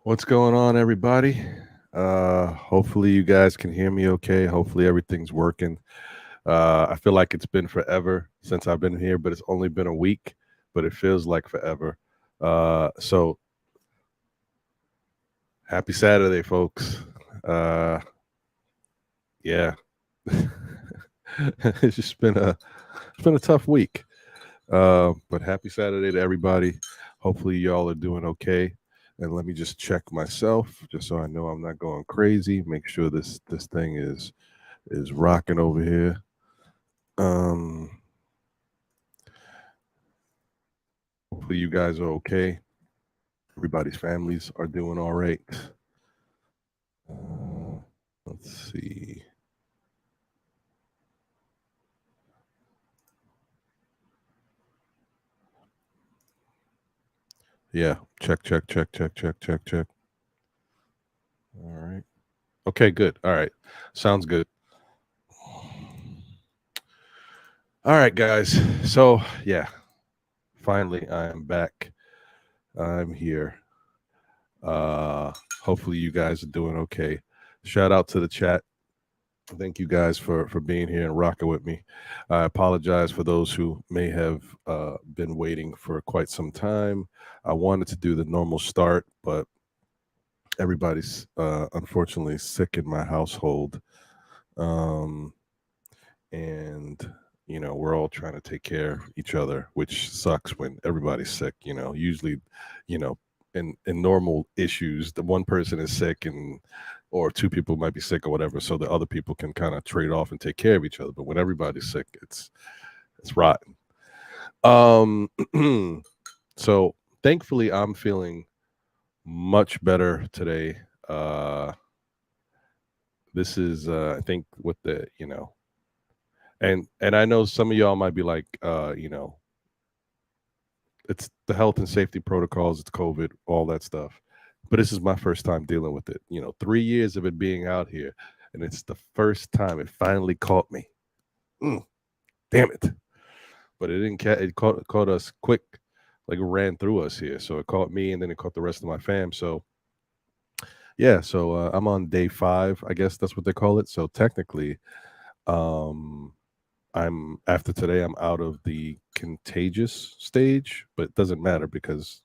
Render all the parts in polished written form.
What's going on, everybody? Hopefully you guys can hear me okay. Hopefully everything's working. I feel like it's been forever since I've been here, but it's only been a week, but it feels like forever. So happy Saturday, folks. Uh, yeah. It's just been a tough week. But happy Saturday to everybody. Hopefully y'all are doing okay. And let me just check myself, just so I know I'm not going crazy. Make sure this thing is rocking over here. Um, Hopefully you guys are okay. Everybody's families are doing all right. Let's see. Yeah, check. All right. Okay, good. All right. Sounds good. All right, guys. So, yeah, finally I am back. I'm here. Uh Hopefully you guys are doing okay. Shout out to the chat. Thank you guys for being here and rocking with me. I apologize for those who may have been waiting for quite some time. I wanted to do the normal start, but everybody's unfortunately sick in my household, um, and we're all trying to take care of each other, which sucks when everybody's sick. Usually, you know, in normal issues, the one person is sick and or two people might be sick or whatever, so the other people can kind of trade off and take care of each other. But when everybody's sick, it's rotten. Um, so thankfully, I'm feeling much better today. Uh, this is, I think, with the and I know some of y'all might be like, it's the health and safety protocols, it's COVID, all that stuff. But this is my first time dealing with it. 3 years of it being out here, and it's the first time it finally caught me. Mm, damn it! But it didn't. It caught us quick, like it ran through us here. So it caught me, and then it caught the rest of my fam. So yeah. So I'm on day 5. I guess that's what they call it. So technically, um, I'm after today. I'm out of the contagious stage, but it doesn't matter because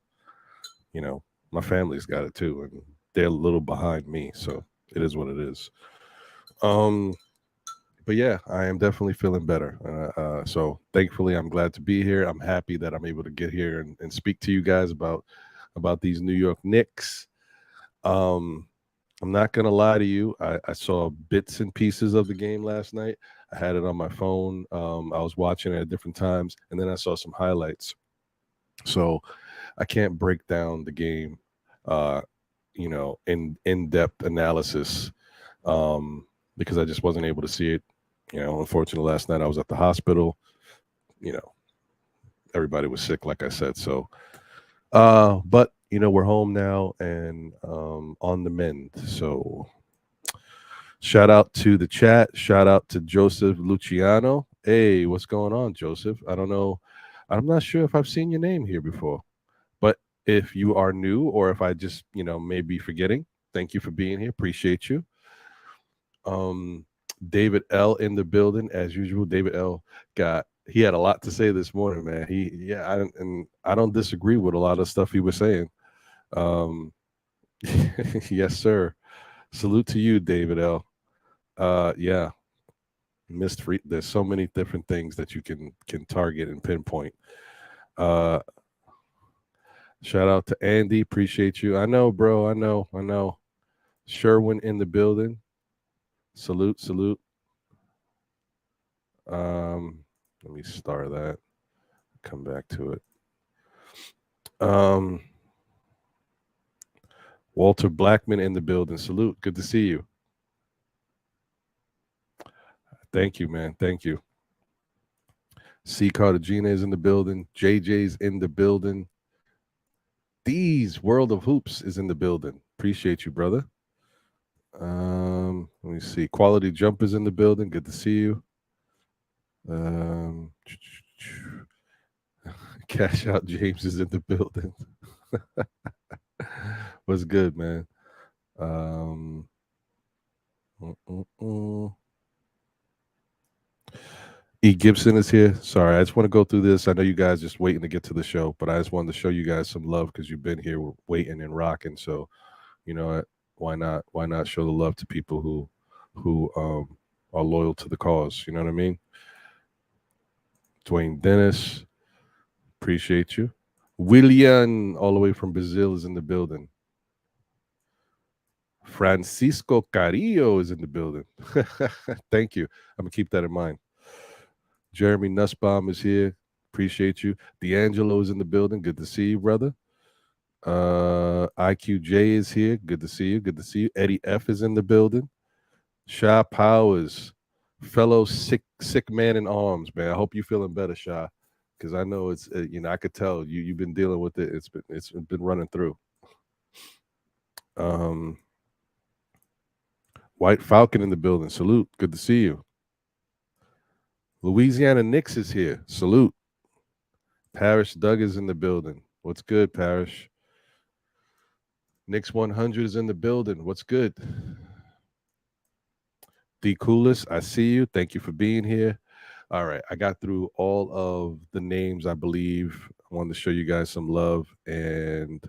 you know my family's got it too, and they're a little behind me. So it is what it is. Um, but yeah, I am definitely feeling better. So thankfully, I'm glad to be here. I'm happy that I'm able to get here and speak to you guys about these New York Knicks. Um, I'm not gonna lie to you. I saw bits and pieces of the game last night. I had it on my phone. I was watching it at different times, and then I saw some highlights. So I can't break down the game, uh, in depth analysis, um, because I just wasn't able to see it. Unfortunately, last night I was at the hospital. You know, everybody was sick, like I said. So, but we're home now and on the mend. So shout out to the chat. Shout out to Joseph Luciano. Hey, what's going on, Joseph? I don't know. I'm not sure if I've seen your name here before, but if you are new or if I just, may be forgetting, thank you for being here. Appreciate you. Um, David L in the building as usual. David L he had a lot to say this morning, man. I don't disagree with a lot of stuff he was saying. Um, yes, sir. Salute to you, David L. Yeah, missed free. There's so many different things that you can target and pinpoint. Uh, Shout out to Andy. Appreciate you. I know, bro. I know. Sherwin in the building. Salute. Let me start that. Come back to it. Um, Walter Blackman in the building. Salute. Good to see you. Thank you, man. Thank you. C. Cartagena is in the building. JJ's in the building. D's World of Hoops is in the building. Appreciate you, brother. Let me see. Quality Jump is in the building. Good to see you. Um, Cash Out James is in the building. What's good, man? E. Gibson is here. Sorry, I just want to go through this. I know you guys just waiting to get to the show, but I just wanted to show you guys some love because you've been here waiting and rocking. So, you know what? Why not? Why not show the love to people who are loyal to the cause? You know what I mean? Dwayne Dennis, appreciate you. William, all the way from Brazil, is in the building. Francisco Carrillo is in the building. Thank you. I'm gonna keep that in mind. Jeremy Nussbaum is here. Appreciate you. D'Angelo is in the building. Good to see you, brother. IQJ is here. Good to see you. Good to see you. Eddie F is in the building. Sha Powers, fellow sick man in arms, man. I hope you're feeling better, Sha, because I know it's I could tell you've been dealing with it. It's been running through. White Falcon in the building. Salute. Good to see you. Louisiana Knicks is here. Salute. Parrish Doug is in the building. What's good, Parrish? Knicks 100 is in the building. What's good? The coolest, I see you. Thank you for being here. All right, I got through all of the names, I believe. I wanted to show you guys some love. And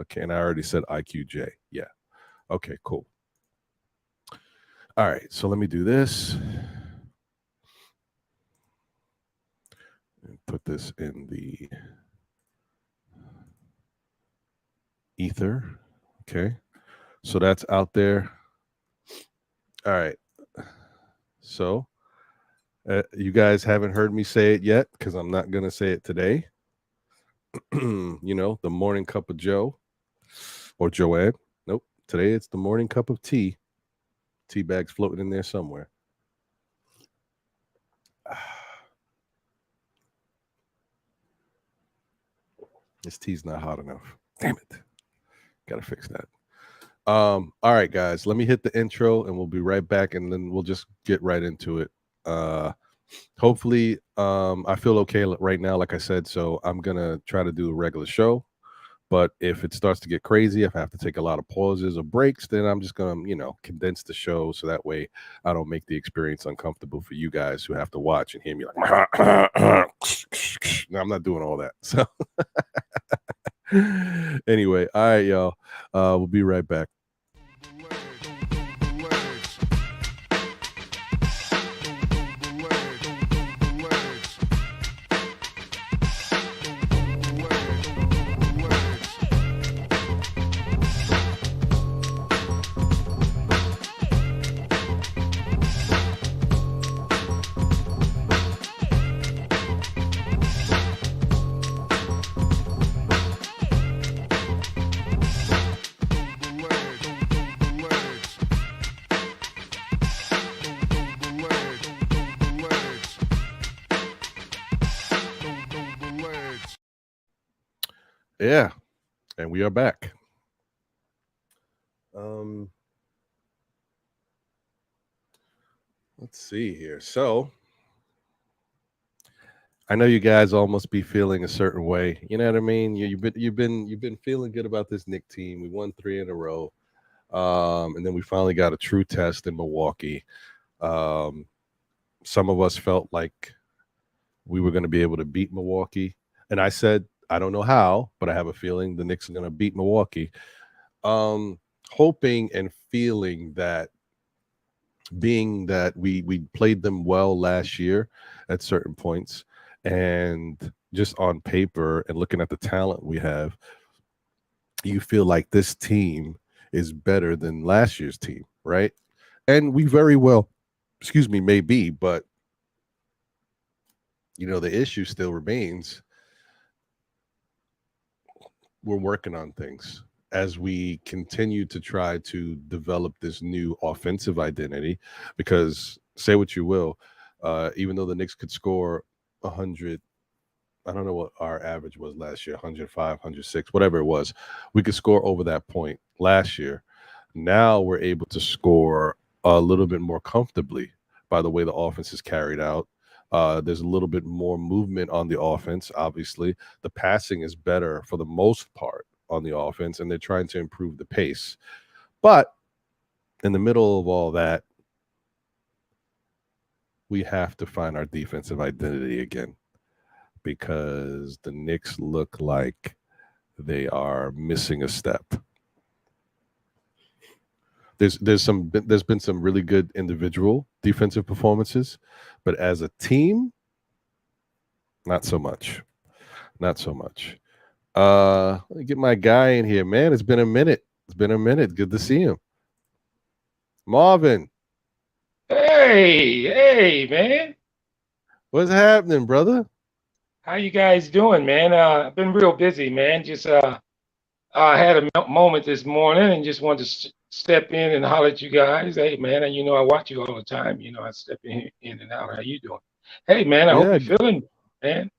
okay, and I already said IQJ. Yeah. Okay, cool. All right, so let me do this. And put this in the ether. Okay, so that's out there. All right. So you guys haven't heard me say it yet because I'm not going to say it today. The morning cup of Joe or Joanne. Nope. Today it's the morning cup of tea. Tea bags floating in there somewhere. This tea's not hot enough. Damn it. Gotta fix that. All right, guys, let me hit the intro and we'll be right back and then we'll just get right into it. Hopefully, I feel okay right now, like I said, so I'm gonna try to do a regular show. But if it starts to get crazy, if I have to take a lot of pauses or breaks, then I'm just gonna, condense the show so that way I don't make the experience uncomfortable for you guys who have to watch and hear me like. No, I'm not doing all that. So anyway, all right, y'all. We'll be right back. Yeah, and we are back. Let's see here. So I know you guys all must be feeling a certain way. You know what I mean? You've been feeling good about this Knicks team. We won 3 in a row, and then we finally got a true test in Milwaukee. Some of us felt like we were going to be able to beat Milwaukee, and I said I don't know how, but I have a feeling the Knicks are going to beat Milwaukee. Hoping and feeling that, being that we played them well last year at certain points, and just on paper and looking at the talent we have, you feel like this team is better than last year's team, right? And we very well, may be, but the issue still remains. We're working on things as we continue to try to develop this new offensive identity, because say what you will, even though the Knicks could score 100, I don't know what our average was last year, 105, 106, whatever it was, we could score over that point last year. Now we're able to score a little bit more comfortably by the way the offense is carried out. There's a little bit more movement on the offense. Obviously, the passing is better for the most part on the offense, and they're trying to improve the pace. But in the middle of all that, we have to find our defensive identity again, because the Knicks look like they are missing a step. There's been some really good individual defensive performances, but as a team, not so much. Not so much. Let me get my guy in here, man. It's been a minute. Good to see him. Marvin. Hey, man. What's happening, brother? How you guys doing, man? I've been real busy, man. Just I had a moment this morning and just wanted to step in and holler at you guys. Hey, man, and I watch you all the time. I step in and out. How you doing? Hey, man, I hope you're feeling, man.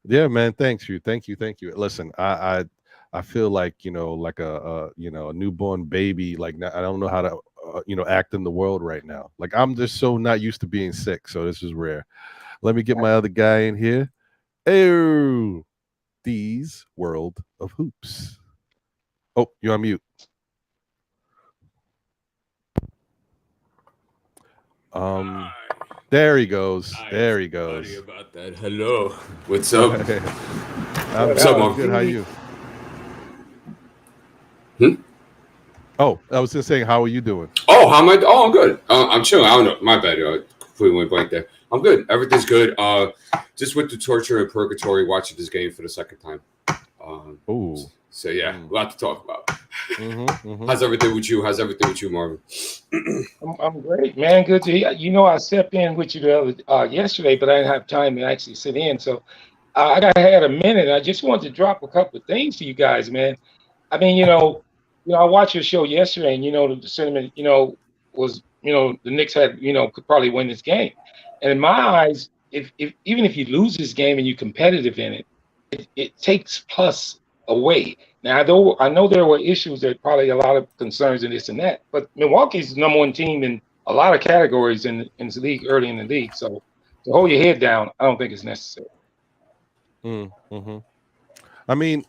Yeah, man. Thank you. Listen, I feel like like a newborn baby. Like I don't know how to act in the world right now. Like I'm just so not used to being sick. So this is rare. Let me get my other guy in here. Oh, these World of Hoops. Oh, you're on mute. There he goes. Sorry about that. Hello. What's up? What's up, Mark? Good. How are you? Oh, I was just saying, how are you doing? Oh, how am I? Oh, I'm good. I'm chilling. I don't know. My bad. I completely went blank there. I'm good. Everything's good. Just with the torture and purgatory, watching this game for the second time. So yeah, a lot to talk about. How's everything with you? Marvin? I'm great, man. Good to hear. I stepped in with you yesterday, but I didn't have time to actually sit in. So I had a minute. I just wanted to drop a couple of things to you guys, man. I mean, I watched your show yesterday, and the sentiment, was, the Knicks had, could probably win this game. And in my eyes, if even if you lose this game and you're competitive in it, it takes plus away. Now, though I know there were issues, there probably a lot of concerns and this and that, but Milwaukee's the number one team in a lot of categories in the league, early in the league. So to hold your head down, I don't think it's necessary. I mean,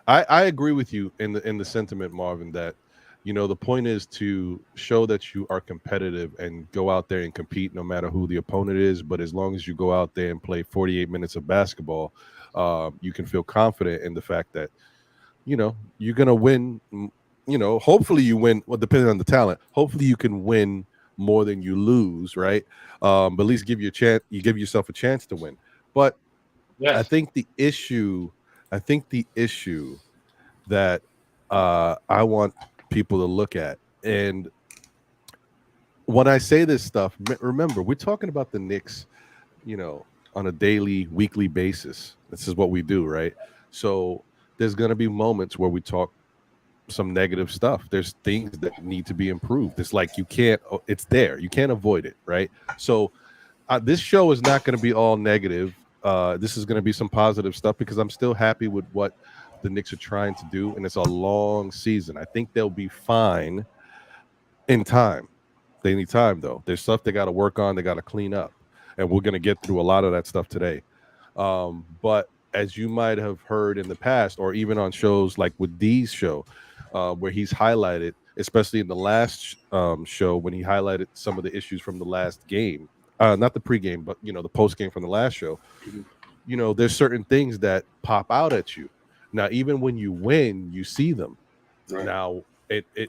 I agree with you in the sentiment, Marvin, that the point is to show that you are competitive and go out there and compete no matter who the opponent is. But as long as you go out there and play 48 minutes of basketball, you can feel confident in the fact that you're gonna win. Hopefully you win. Well, depending on the talent, hopefully you can win more than you lose, right? But at least give yourself a chance to win. But yes. I think the issue that I want people to look at, and when I say this stuff, remember, we're talking about the Knicks, on a daily, weekly basis. This is what we do, right? So there's going to be moments where we talk some negative stuff. There's things that need to be improved. It's like it's there. You can't avoid it, right? So this show is not going to be all negative. This is going to be some positive stuff because I'm still happy with what the Knicks are trying to do, and it's a long season. I think they'll be fine in time. They need time, though. There's stuff they got to work on. They got to clean up, and we're going to get through a lot of that stuff today. But as you might have heard in the past, or even on shows like with D's show, where he's highlighted, especially in the last show when he highlighted some of the issues from the last game, not the pregame, but the postgame from the last show. There's certain things that pop out at you. Now, even when you win, you see them. Right. Now,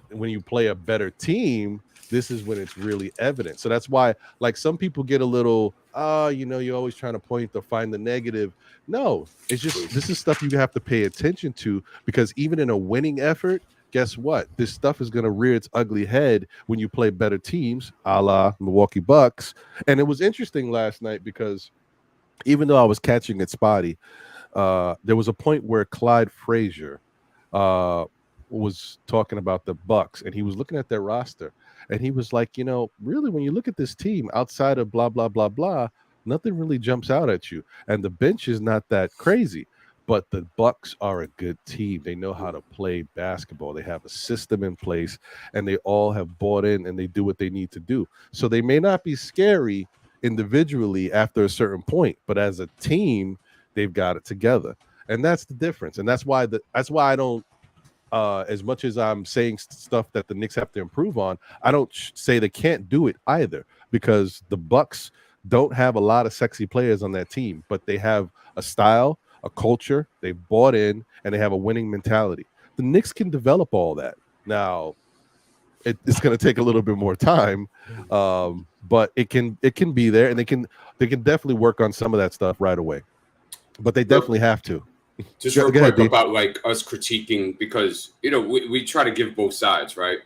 when you play a better team, this is when it's really evident. So that's why, like, some people get a little, you're always trying to point to find the negative. No, it's just, this is stuff you have to pay attention to, because even in a winning effort, guess what? This stuff is going to rear its ugly head when you play better teams, a la Milwaukee Bucks. And it was interesting last night because even though I was catching it spotty, there was a point where Clyde Frazier was talking about the Bucks, and he was looking at their roster, and he was like, really, when you look at this team outside of blah, blah, blah, blah, nothing really jumps out at you. And the bench is not that crazy, but the Bucks are a good team. They know how to play basketball. They have a system in place, and they all have bought in, and they do what they need to do. So they may not be scary individually after a certain point, but as a team, they've got it together. and that's the difference. And that's why I don't. As much as I'm saying stuff that the Knicks have to improve on, I don't say they can't do it either, because the Bucks don't have a lot of sexy players on that team, but they have a style, a culture, they've bought in, and they have a winning mentality. The Knicks can develop all that. Now, it's going to take a little bit more time, but it can be there, and they can definitely work on some of that stuff right away. But they definitely have to. Just real quick about like us critiquing, because we try to give both sides, right?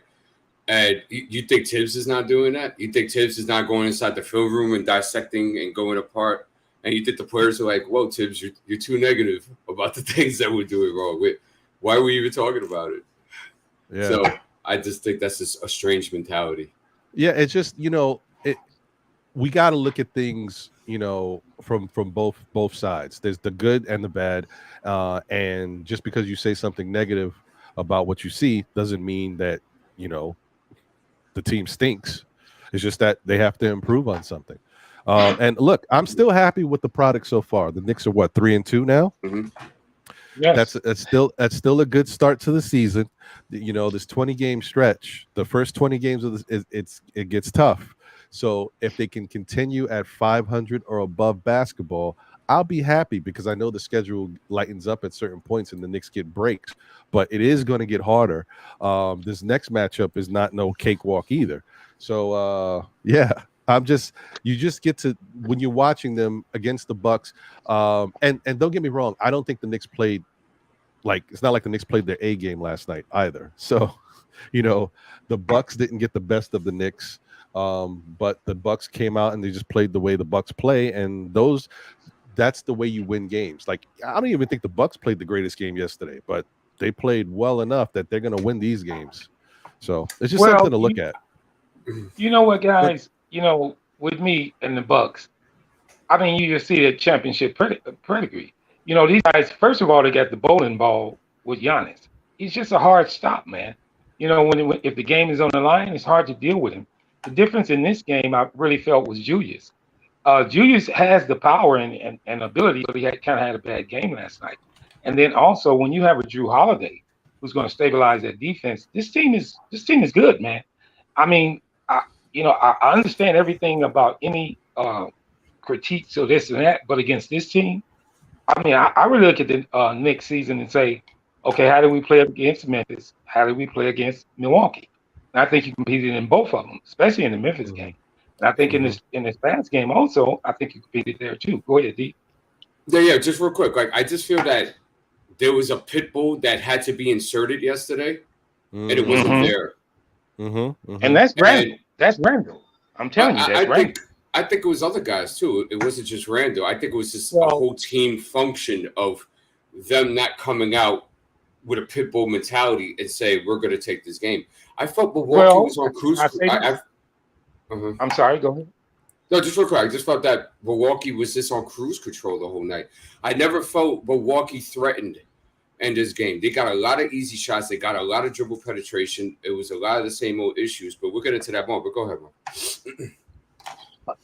And you think Thibs is not doing that? You think Thibs is not going inside the film room and dissecting and going apart? And you think the players are like, "Whoa, Thibs, you're too negative about the things that we're doing wrong. Why are we even talking about it?" Yeah. So I just think that's just a strange mentality. Yeah, it's just we got to look at things from both sides. There's the good and the bad, and just because you say something negative about what you see doesn't mean that the team stinks. It's just that they have to improve on something. And look, I'm still happy with the product so far. The Knicks are what, 3-2 now? Mm-hmm. Yes. That's still a good start to the season. This 20-game stretch, the first 20 games of this, it gets tough. So if they can continue at 500 or above basketball, I'll be happy, because I know the schedule lightens up at certain points and the Knicks get breaks, but it is going to get harder. This next matchup is not no cakewalk either. So you just get to, when you're watching them against the Bucks, and don't get me wrong, I don't think the Knicks played it's not like the Knicks played their A game last night either. So, the Bucks didn't get the best of the Knicks. But the Bucks came out and they just played the way the Bucks play, and that's the way you win games. Like, I don't even think the Bucks played the greatest game yesterday, but they played well enough that they're going to win these games. So it's just something to look at. You know what, guys? With me and the Bucks, I mean, you just see the championship pedigree. These guys, first of all, they got the bowling ball with Giannis. He's just a hard stop, man. If the game is on the line, it's hard to deal with him. The difference in this game, I really felt, was Julius. Julius has the power and ability, but he kind of had a bad game last night. And then also, when you have a Drew Holiday who's going to stabilize that defense, this team is good, man. I mean, I understand everything about any critiques or this and that, but against this team, I mean, I really look at the Knicks season and say, okay, how do we play against Memphis? How do we play against Milwaukee? And I think you competed in both of them, especially in the Memphis game. And I think in this past game also, I think you competed there too. Go ahead, D. Yeah, just real quick. Like, I just feel that there was a pit bull that had to be inserted yesterday, and it wasn't there. And that's Randall. That's Randall. I'm telling you, that's Randall. I think it was other guys too. It wasn't just Randall. I think it was just a whole team function of them not coming out with a pit bull mentality and say, we're going to take this game. I felt Milwaukee was on cruise. I'm sorry, go ahead. No, just real quick. I just felt that Milwaukee was just on cruise control the whole night. I never felt Milwaukee threatened in this game. They got a lot of easy shots. They got a lot of dribble penetration. It was a lot of the same old issues, but we'll get into that more. But go ahead, man.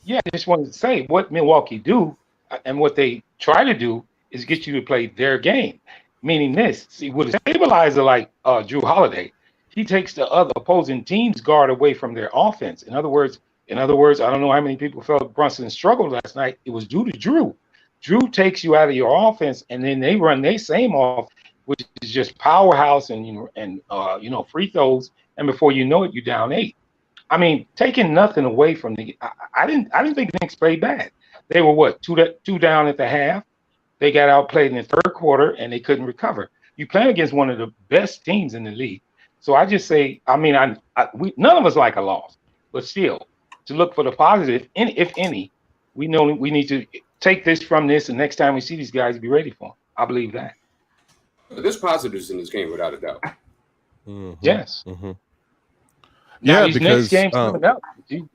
Yeah, I just wanted to say what Milwaukee do and what they try to do is get you to play their game. Meaning this, see, with a stabilizer like Drew Holiday, he takes the other opposing team's guard away from their offense. In other words, I don't know how many people felt Brunson struggled last night. It was due to Drew. Drew takes you out of your offense, and then they run their same off, which is just powerhouse and free throws. And before you know it, you're down 8. I mean, taking nothing away from the. I didn't think the Knicks played bad. They were two down at the half. They got outplayed in the third quarter, and they couldn't recover. You play against one of the best teams in the league. So I just say, I mean, none of us like a loss, but still, to look for the positive, if any, we know we need to take this from this, and next time we see these guys, be ready for them. I believe that. There's positives in this game, without a doubt. Yes. Yeah, these next games coming up.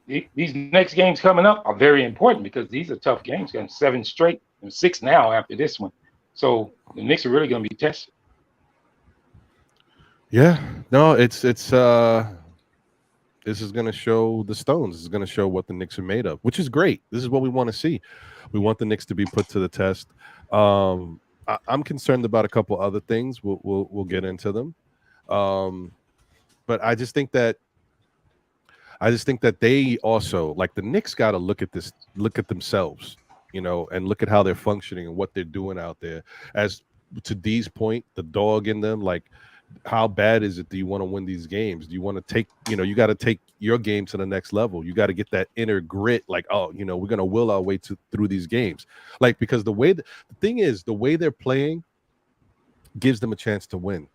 These next games coming up are very important because these are tough games. Got 7 straight and 6 now after this one. So the Knicks are really going to be tested. Yeah, no, it's this is going to show the stones. This is going to show what the Knicks are made of, which is great. This is what we want to see. We want the Knicks to be put to the test. I'm I'm concerned about a couple other things. We'll get into them. But I just think that they also, like, the Knicks got to look at themselves, and look at how they're functioning and what they're doing out there. As to D's point, the dog in them, like, how bad is it? Do you want to win these games? Do you want to take, you got to take your game to the next level. You got to get that inner grit, like, oh, we're going to will our way through these games. Like, because the thing is, the way they're playing gives them a chance to win.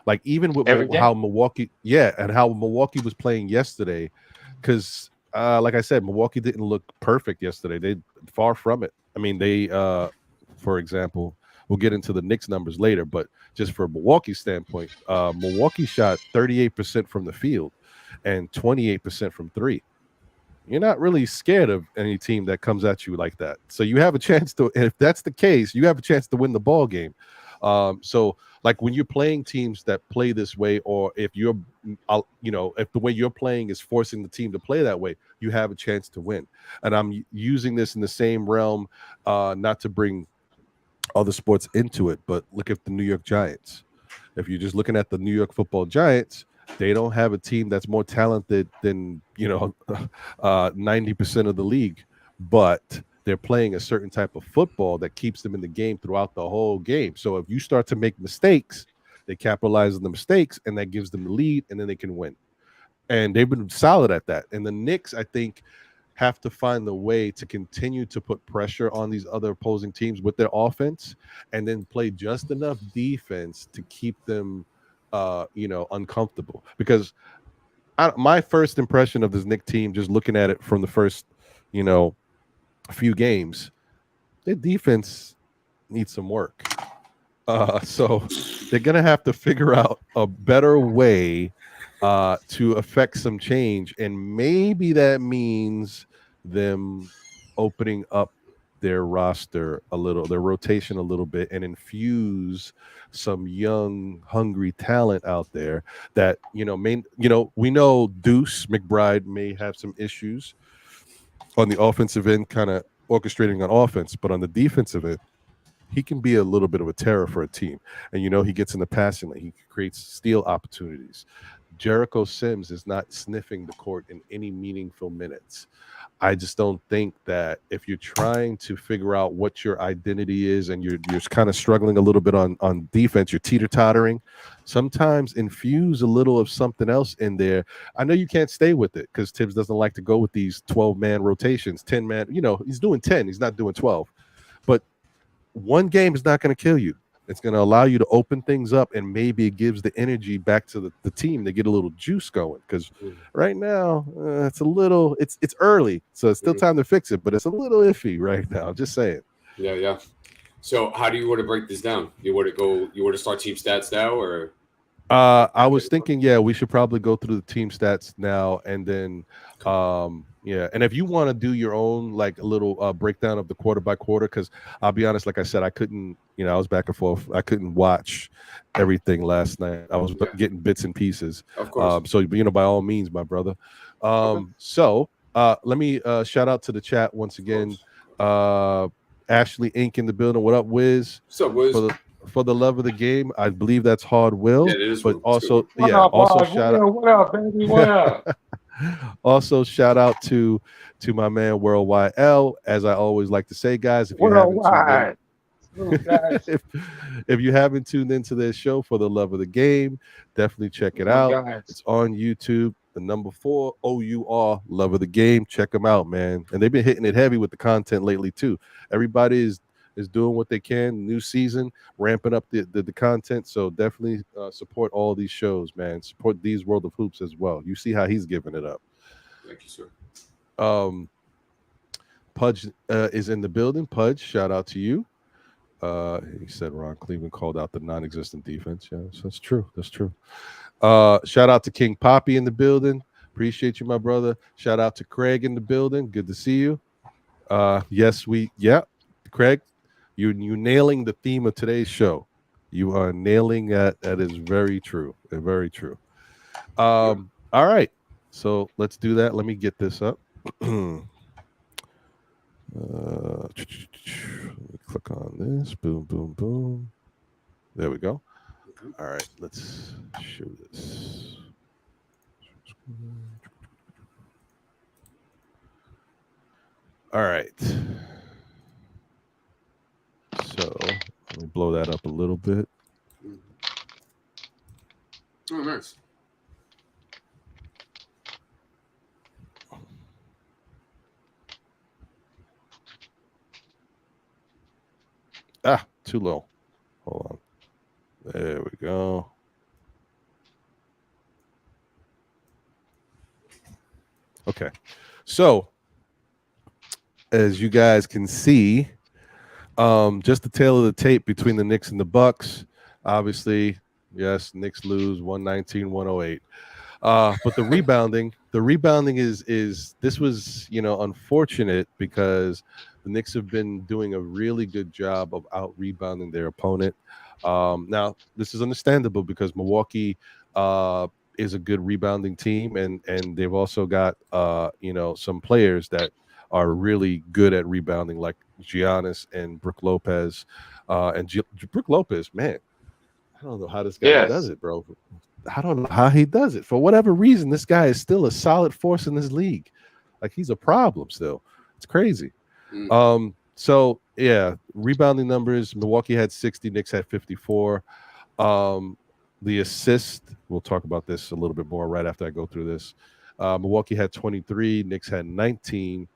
Like, even with how Milwaukee was playing yesterday, because like I said, Milwaukee didn't look perfect yesterday. They far from it. I mean, they, for example, we'll get into the Knicks numbers later, but just for Milwaukee's standpoint, Milwaukee shot 38% from the field and 28% from three. You're not really scared of any team that comes at you like that. So you have a chance to, if that's the case, you have a chance to win the ball game. So, like, when you're playing teams that play this way, or if you're, if the way you're playing is forcing the team to play that way, you have a chance to win. And I'm using this in the same realm, not to bring other sports into it, but look at the New York Giants. If you're just looking at the New York Football Giants, they don't have a team that's more talented than 90% of the league, but they're playing a certain type of football that keeps them in the game throughout the whole game. So if you start to make mistakes, they capitalize on the mistakes, and that gives them the lead, and then they can win. And they've been solid at that. And the Knicks, I think, have to find the way to continue to put pressure on these other opposing teams with their offense, and then play just enough defense to keep them uncomfortable. Because my first impression of this Knicks team, just looking at it from the first few games, their defense needs some work. So they're gonna have to figure out a better way to affect some change, and maybe that means them opening up their roster a little, their rotation a little bit, and infuse some young, hungry talent out there that we know Deuce McBride may have some issues on the offensive end, kind of orchestrating on offense, but on the defensive end, he can be a little bit of a terror for a team. And he gets in the passing lane, he creates steal opportunities. Jericho Sims is not sniffing the court in any meaningful minutes. I just don't think that if you're trying to figure out what your identity is, and you're kind of struggling a little bit on defense, you're teeter-tottering, sometimes infuse a little of something else in there. I know you can't stay with it because Thibs doesn't like to go with these 12-man rotations, 10-man. He's doing 10, he's not doing 12. But one game is not going to kill you. It's going to allow you to open things up, and maybe it gives the energy back to the team to get a little juice going. Because right now, it's early, so it's still time to fix it, but it's a little iffy right now. Just saying. Yeah. So how do you want to break this down? You want to start team stats now, or? I was thinking, we should probably go through the team stats now, and then, and if you want to do your own, like, a little breakdown of the quarter by quarter, because I'll be honest, like I said, I couldn't, I was back and forth. I couldn't watch everything last night. I was getting bits and pieces. Of course. So, by all means, my brother. So let me shout out to the chat once again. Ashley Inc. in the building. What up, Wiz? What's up, Wiz? For the love of the game, I believe that's Hard Will. Yeah, it is. But also, what up, shout out. What up, baby? What up? Also, shout out to my man Worldwide L. As I always like to say, guys, if you haven't tuned into this show, for the love of the game, definitely check it out. It's on YouTube. The number 4 OUR, love of the game. Check them out, man. And they've been hitting it heavy with the content lately too. Everybody is doing what they can. New season, ramping up the content. So definitely support all these shows, man. Support These World of Hoops as well. You see how he's giving it up. Thank you, sir. Pudge is in the building. Pudge, shout out to you. He said Ron Cleveland called out the non-existent defense. Yeah, so that's true. That's true. Shout out to King Poppy in the building. Appreciate you, my brother. Shout out to Craig in the building. Good to see you. Craig, you nailing the theme of today's show. You are nailing that. That is very true. Very true. All right. So let's do that. Let me get this up. click on this. Boom, boom, boom. There we go. All right, let's show this. All right. So let me blow that up a little bit. Oh, nice. Ah, too low. Hold on. There we go. Okay. So, as you guys can see, just the tail of the tape between the Knicks and the Bucks. Obviously, yes, Knicks lose 119-108. But the rebounding is this was, unfortunate because the Knicks have been doing a really good job of out rebounding their opponent. Now, this is understandable because Milwaukee is a good rebounding team, and they've also got some players that are really good at rebounding, like Giannis and Brook Lopez. Brook Lopez, man, I don't know how this guy does it, bro. I don't know how he does it. For whatever reason, this guy is still a solid force in this league. Like, he's a problem still. It's crazy. So yeah, rebounding numbers, Milwaukee had 60, Knicks had 54. The assist, we'll talk about this a little bit more right after I go through this. Milwaukee had 23, Knicks had 19.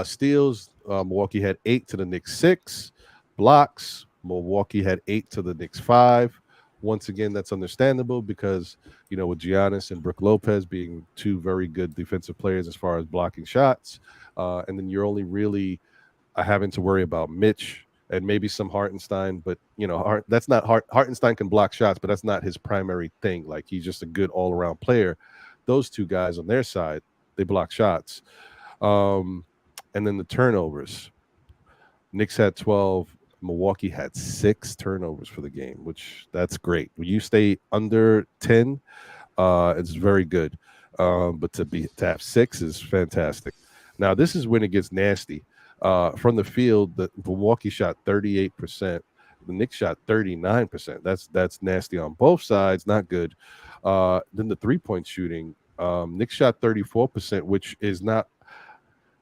Steals, Milwaukee had 8 to the Knicks 6. Blocks, Milwaukee had 8 to the Knicks 5. Once again, that's understandable because, with Giannis and Brook Lopez being two very good defensive players as far as blocking shots, and then you're only really having to worry about Mitch and maybe some Hartenstein, but that's not Hartenstein can block shots, but that's not his primary thing. Like, he's just a good all-around player. Those two guys on their side, they block shots. And then the turnovers. Knicks had 12. Milwaukee had 6 turnovers for the game, which that's great. When you stay under 10, it's very good. But to have 6 is fantastic. Now, this is when it gets nasty. From the field, the Milwaukee shot 38%. The Knicks shot 39%. That's nasty on both sides. Not good. Then the 3-point shooting, Knicks shot 34%, which is not.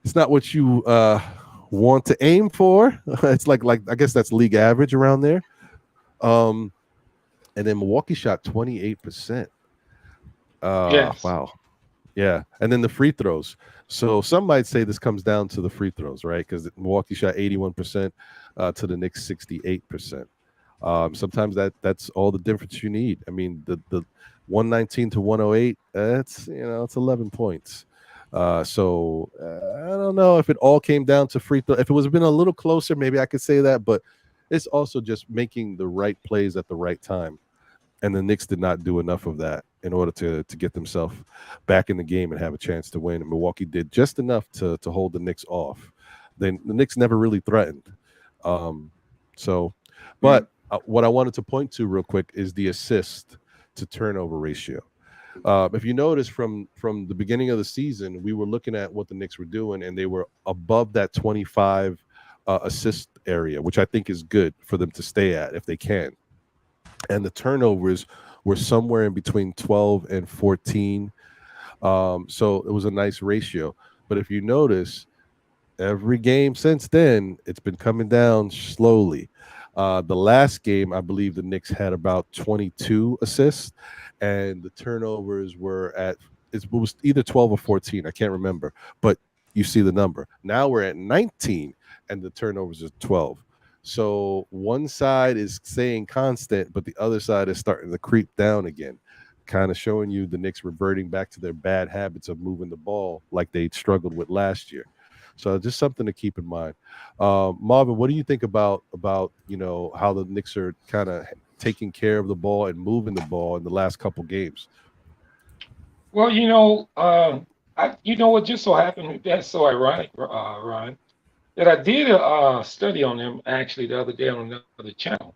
It's not what you want to aim for. It's like I guess that's league average around there. And then Milwaukee shot 28%. Yes. Wow. Yeah. And then the free throws. So some might say this comes down to the free throws, right? Because Milwaukee shot 81% to the Knicks 68%. Sometimes that's all the difference you need. I mean, the 119 to 108, it's 11 points. So I don't know if it all came down to free throw. If it was been a little closer, maybe I could say that, but it's also just making the right plays at the right time. And the Knicks did not do enough of that in order to get themselves back in the game and have a chance to win. And Milwaukee did just enough to hold the Knicks off. Then the Knicks never really threatened. But what I wanted to point to real quick is the assist to turnover ratio. If you notice from the beginning of the season, we were looking at what the Knicks were doing, and they were above that 25 assist area, which I think is good for them to stay at if they can. And the turnovers were somewhere in between 12 and 14. So it was a nice ratio. But if you notice, every game since then, it's been coming down slowly. The last game, I believe the Knicks had about 22 assists, and the turnovers were it was either 12 or 14. I can't remember, but you see the number. Now we're at 19, and the turnovers are 12. So one side is staying constant, but the other side is starting to creep down again, kind of showing you the Knicks reverting back to their bad habits of moving the ball like they struggled with last year. So just something to keep in mind. Marvin, what do you think about how the Knicks are kind of taking care of the ball and moving the ball in the last couple games? Well, what just so happened, that's so ironic, Ron, that I did a study on them actually the other day on another channel.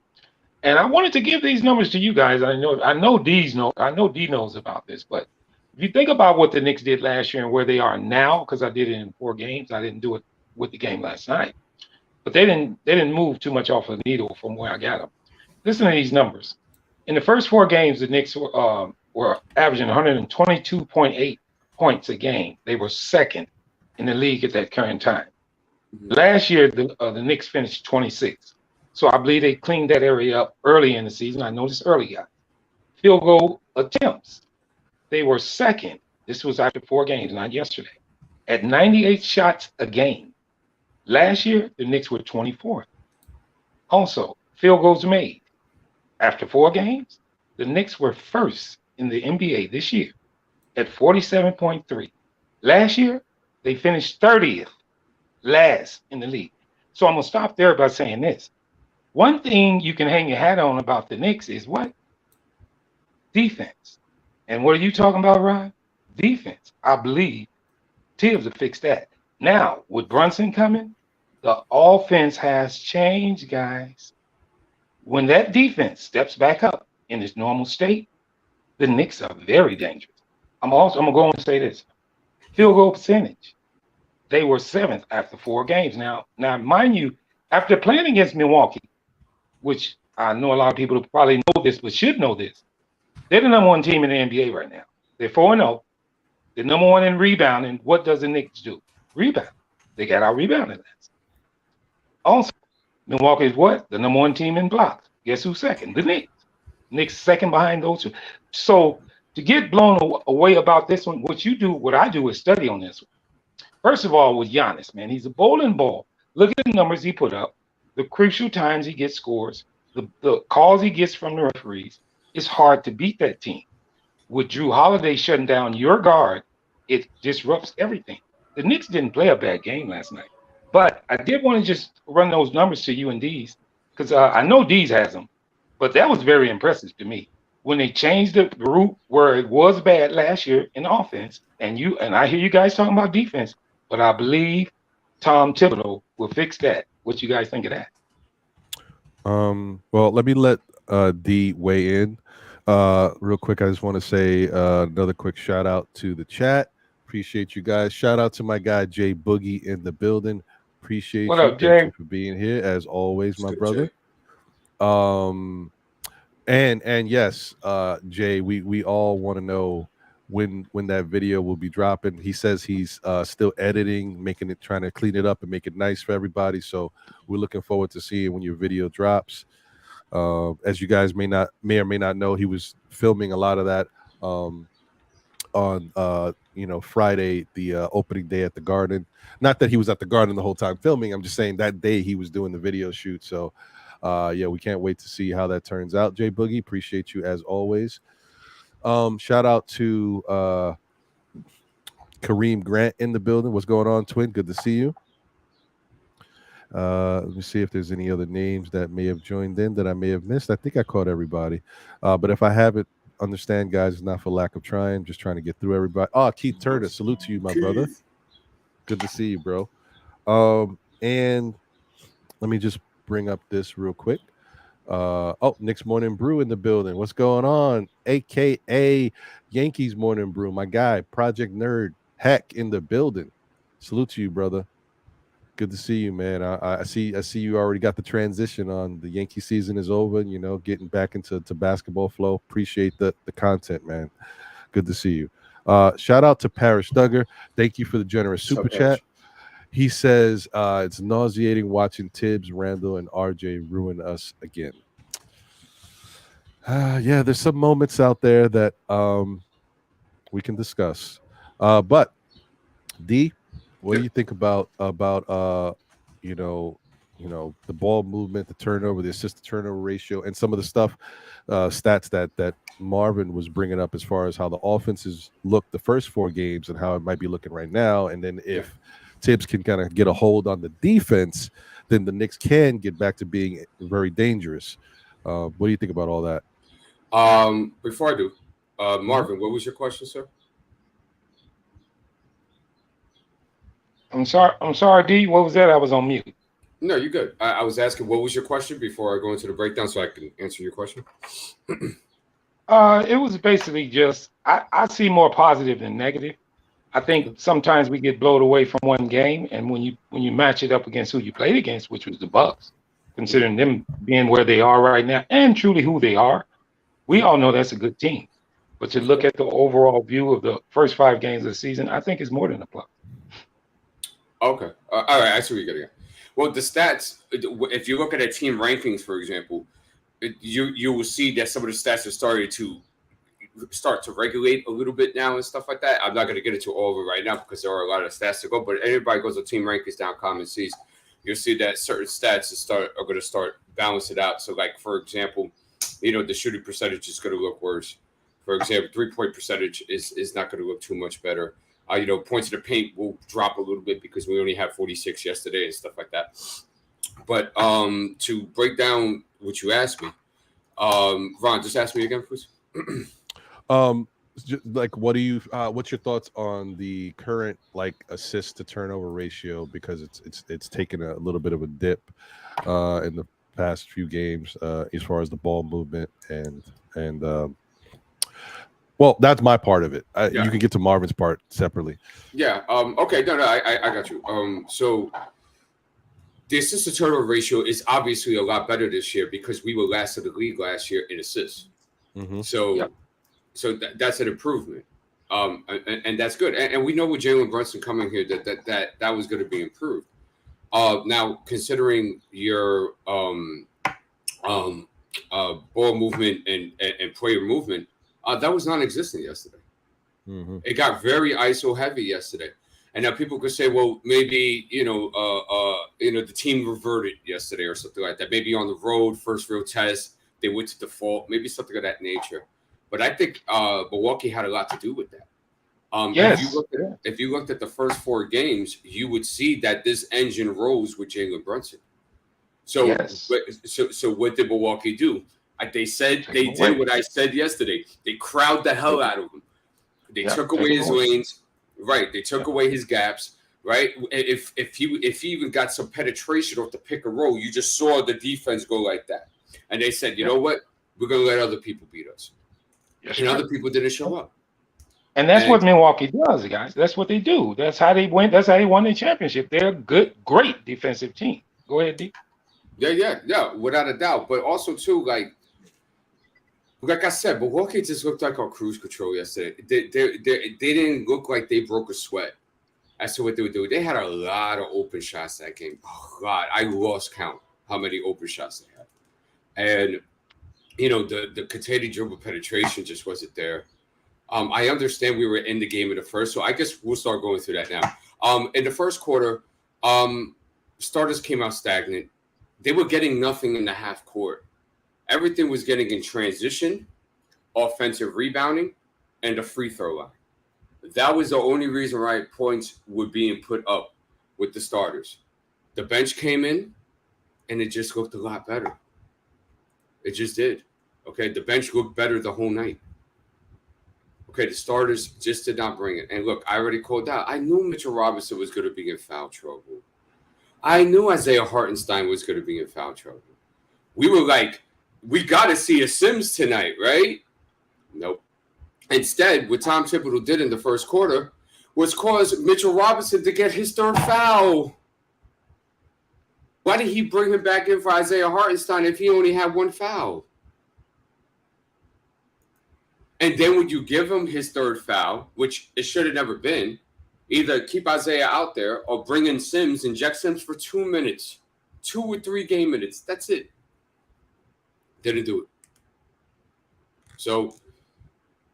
And I wanted to give these numbers to you guys. I know D knows about this, but if you think about what the Knicks did last year and where they are now, because I did it in 4 games, I didn't do it with the game last night. but they didn't move too much off the needle from where I got them. Listen to these numbers. In the first 4 games, the Knicks were averaging 122.8 points a game. They were second in the league at that current time. Last year, the Knicks finished 26. So I believe they cleaned that area up early in the season. I noticed early, guys. Field goal attempts. They were second. This was after 4 games, not yesterday, at 98 shots a game. Last year, the Knicks were 24th. Also, field goals made. After 4 games, the Knicks were first in the NBA this year at 47.3. Last year, they finished 30th last in the league. So I'm going to stop there by saying this. One thing you can hang your hat on about the Knicks is what? Defense. And what are you talking about, Ryan? Defense. I believe Thibs will fix that. Now, with Brunson coming, the offense has changed, guys. When that defense steps back up in its normal state, the Knicks are very dangerous. I'm going to go and say this. Field goal percentage. They were 7th after 4 games. Now, mind you, after playing against Milwaukee, which I know a lot of people probably know this, but should know this, they're the number 1 team in the NBA right now. They're 4-0. They're number 1 in rebounding. What does the Knicks do? Rebound. They got out rebounded last. Also, Milwaukee is what? The number 1 team in blocks. Guess who's second? The Knicks. Knicks second behind those 2. So to get blown away about this one, what I do is study on this one. First of all, with Giannis, man, he's a bowling ball. Look at the numbers he put up, the crucial times he gets scores, the calls he gets from the referees. It's hard to beat that team. With Drew Holiday shutting down your guard, it disrupts everything. The Knicks didn't play a bad game last night. But I did want to just run those numbers to you and D's, because I know D's has them, but that was very impressive to me. When they changed the route where it was bad last year in offense, and I hear you guys talking about defense, but I believe Tom Thibodeau will fix that. What you guys think of that? Well, let me let D weigh in. Real quick, I just want to say another quick shout out to the chat. Appreciate you guys. Shout out to my guy Jay Boogie in the building. Appreciate what you. Up, Jay? Thank you for being here as always, my brother. Jay. And yes, Jay, we all want to know when that video will be dropping. He says he's still editing, trying to clean it up and make it nice for everybody. So we're looking forward to seeing when your video drops. As you guys may or may not know, he was filming a lot of that on Friday, the opening day at the Garden. Not that he was at the Garden the whole time filming. I'm just saying that day he was doing the video shoot. So yeah, we can't wait to see how that turns out. Jay Boogie, appreciate you as always. Shout out to Kareem Grant in the building. What's going on, twin? Good to see you. Let me see if there's any other names that may have joined in that I may have missed. I think I caught everybody. But if I haven't, understand, guys, it's not for lack of trying. Just trying to get through everybody. Oh, Keith Turner, salute to you, my brother. Good to see you, bro. And let me just bring up this real quick. Knicks Morning Brew in the building. What's going on? AKA Yankees Morning Brew. My guy, Project Nerd Heck in the building. Salute to you, brother. Good to see you, man. I see you already got the transition on. The Yankee season is over, getting back into basketball flow. Appreciate the content, man. Good to see you. Shout out to Parrish Duggar. Thank you for the generous super chat. He says it's nauseating watching Thibs, Randall, and RJ ruin us again. Yeah, there's some moments out there that we can discuss. But D, what do you think about the ball movement, the turnover, the assist to turnover ratio, and some of the stuff, stats that Marvin was bringing up as far as how the offenses looked the first 4 games and how it might be looking right now, and then if Thibs can kind of get a hold on the defense, then the Knicks can get back to being very dangerous. What do you think about all that? Before I do, Marvin, what was your question, sir? I'm sorry, D. What was that? I was on mute. No, you're good. I was asking what was your question before I go into the breakdown so I can answer your question. It was basically just I see more positive than negative. I think sometimes we get blown away from one game, and when you match it up against who you played against, which was the Bucks, considering them being where they are right now and truly who they are, we all know that's a good team. But to look at the overall view of the first 5 games of the season, I think it's more than a plus. Okay. All right. I see what you're getting at. Well, the stats, if you look at a team rankings, for example, you will see that some of the stats are start to regulate a little bit now and stuff like that. I'm not going to get into all of it right now because there are a lot of stats to go, but anybody goes to teamrankings.com and sees, you'll see that certain stats are going to start balancing it out. So, like, for example, the shooting percentage is going to look worse. For example, 3-point percentage is not going to look too much better. Points in the paint will drop a little bit because we only had 46 yesterday and stuff like that. But to break down what you asked me, Ron, just ask me again, please. Like, what's your thoughts on the current assist to turnover ratio, because it's taken a little bit of a dip in the past few games as far as the ball movement and well, that's my part of it. You can get to Marvin's part separately. Yeah. Okay. No, I got you. So the assist to turnover ratio is obviously a lot better this year because we were last in the league last year in assists. Mm-hmm. So that's an improvement, and that's good. And we know with Jalen Brunson coming here that was going to be improved. Now, considering your ball movement and player movement, that was non-existent yesterday. Mm-hmm. It got very ISO heavy yesterday, and now people could say, well, maybe the team reverted yesterday or something like that. Maybe on the road, first real test, they went to default, maybe something of that nature. But I think Milwaukee had a lot to do with that. Yes. If you looked at the first 4 games, you would see that this engine rose with Jalen Brunson. So, yes. So what did Milwaukee do? They said they did what I said yesterday. They crowd the hell out of him. They took away his lanes. Right. They took away his gaps. Right. If he even got some penetration off the pick and roll, you just saw the defense go like that. And they said, you know what? We're going to let other people beat us. Yes, and other people didn't show up. And that's what Milwaukee does, guys. That's what they do. That's how they win. That's how they won the championship. They're a great defensive team. Go ahead, D. Yeah, without a doubt. But also, too, like I said, Milwaukee just looked like on cruise control yesterday. They didn't look like they broke a sweat as to what they would do. They had a lot of open shots that game. Oh, God, I lost count how many open shots they had. And, the Catanese dribble penetration just wasn't there. I understand we were in the game in the first, so I guess we'll start going through that now. In the first quarter, starters came out stagnant. They were getting nothing in the half court. Everything was getting in transition, offensive rebounding, and the free throw line. That was the only reason why points were being put up with the starters. The bench came in, and it just looked a lot better. It just did. Okay, the bench looked better the whole night. Okay, the starters just did not bring it. And look, I already called out. I knew Mitchell Robinson was going to be in foul trouble. I knew Isaiah Hartenstein was going to be in foul trouble. We were like, we got to see a Sims tonight, right? Nope. Instead, what Tom Thibodeau did in the first quarter was cause Mitchell Robinson to get his 3rd foul. Why did he bring him back in for Isaiah Hartenstein if he only had 1 foul? And then when you give him his 3rd foul, which it should have never been, either keep Isaiah out there or bring in Sims, inject Sims for 2 minutes, 2 or 3 game minutes. That's it. Didn't do it. So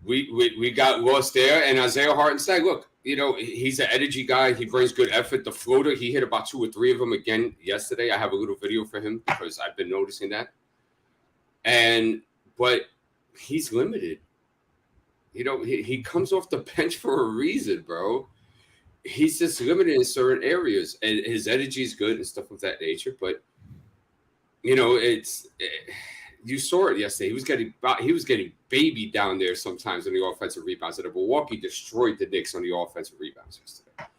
we got lost there. And Isaiah Hartenstein, look, he's an energy guy. He brings good effort. The floater, he hit about 2 or 3 of them again yesterday. I have a little video for him because I've been noticing that. But he's limited. He comes off the bench for a reason, bro. He's just limited in certain areas, and his energy is good and stuff of that nature. But you saw it yesterday. He was getting babied down there sometimes on the offensive rebounds. And Milwaukee destroyed the Knicks on the offensive rebounds yesterday.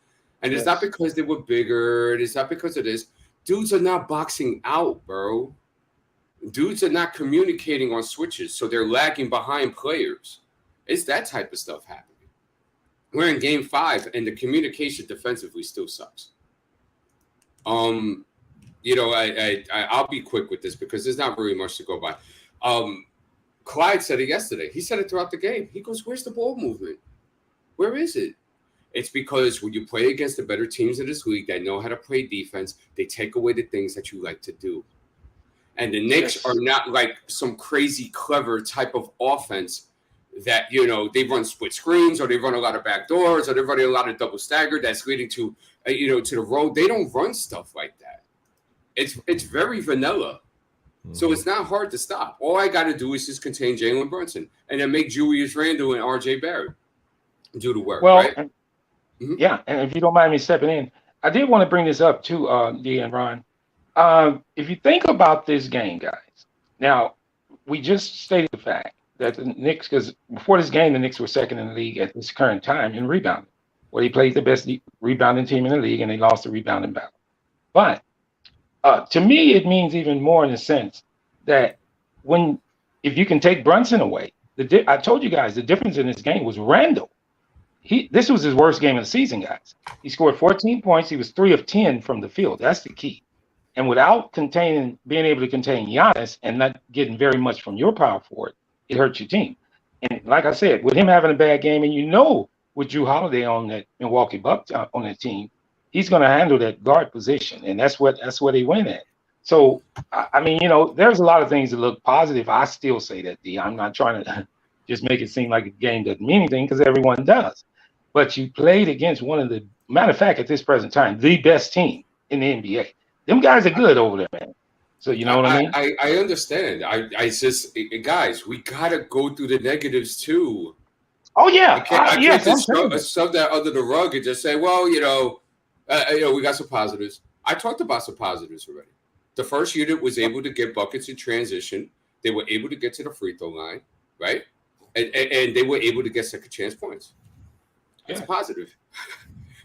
And it's not because they were bigger. It's not because of this. Dudes are not boxing out, bro. Dudes are not communicating on switches, so they're lagging behind players. It's that type of stuff happening. We're in game 5, and the communication defensively still sucks. I'll be quick with this because there's not very much to go by. Clyde said it yesterday. He said it throughout the game. He goes, "Where's the ball movement? Where is it?" It's because when you play against the better teams in this league that know how to play defense, they take away the things that you like to do. And the Knicks are not like some crazy, clever type of offense that, they run split screens or they run a lot of back doors or they run a lot of double stagger that's leading to, to the road. They don't run stuff like that. It's very vanilla. Mm-hmm. So it's not hard to stop. All I got to do is just contain Jalen Brunson and then make Julius Randle and RJ Barrett do the work, right? Mm-hmm. Yeah, and if you don't mind me stepping in, I did want to bring this up too, D and Ron. If you think about this game, guys, now we just stated the fact that the Knicks, because before this game, the Knicks were second in the league at this current time in rebounding. Well, he played the best rebounding team in the league, and they lost the rebounding battle. But to me, it means even more in the sense that if you can take Brunson away, I told you guys the difference in this game was Randle. This was his worst game of the season, guys. He scored 14 points. He was 3 of 10 from the field. That's the key. And without being able to contain Giannis and not getting very much from your power forward, it hurts your team. And like I said, with him having a bad game, and with Drew Holiday on that Milwaukee Bucks on that team, he's going to handle that guard position, and that's what they win at. So, I mean, there's a lot of things that look positive. I still say that, D. I'm not trying to just make it seem like a game doesn't mean anything because everyone does. But you played against matter of fact, at this present time, the best team in the NBA. Them guys are good over there, man. So you know what I mean? I understand. I just, guys, we got to go through the negatives too. Oh, yeah. I can't just shove that under the rug and just say, well, we got some positives. I talked about some positives already. The first unit was able to get buckets in transition. They were able to get to the free throw line, right? And they were able to get second chance points. That's a positive.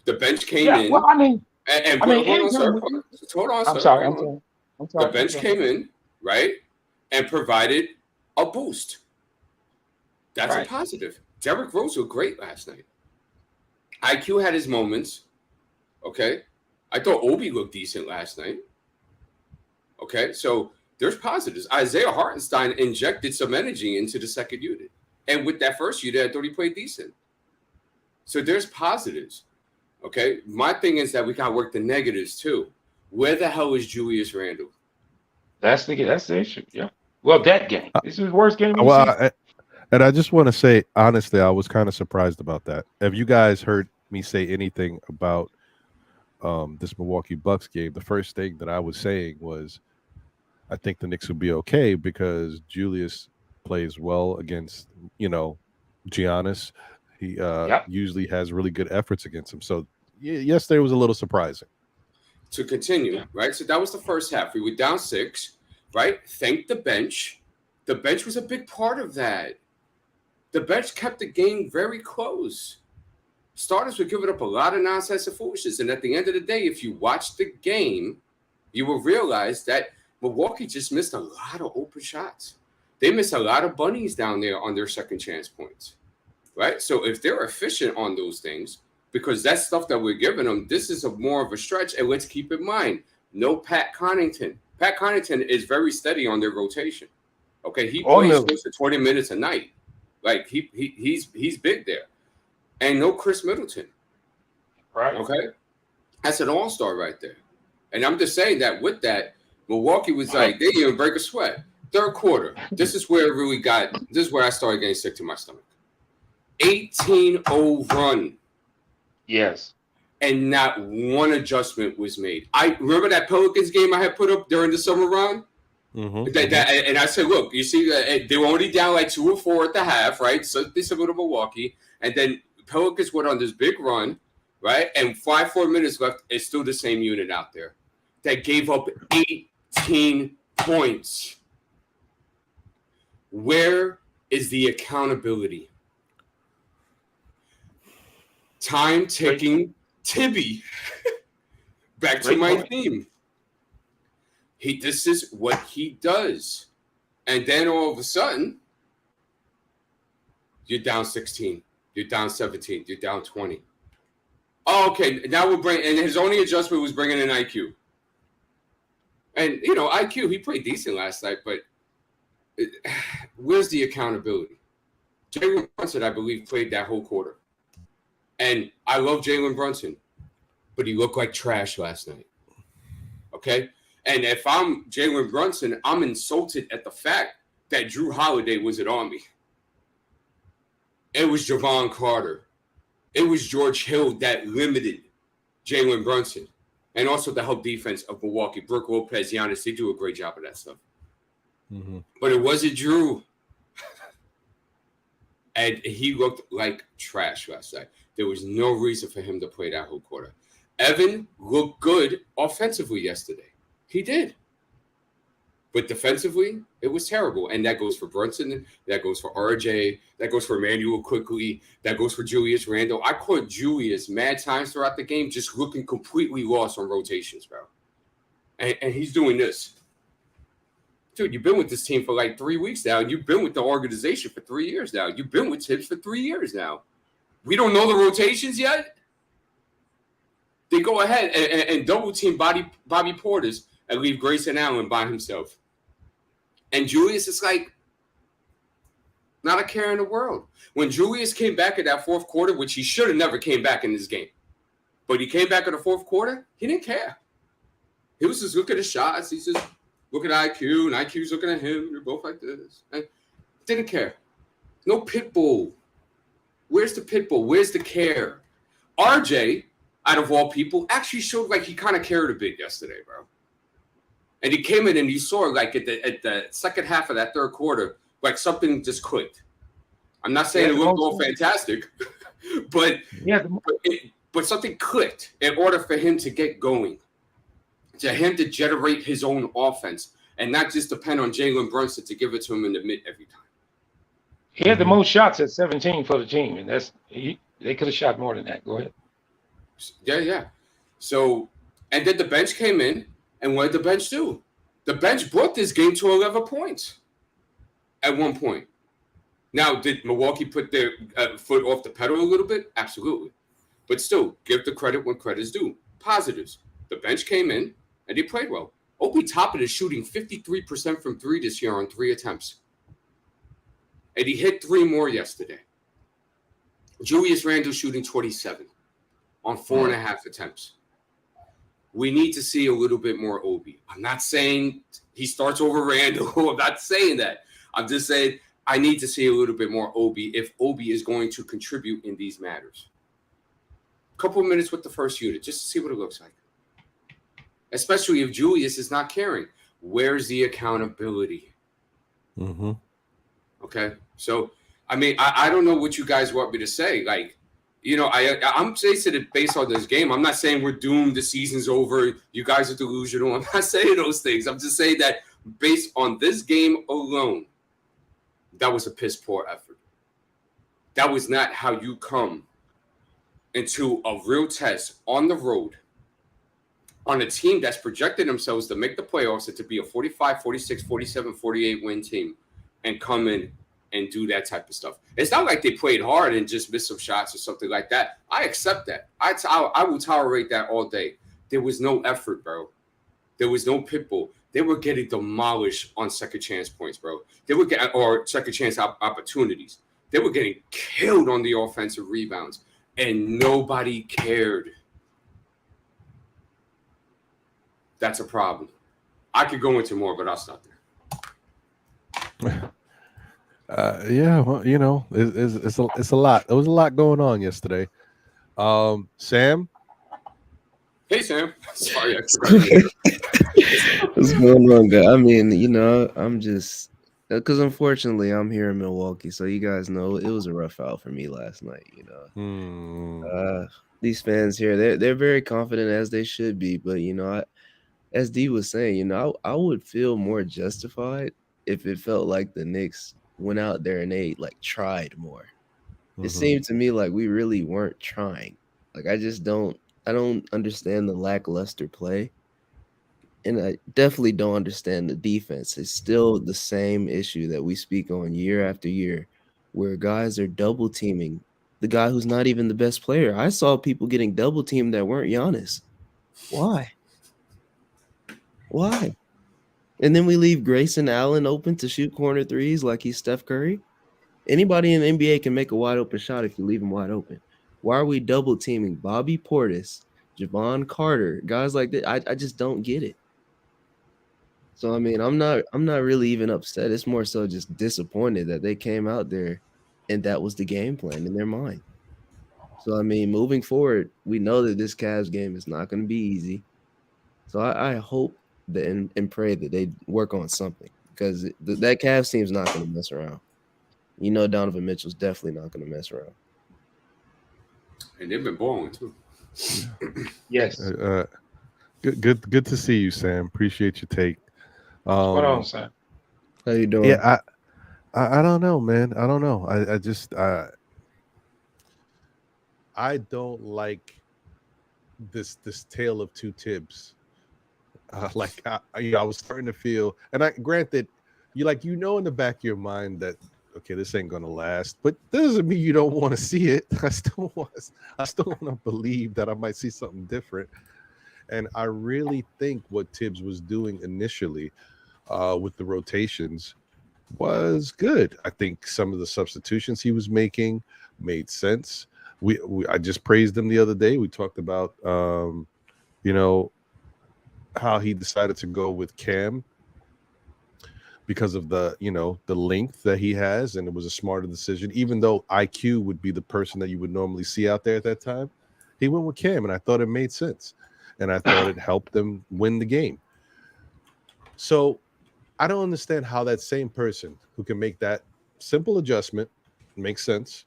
The bench came in. Well, hold on, sir. I'm sorry. The bench came in, right, and provided a boost. That's a positive. Derrick Rose was great last night. IQ had his moments. Okay. I thought Obi looked decent last night. Okay. So there's positives. Isaiah Hartenstein injected some energy into the second unit. And with that first unit, I thought he played decent. So there's positives. Okay. My thing is that we got to work the negatives too. Where the hell is Julius Randle? That's the issue. Yeah. Well, that game. This is the worst game. And I just want to say, honestly, I was kind of surprised about that. Have you guys heard me say anything about this Milwaukee Bucks game? The first thing that I was saying was, I think the Knicks will be okay because Julius plays well against, Giannis. He usually has really good efforts against him. So, yesterday was a little surprising. To continue, right? So that was the first half. We were down 6, right? Thank the bench. The bench was a big part of that. The bench kept the game very close. Starters were giving up a lot of nonsense and foolishness. And at the end of the day, if you watch the game, you will realize that Milwaukee just missed a lot of open shots. They missed a lot of bunnies down there on their second chance points, right? So if they're efficient on those things, because that's stuff that we're giving them, this is more of a stretch. And let's keep in mind, no Pat Connaughton. Pat Connaughton is very steady on their rotation. Okay, he plays close to 20 minutes a night. Like he's big there. And no Chris Middleton. Right. Okay. That's an all-star right there. And I'm just saying that with that, Milwaukee was like, they didn't even break a sweat. Third quarter. This is where I started getting sick to my stomach. 18-0 run. Yes. And not one adjustment was made. I remember that Pelicans game I had put up during the summer run. Mm-hmm. And I said, look, you see, they were only down like 2 or 4 at the half, right? So they similar to Milwaukee. And then Pelicans went on this big run, right? And 4 minutes left. It's still the same unit out there that gave up 18 points. Where is the accountability? Time ticking Tibby. Back to my theme. This is what he does. And then all of a sudden, you're down 16. You're down 17. You're down 20. Oh, okay. Now we're bringing, and his only adjustment was bringing in IQ. And, you know, IQ, he played decent last night, but where's the accountability? Jalen Brunson, I believe, played that whole quarter. And I love Jalen Brunson, but he looked like trash last night. Okay? And if I'm Jalen Brunson, I'm insulted at the fact that Drew Holiday wasn't on me. It was Javon Carter. It was George Hill that limited Jalen Brunson. And also the help defense of Milwaukee. Brook Lopez, Giannis, they do a great job of that stuff. Mm-hmm. But it wasn't Drew. And he looked like trash last night. There was no reason for him to play that whole quarter. Evan looked good offensively yesterday. He did. But defensively, it was terrible. And that goes for Brunson. That goes for RJ. That goes for Emmanuel quickly. That goes for Julius Randle. I caught Julius mad times throughout the game just looking completely lost on rotations, bro. And he's doing this. Dude, you've been with this team for like 3 weeks now. And you've been with the organization for 3 years now. You've been with Thibs for 3 years now. We don't know the rotations yet? They go ahead and double-team Bobby Portis and leave Grayson Allen by himself. And Julius is like, not a care in the world. When Julius came back in that fourth quarter, which he should have never came back in this game, but he came back in the fourth quarter, he didn't care. He was just looking at the shots. He's just looking at IQ, and IQ's looking at him. They're both like this. And didn't care. No pit bull. Where's the pit bull? Where's the care? RJ, out of all people, actually showed like he kind of cared a bit yesterday, bro. And he came in and you saw like at the second half of that third quarter, like something just clicked. I'm not saying it looked all fantastic, but something clicked in order for him to get going, to him to generate his own offense and not just depend on Jalen Brunson to give it to him in the mid every time. He had the most shots at 17 for the team, and they could have shot more than that. Go ahead. Yeah. So, and then the bench came in. And what did the bench do? The bench brought this game to 11 points at one point. Now, did Milwaukee put their foot off the pedal a little bit? Absolutely. But still, give the credit when credit's due. Positives. The bench came in, and they played well. Obi Toppin is shooting 53% from three this year on 3 attempts. And he hit 3 more yesterday. Julius Randle shooting 27 on 4.5 attempts. We need to see a little bit more Obi. I'm not saying he starts over Randall. I'm not saying that. I'm just saying I need to see a little bit more Obi if Obi is going to contribute in these matters. A couple of minutes with the first unit just to see what it looks like. Especially if Julius is not caring. Where's the accountability? Mm-hmm. Okay? So, I mean, I don't know what you guys want me to say. Like, you know, I'm basing it based on this game. I'm not saying we're doomed. The season's over. You guys are delusional. I'm not saying those things. I'm just saying that based on this game alone, that was a piss poor effort. That was not how you come into a real test on the road on a team that's projected themselves to make the playoffs and to be a 45, 46, 47, 48 win team and come in and do that type of stuff. It's not like they played hard and just missed some shots or something like that. I accept that. I will tolerate that all day. There was no effort, bro. There was no pit bull. They were getting demolished on second chance points, bro. They were getting, or second chance opportunities. They were getting killed on the offensive rebounds, and nobody cared. That's a problem. I could go into more, but I'll stop there. Yeah, well, you know, it's a lot. There was a lot going on yesterday. Sam. Hey, Sam. Sorry, what's going on, guys? I mean, you know, I'm just because unfortunately I'm here in Milwaukee, so you guys know it was a rough out for me last night. You know, these fans here, they're very confident as they should be, but you know, as D was saying, you know, I would feel more justified if it felt like the Knicks went out there and they like tried more. It seemed to me like we really weren't trying. Like I don't understand the lackluster play. And I definitely don't understand the defense. It's still the same issue that we speak on year after year, where guys are double teaming the guy who's not even the best player. I saw people getting double teamed that weren't Giannis. Why? And then we leave Grayson Allen open to shoot corner threes like he's Steph Curry. Anybody in the NBA can make a wide open shot if you leave him wide open. Why are we double teaming Bobby Portis, Javon Carter, guys like that? I just don't get it. So I mean, I'm not really even upset. It's more so just disappointed that they came out there and that was the game plan in their mind. So I mean, moving forward, we know that this Cavs game is not going to be easy. So I hope that and pray that they work on something, because that Cavs team's not going to mess around. You know, Donovan Mitchell's definitely not going to mess around. And they've been balling too. Yes. Good to see you, Sam. Appreciate your take. What's going on, Sam? How you doing? Yeah, I don't know, man. I don't know. I don't like this tale of two Thibs. I was starting to feel, and granted, in the back of your mind that, okay, this ain't gonna last, but that doesn't mean you don't want to see it. I still want to believe that I might see something different. And I really think what Thibs was doing initially with the rotations was good. I think some of the substitutions he was making made sense. I just praised him the other day. We talked about how he decided to go with Cam because of the length that he has, and it was a smarter decision. Even though IQ would be the person that you would normally see out there at that time, he went with Cam, and I thought it made sense, and I thought it helped them win the game. So I don't understand how that same person who can make that simple adjustment makes sense,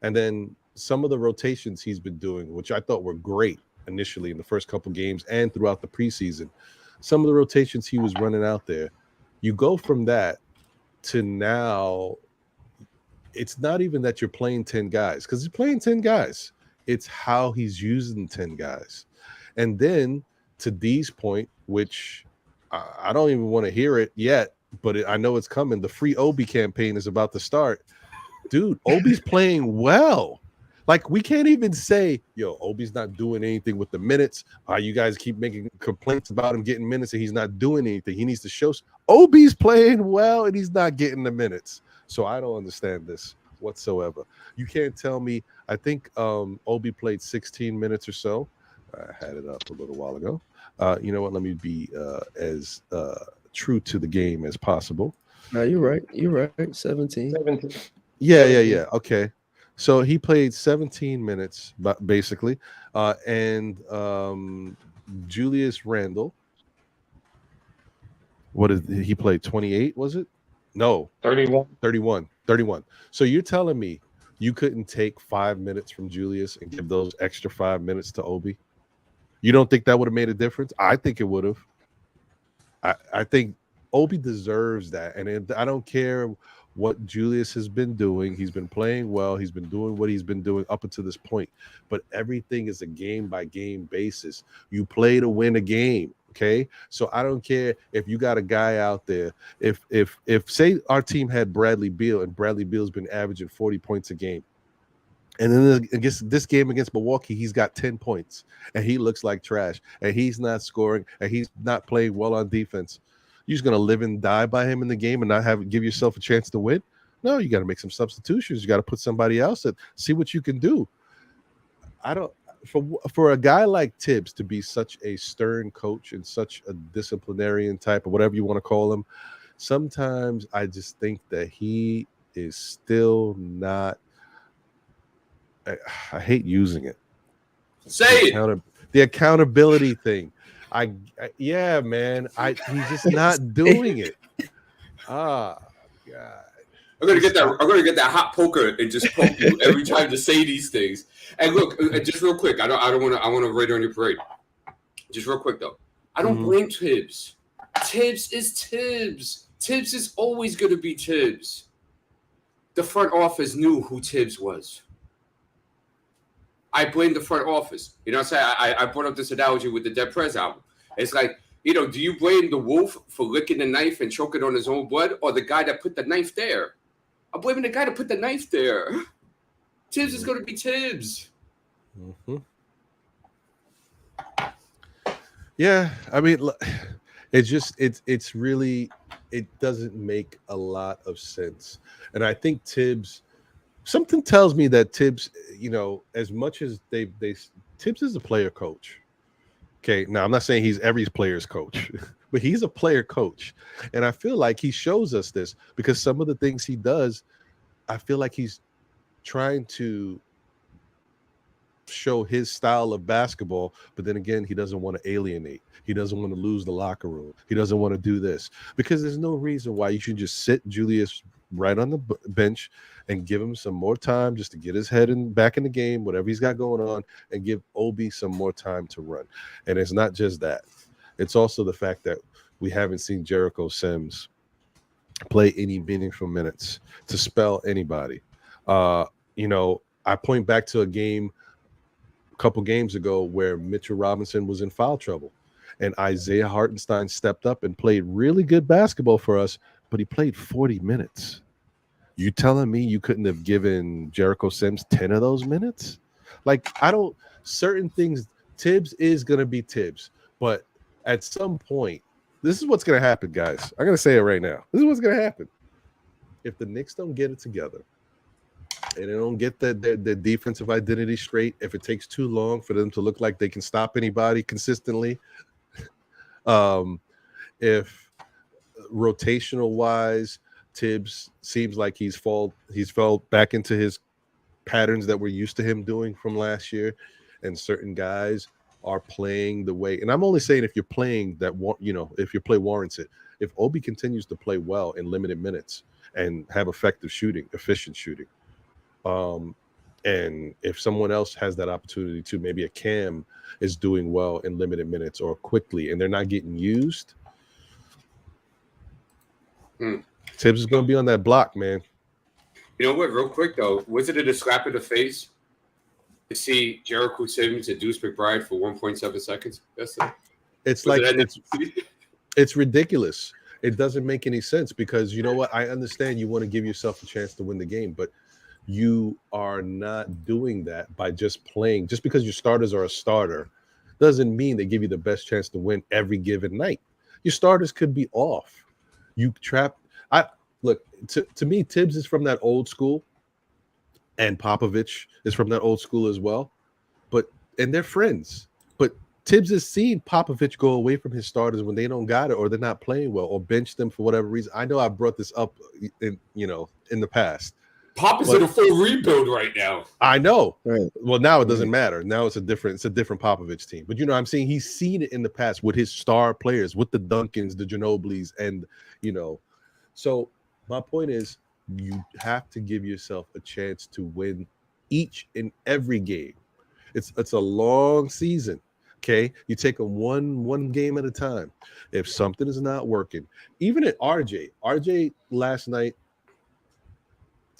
and then some of the rotations he's been doing, which I thought were great initially in the first couple games and throughout the preseason, some of the rotations he was running out there, you go from that to now, it's not even that you're playing 10 guys, because he's playing 10 guys. It's how he's using 10 guys. And then to D's point, which I don't even want to hear it yet, but I know it's coming. The free Obi campaign is about to start. Dude, Obi's playing well. Like, we can't even say, yo, Obi's not doing anything with the minutes. You guys keep making complaints about him getting minutes and he's not doing anything. He needs to show. Obi's playing well and he's not getting the minutes. So I don't understand this whatsoever. You can't tell me. I think Obi played 16 minutes or so. I had it up a little while ago. You know what? Let me be as true to the game as possible. No, you're right. You're right. 17. Yeah. Okay. So he played 17 minutes, basically, and Julius Randle. What did he play? 28? Was it? No, 31. So you're telling me you couldn't take 5 minutes from Julius and give those extra 5 minutes to Obi? You don't think that would have made a difference? I think it would have. I think Obi deserves that, and I don't care what Julius has been doing. He's been playing well. He's been doing what he's been doing up until this point. But everything is a game-by-game basis. You play to win a game, okay? So I don't care if you got a guy out there. If say our team had Bradley Beal, and Bradley Beal's been averaging 40 points a game, and then against this game against Milwaukee, he's got 10 points, and he looks like trash, and he's not scoring, and he's not playing well on defense. You're just gonna live and die by him in the game and not give yourself a chance to win? No, you got to make some substitutions. You got to put somebody else and see what you can do. I don't. For a guy like Thibs to be such a stern coach and such a disciplinarian type, or whatever you want to call him, sometimes I just think that he is still not. I hate using it. Say it. The accountability thing. Yeah, man. He's just not doing it. God. I'm gonna get that hot poker and just poke you every time to say these things. And look, just real quick, I want to raid on your parade. Just real quick though, I don't blame Thibs. Thibs is Thibs. Thibs is always gonna be Thibs. The front office knew who Thibs was. I blame the front office. You know what I'm saying? I brought up this analogy with the Dead Prez album. It's like, do you blame the wolf for licking the knife and choking on his own blood, or the guy that put the knife there? I'm blaming the guy that put the knife there. Thibs is going to be Thibs. Mm-hmm. Yeah, I mean, it's really, it doesn't make a lot of sense. And I think Thibs, something tells me that Thibs, as much as Thibs is a player coach. Okay, now I'm not saying he's every player's coach, but he's a player coach. And I feel like he shows us this because some of the things he does, I feel like he's trying to show his style of basketball, but then again, he doesn't want to alienate. He doesn't want to lose the locker room. He doesn't want to do this because there's no reason why you should just sit Julius right on the bench and give him some more time just to get his head back in the game, whatever he's got going on, and give Obi some more time to run. And it's not just that. It's also the fact that we haven't seen Jericho Sims play any meaningful minutes to spell anybody. I point back to a game a couple games ago where Mitchell Robinson was in foul trouble and Isaiah Hartenstein stepped up and played really good basketball for us, but he played 40 minutes. You telling me you couldn't have given Jericho Sims 10 of those minutes? Like, certain things, Thibs is going to be Thibs, but at some point, this is what's going to happen, guys. I'm going to say it right now. This is what's going to happen. If the Knicks don't get it together and they don't get the defensive identity straight, if it takes too long for them to look like they can stop anybody consistently, if rotational wise, Thibs seems like he's fell back into his patterns that we're used to him doing from last year, and certain guys are playing the way. And I'm only saying if you're playing that, if your play warrants it. If Obi continues to play well in limited minutes and have efficient shooting, and if someone else has that opportunity too, maybe a Cam is doing well in limited minutes or quickly, and they're not getting used. Thibs is going to be on that block, man. You know what? Real quick though, was it a slap in the face to see Jericho Sims and Deuce McBride for 1.7 seconds? It's ridiculous. It doesn't make any sense because you know what? I understand you want to give yourself a chance to win the game, but you are not doing that by just playing. Just because your starters are a starter doesn't mean they give you the best chance to win every given night. Your starters could be off. Look, to me, Thibs is from that old school, and Popovich is from that old school as well. And they're friends. But Thibs has seen Popovich go away from his starters when they don't got it or they're not playing well or bench them for whatever reason. I know I brought this up in the past. Pop is in a full rebuild right now. I know. Right. Well, now it doesn't matter. Now it's a different Popovich team. But I'm saying he's seen it in the past with his star players, with the Duncans, the Ginobilis, and So my point is, you have to give yourself a chance to win each and every game. It's a long season. Okay, you take them one game at a time. If something is not working, even at RJ last night,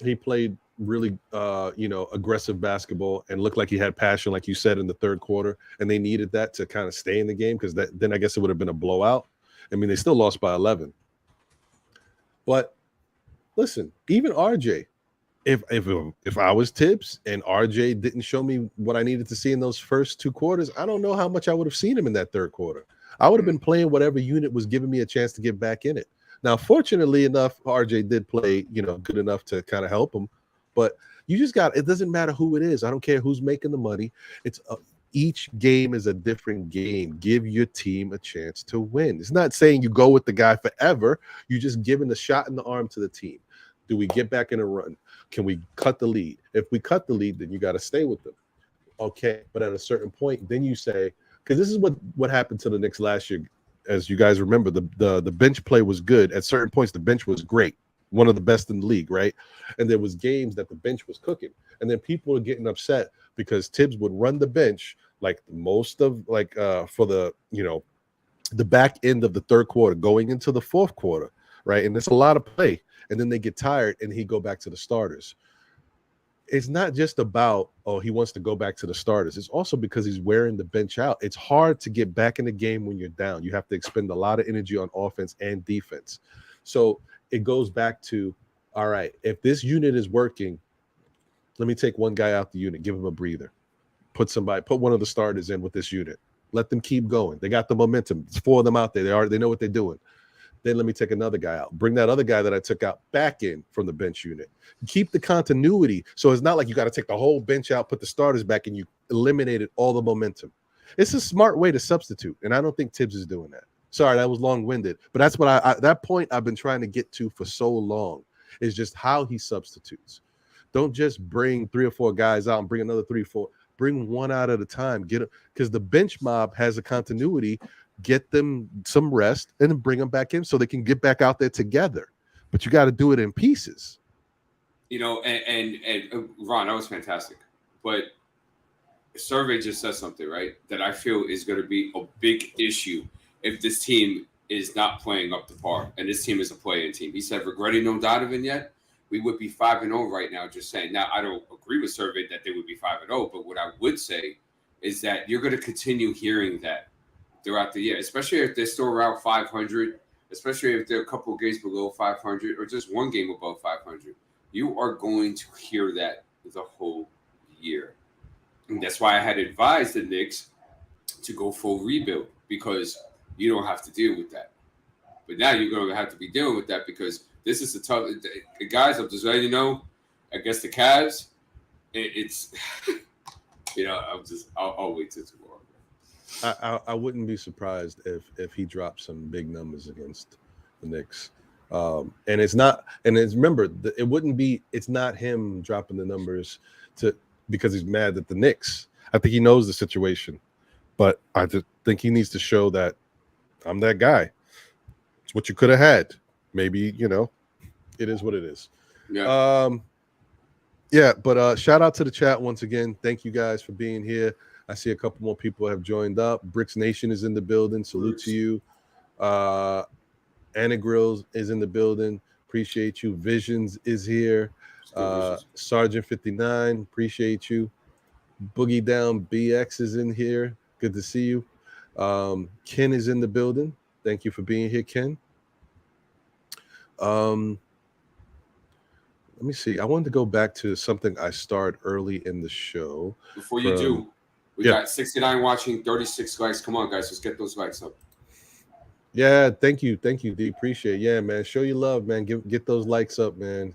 he played really aggressive basketball and looked like he had passion, like you said, in the third quarter, and they needed that to kind of stay in the game because then I guess it would have been a blowout. I mean, they still lost by 11. But listen, even RJ, if I was Thibs and RJ didn't show me what I needed to see in those first two quarters, I don't know how much I would have seen him in that third quarter. I would have been playing whatever unit was giving me a chance to get back in it. Now, fortunately enough, RJ did play, good enough to kind of help him. But you just it doesn't matter who it is. I don't care who's making the money. Each game is a different game. Give your team a chance to win. It's not saying you go with the guy forever. You're just giving a shot in the arm to the team. Do we get back in a run? Can we cut the lead? If we cut the lead, then you got to stay with them. Okay, but at a certain point, then you say, because this is what happened to the Knicks last year. As you guys remember, the bench play was good. At certain points, the bench was great. One of the best in the league, right? And there was games that the bench was cooking. And then people were getting upset because Thibs would run the bench for the back end of the third quarter going into the fourth quarter, right? And it's a lot of play. And then they get tired and he go back to the starters. It's not just about, he wants to go back to the starters. It's also because he's wearing the bench out. It's hard to get back in the game when you're down. You have to expend a lot of energy on offense and defense. So it goes back to, all right, if this unit is working, let me take one guy out the unit, give him a breather, put one of the starters in with this unit, let them keep going. They got the momentum. It's 4 of them out there. They know what they're doing. Then let me take another guy out. Bring that other guy that I took out back in from the bench unit. Keep the continuity. So it's not like you got to take the whole bench out, put the starters back, and you eliminated all the momentum. It's a smart way to substitute, and I don't think Thibs is doing that. Sorry, that was long-winded, but that's what that point I've been trying to get to for so long is just how he substitutes. Don't just bring 3 or 4 guys out and bring another 3 or 4. Bring one out at a time. Get it, because the bench mob has a continuity. Get them some rest and then bring them back in so they can get back out there together. But you got to do it in pieces. You know, and Ron, that was fantastic. But Survey just said something, right, that I feel is going to be a big issue if this team is not playing up to par and this team is a play-in team. He said, regretting no Donovan yet, we would be 5-0 right now, just saying. Now, I don't agree with Survey that they would be 5-0, but what I would say is that you're going to continue hearing that throughout the year, especially if they're still around 500, especially if they're a couple of games below 500 or just one game above 500. You are going to hear that the whole year. And that's why I had advised the Knicks to go full rebuild, because you don't have to deal with that. But now you're going to have to be dealing with that because this is the tough. Guys, I'm just letting you know, against the Cavs, it's, you know, I'll wait till tomorrow. I wouldn't be surprised if he drops some big numbers against the Knicks. Remember, it wouldn't be, it's not him dropping the numbers because he's mad at the Knicks. I think he knows the situation, but I just think he needs to show that I'm that guy. It's what you could have had. Maybe, you know, it is what it is. Yeah. But shout out to the chat once again. Thank you guys for being here. I see a couple more people have joined up. Bricks Nation is in the building. Salute to you. Anna Grills is in the building. Appreciate you. Visions is here. Sergeant 59, appreciate you. Boogie Down BX is in here. Good to see you. Ken is in the building. Thank you for being here, Ken. Let me see. I wanted to go back to something I started early in the show. Before you do, we got 69 watching, 36 likes. Come on, guys, let's get those likes up. Yeah, thank you, D. Appreciate it. Yeah, man. Show your love, man. Get those likes up, man.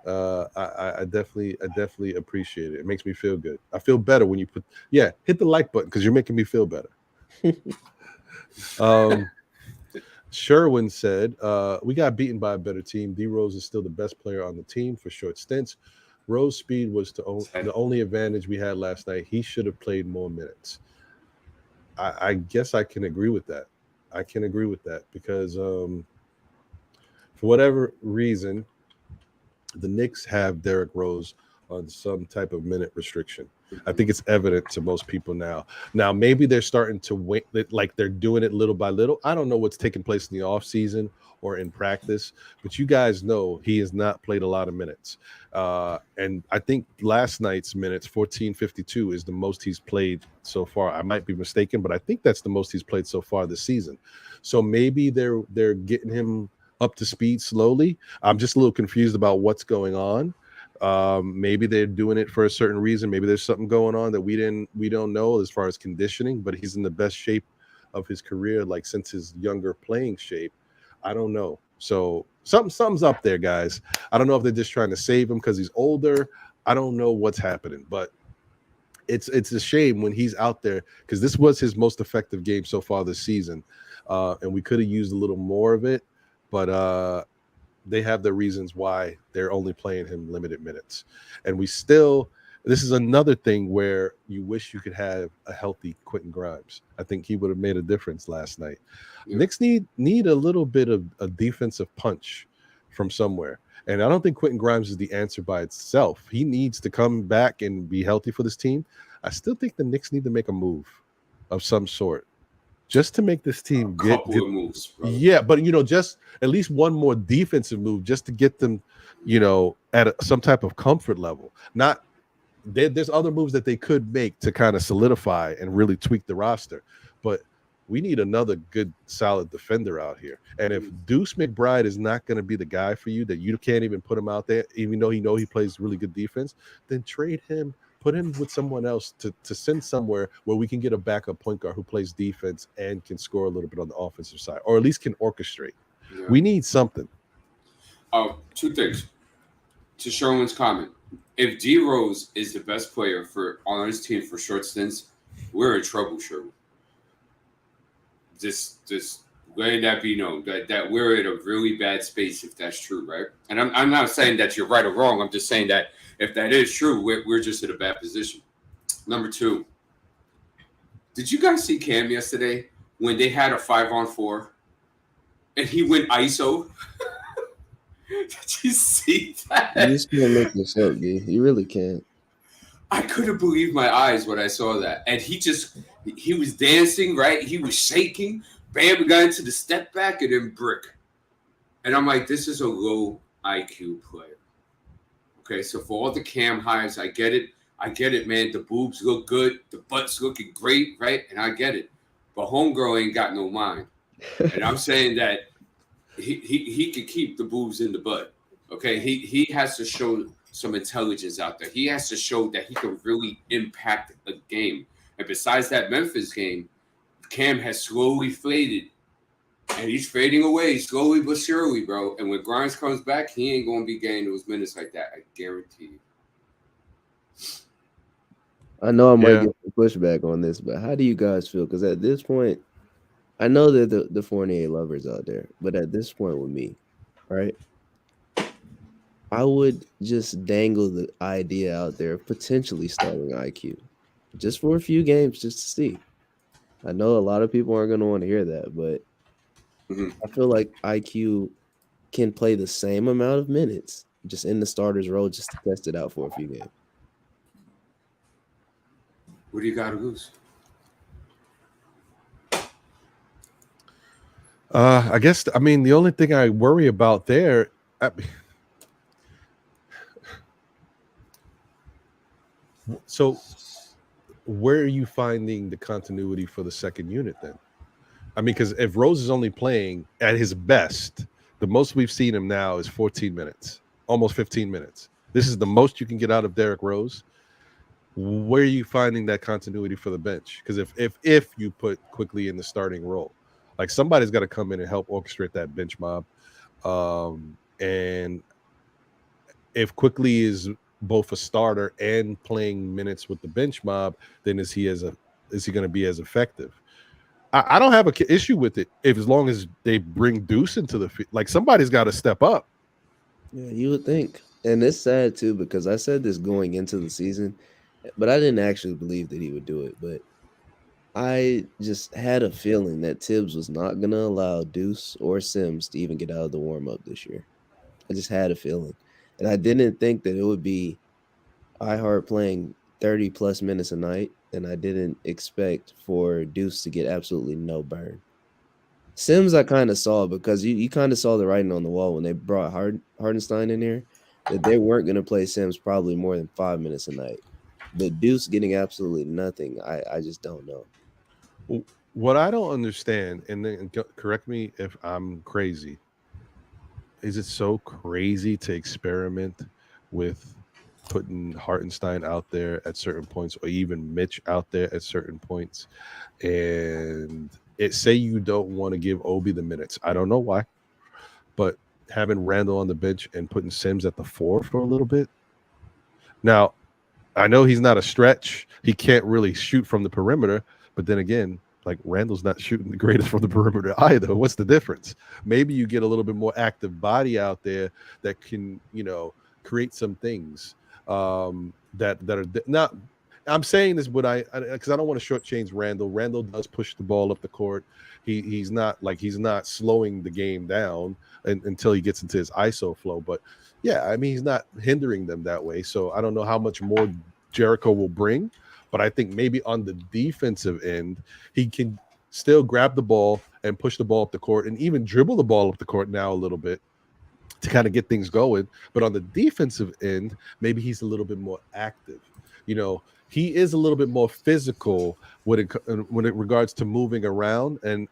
I definitely appreciate it. It makes me feel good. I feel better when you hit the like button because you're making me feel better. Sherwin said, we got beaten by a better team. D Rose is still the best player on the team for short stints. Rose speed was the only advantage we had last night. He should have played more minutes. I guess I can agree with that. I can agree with that because for whatever reason, the Knicks have Derrick Rose on some type of minute restriction. I think it's evident to most people now. Now, maybe they're starting to wait, like they're doing it little by little. I don't know what's taking place in the offseason or in practice, but you guys know he has not played a lot of minutes. And I think last night's minutes, 14:52, is the most he's played so far. I might be mistaken, but I think that's the most he's played so far this season. So maybe they're getting him up to speed slowly. I'm just a little confused about what's going on. Maybe they're doing it for a certain reason. Maybe there's something going on that we don't know as far as conditioning, but he's in the best shape of his career, like since his younger playing shape. I don't know. So something's up there, guys. I don't know if they're just trying to save him because he's older. I don't know what's happening, but it's a shame when he's out there because this was his most effective game so far this season. And we could have used a little more of it, but they have their reasons why they're only playing him limited minutes. And this is another thing where you wish you could have a healthy Quentin Grimes. I think he would have made a difference last night. Yeah. Knicks need a little bit of a defensive punch from somewhere. And I don't think Quentin Grimes is the answer by itself. He needs to come back and be healthy for this team. I still think the Knicks need to make a move of some sort, just to make this team get of moves. Brother. Yeah, but just at least one more defensive move, just to get them, at some type of comfort level. Not there's other moves that they could make to kind of solidify and really tweak the roster, but we need another good, solid defender out here. And if Deuce McBride is not going to be the guy for you, that you can't even put him out there, even though he plays really good defense, then trade him, put him with someone else to send somewhere where we can get a backup point guard who plays defense and can score a little bit on the offensive side, or at least can orchestrate. Yeah. We need something. Two things. To Sherwin's comment, if D Rose is the best player on his team for short stints, we're in trouble, Sherwin. Just letting that be known that we're in a really bad space if that's true, right? And I'm not saying that you're right or wrong. I'm just saying that if that is true, we're just in a bad position. Number two, did you guys see Cam yesterday when they had a 5-on-4 and he went ISO? Did you see that? You just can't make this up, G. You really can't. I couldn't believe my eyes when I saw that. And he was dancing, right? He was shaking. Bam, we got into the step back and then brick. And I'm like, this is a low IQ player. Okay, so for all the Cam highs, I get it. I get it, man. The boobs look good. The butt's looking great, right? And I get it. But homegirl ain't got no mind. And I'm saying that he could keep the boobs in the butt. Okay, he has to show some intelligence out there. He has to show that he can really impact a game. And besides that Memphis game, Cam has slowly faded. And he's fading away slowly but surely, bro. And when Grimes comes back, he ain't going to be getting those minutes like that. I guarantee you. I know I might get some pushback on this, but how do you guys feel? Because at this point, I know that the Fournier lovers out there, but at this point with me, right, I would just dangle the idea out there of potentially starting IQ just for a few games just to see. I know a lot of people aren't going to want to hear that, but I feel like IQ can play the same amount of minutes just in the starter's role just to test it out for a few games. What do you got to lose? I guess, the only thing I worry about there, so where are you finding the continuity for the second unit then? Because if Rose is only playing at his best, the most we've seen him now is 14 minutes, almost 15 minutes. This is the most you can get out of Derrick Rose. Where are you finding that continuity for the bench? Because if you put Quickly in the starting role, like somebody's got to come in and help orchestrate that bench mob. And if Quickly is both a starter and playing minutes with the bench mob, then is he going to be as effective? I don't have an issue with it as long as they bring Deuce into the field. Like somebody's got to step up. Yeah, you would think. And it's sad too, because I said this going into the season, but I didn't actually believe that he would do it. But I just had a feeling that Thibs was not going to allow Deuce or Sims to even get out of the warm-up this year. I just had a feeling. And I didn't think that it would be iHeart playing 30-plus minutes a night, and I didn't expect for Deuce to get absolutely no burn. Sims I kind of saw, because you kind of saw the writing on the wall when they brought Hardenstein in here, that they weren't going to play Sims probably more than 5 minutes a night. But Deuce getting absolutely nothing, I just don't know. What I don't understand, and then correct me if I'm crazy, is it so crazy to experiment with putting Hartenstein out there at certain points, or even Mitch out there at certain points, and say you don't want to give Obi the minutes? I don't know why, but having Randall on the bench and putting Sims at the 4 for a little bit. Now, I know he's not a stretch. He can't really shoot from the perimeter, but then again, like Randall's not shooting the greatest from the perimeter either. What's the difference? Maybe you get a little bit more active body out there that can, create some things that are not. I'm saying this, but because I don't want to shortchange Randall. Randall does push the ball up the court. He's not slowing the game down until he gets into his ISO flow. But yeah, he's not hindering them that way. So I don't know how much more Jericho will bring. But I think maybe on the defensive end, he can still grab the ball and push the ball up the court and even dribble the ball up the court now a little bit. to kind of get things going. But on the defensive end, maybe he's a little bit more active. He is a little bit more physical when it regards to moving around, and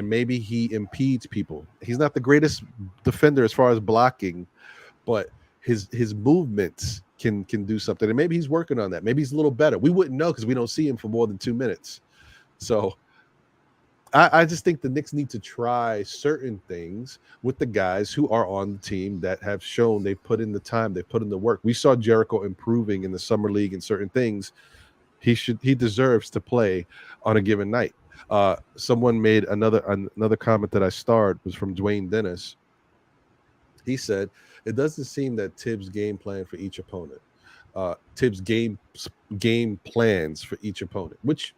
maybe he impedes people. He's not the greatest defender as far as blocking, but his movements can do something, and maybe he's working on that. Maybe he's a little better. We wouldn't know because we don't see him for more than 2 minutes. So I just think the Knicks need to try certain things with the guys who are on the team that have shown they put in the time, they put in the work. We saw Jericho improving in the summer league in certain things. He deserves to play on a given night. Someone made another comment that I starred was from Dwayne Dennis. He said, it doesn't seem that Thibs game plan for each opponent. Thibs game plans for each opponent, which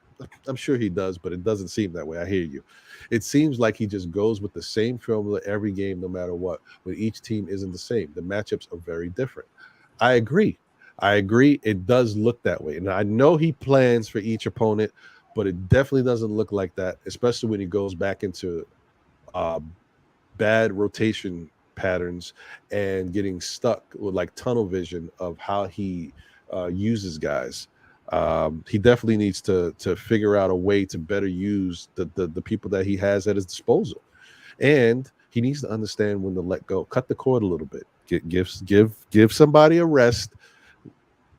I'm sure he does, but it doesn't seem that way. I hear you. It seems like he just goes with the same formula every game, no matter what, when each team isn't the same. The matchups are very different. I agree. It does look that way. And I know he plans for each opponent, but it definitely doesn't look like that, especially when he goes back into bad rotation patterns and getting stuck with like tunnel vision of how he uses guys. He definitely needs to figure out a way to better use the people that he has at his disposal, and he needs to understand when to let go, cut the cord a little bit, give somebody a rest.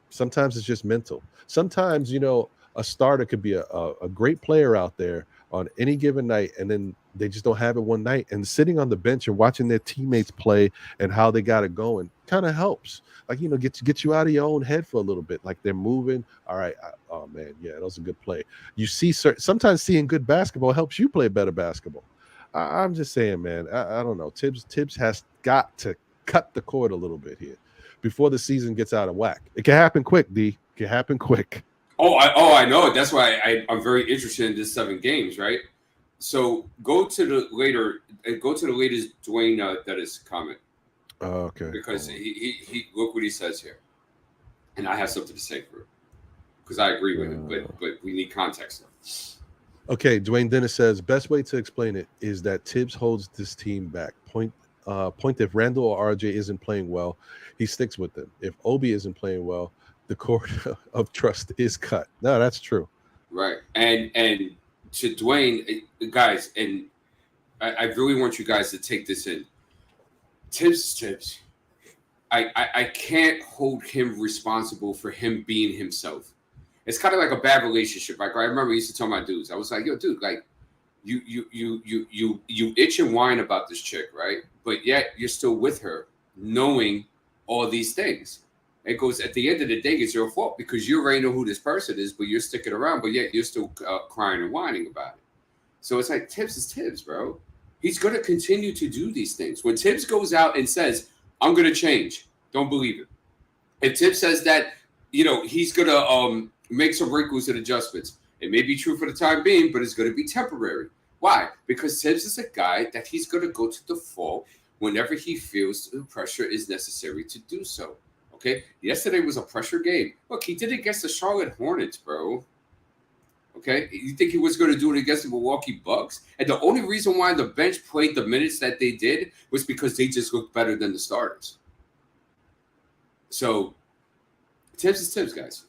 Sometimes it's just mental. Sometimes a starter could be a great player out there on any given night, and then they just don't have it one night, and sitting on the bench and watching their teammates play and how they got it going kind of helps. Like, get you out of your own head for a little bit. Like, they're moving. All right. Oh man. Yeah, that was a good play. You see, sometimes seeing good basketball helps you play better basketball. I'm just saying, man, I don't know. Thibs has got to cut the cord a little bit here before the season gets out of whack. It can happen quick, D. It can happen quick. I know. That's why I'm very interested in this 7 games, right? So go to the latest Dwayne Dennis comment. Okay. Because he look what he says here, and I have something to say for it because I agree with him, but we need context though. Okay, Dwayne Dennis says best way to explain it is that Thibs holds this team back. Point if Randall or RJ isn't playing well, he sticks with them. If Obi isn't playing well, the cord of trust is cut. No, that's true. Right, and to Dwayne, guys, and I really want you guys to take this in. Thibs. I can't hold him responsible for him being himself. It's kind of like a bad relationship. Like I remember I used to tell my dudes, I was like, yo, dude, like you itch and whine about this chick, right? But yet you're still with her, knowing all these things. It goes at the end of the day, it's your fault because you already know who this person is, but you're sticking around, but yet you're still crying and whining about it. So it's like Thibs is Thibs, bro. He's going to continue to do these things. When Thibs goes out and says, I'm going to change, don't believe it. If Thibs says that, he's going to make some wrinkles and adjustments. It may be true for the time being, but it's going to be temporary. Why? Because Thibs is a guy that he's going to go to default whenever he feels the pressure is necessary to do so. Okay? Yesterday was a pressure game. Look, he did it against the Charlotte Hornets, bro. Okay, you think he was going to do it against the Milwaukee Bucks? And the only reason why the bench played the minutes that they did was because they just looked better than the starters. So, Thibs is Thibs, guys.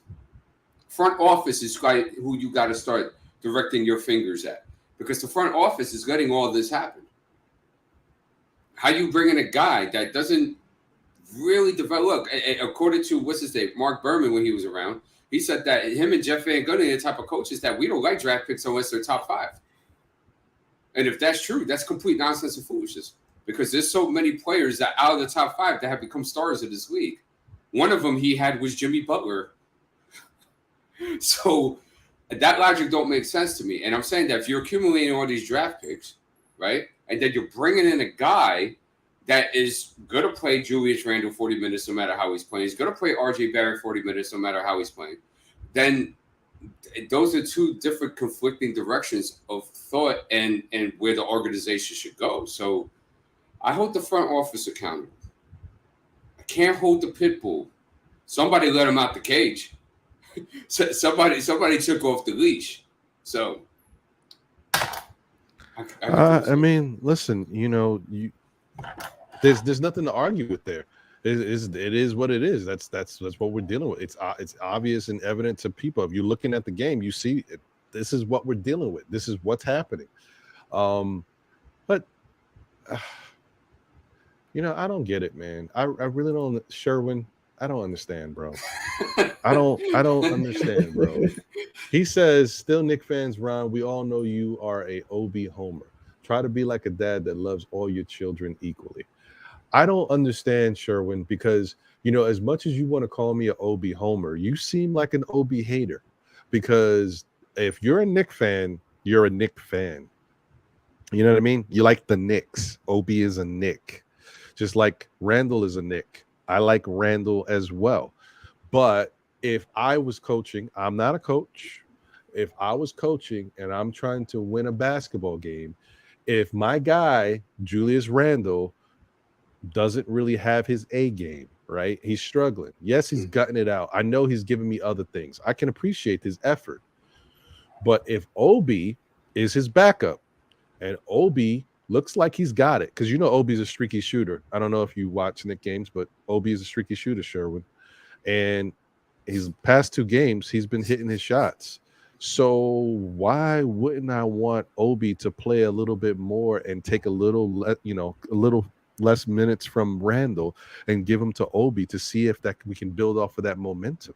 Front office is who you got to start directing your fingers at, because the front office is letting all this happen. How you bring in a guy that doesn't really develop? Look, according to what's his name, Mark Berman, when he was around. He said that him and Jeff Van Gundy are the type of coaches that we don't like draft picks unless they're top 5. And if that's true, that's complete nonsense and foolishness because there's so many players that out of the top 5 that have become stars of this league. One of them he had was Jimmy Butler. So that logic don't make sense to me. And I'm saying that if you're accumulating all these draft picks, right, and then you're bringing in a guy that is going to play Julius Randle 40 minutes no matter how he's playing. He's going to play RJ Barrett 40 minutes no matter how he's playing. Then those are 2 different conflicting directions of thought and where the organization should go. So I hold the front office accountable. I can't hold the pit bull. Somebody let him out the cage. Somebody took off the leash. So I mean, listen, There's nothing to argue with there. It is what it is. That's what we're dealing with. It's obvious and evident to people. If you're looking at the game, you see it. This is what we're dealing with. This is what's happening. But you know, I don't get it, man. I really don't. Sherwin, I don't understand, bro. I don't understand, bro. He says, still Knicks fans, Ron, we all know you are a OB homer. Try to be like a dad that loves all your children equally. I don't understand, Sherwin, because, you know, as much as you want to call me an OB homer, you seem like an OB hater. Because if you're a Knicks fan, you're a Knicks fan. You know what I mean? You like the Knicks. OB is a Knick. Just like Randall is a Knick. I like Randall as well. But if I was coaching, I'm not a coach. If I was coaching and I'm trying to win a basketball game, if my guy, Julius Randle, doesn't really have his A game, right? He's struggling. Yes, he's gutting it out. I know he's giving me other things. I can appreciate his effort. But if OB is his backup and OB looks like he's got it, because you know OB's a streaky shooter. I don't know if you watch Knicks games, but OB is a streaky shooter, Sherwin. And his past 2 games, he's been hitting his shots. So why wouldn't I want Obi to play a little bit more and take a little less minutes from Randall and give him to Obi to see if that we can build off of that momentum?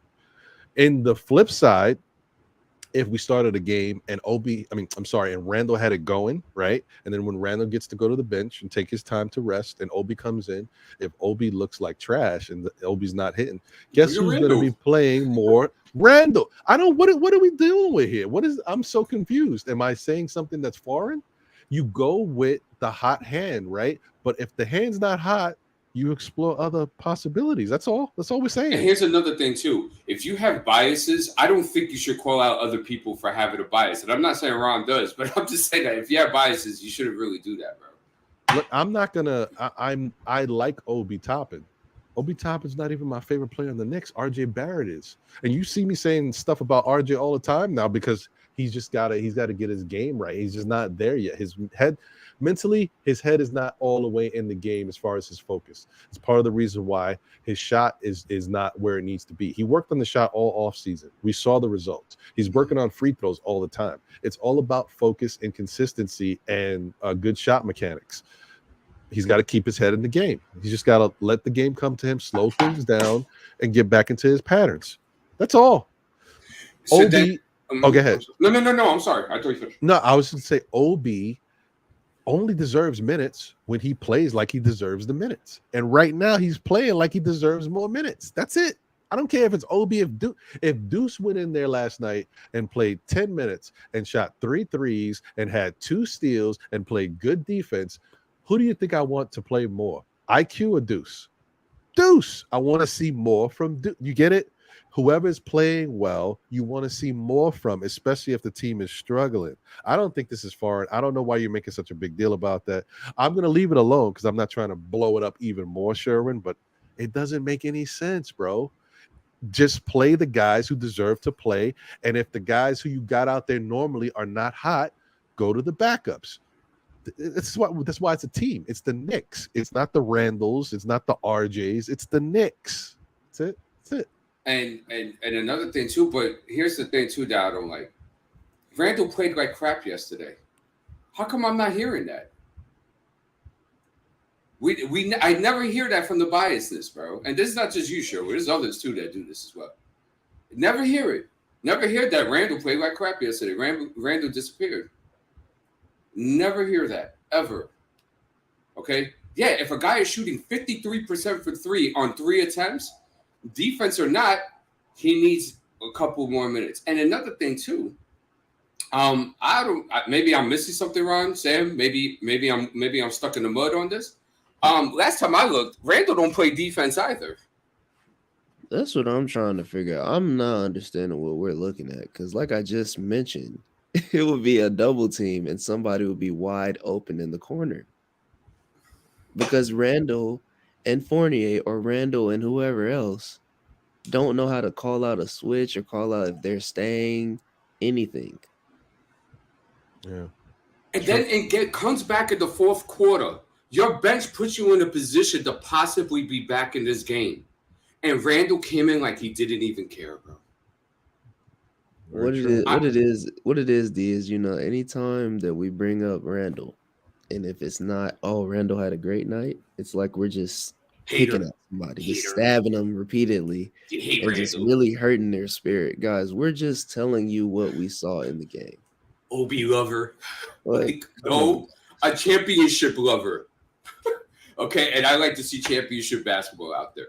In the flip side, if we started a game and and Randall had it going, right? And then when Randall gets to go to the bench and take his time to rest and Obi comes in, if Obi looks like trash and Obi's not hitting, guess who's going to be playing more? Randall. I don't, what are we dealing with here? I'm so confused. Am I saying something that's foreign? You go with the hot hand, right? But if the hand's not hot, you explore other possibilities. That's all we're saying. And here's another thing too. If you have biases, I don't think you should call out other people for having a bias. And I'm not saying Ron does, but I'm just saying that if you have biases, you shouldn't really do that, bro. Look, I'm not gonna. I like Obi Toppin. Obi Toppin's not even my favorite player in the Knicks. RJ Barrett is, and you see me saying stuff about RJ all the time now because he's got to get his game right. He's just not there yet. Mentally, his head is not all the way in the game as far as his focus. It's part of the reason why his shot is not where it needs to be. He worked on the shot all off season. We saw the results. He's working on free throws all the time. It's all about focus and consistency and good shot mechanics. He's got to keep his head in the game. He's just got to let the game come to him, slow things down, and get back into his patterns. That's all. So go ahead. No. I'm sorry. I thought you finished. No, I was going to say OB only deserves minutes when he plays like he deserves the minutes. And right now he's playing like he deserves more minutes. That's it. I don't care if it's OB. If Deuce went in there last night and played 10 minutes and shot 3 threes and had 2 steals and played good defense, who do you think I want to play more? IQ or Deuce? Deuce. I want to see more from Deuce. You get it? Whoever's playing well, you want to see more from, especially if the team is struggling. I don't think this is foreign. I don't know why you're making such a big deal about that. I'm going to leave it alone because I'm not trying to blow it up even more, Sherwin, but it doesn't make any sense, bro. Just play the guys who deserve to play. And if the guys who you got out there normally are not hot, go to the backups. That's why it's a team. It's the Knicks. It's not the Randalls. It's not the RJs. It's the Knicks. That's it. And another thing too, but here's the thing too that I don't like. Randall played like crap yesterday. How come I'm not hearing that? I never hear that from the biasness, bro. And this is not just you, Sherwood. There's others too that do this as well. Never hear it. Never hear that Randall played like crap yesterday. Randall disappeared. Never hear that ever. Okay. Yeah, if a guy is shooting 53% for 3 on 3 attempts, defense or not, he needs a couple more minutes. And another thing too, maybe I'm missing something, Ron, Sam. Maybe I'm stuck in the mud on this. Last time I looked, Randall don't play defense either. That's what I'm trying to figure out. I'm not understanding what we're looking at because, like I just mentioned, it would be a double team and somebody would be wide open in the corner because Randall and Fournier or Randall and whoever else don't know how to call out a switch or call out if they're staying, anything. Yeah. And then it comes back in the fourth quarter. Your bench puts you in a position to possibly be back in this game. And Randall came in like he didn't even care, bro. What it is, D, is, you know, anytime that we bring up Randall, and if it's not, oh, Randall had a great night, it's like we're just picking at somebody, just stabbing them repeatedly, and just really hurting their spirit. Guys, we're just telling you what we saw in the game. OB lover. Like, no, a championship lover. Okay, and I like to see championship basketball out there.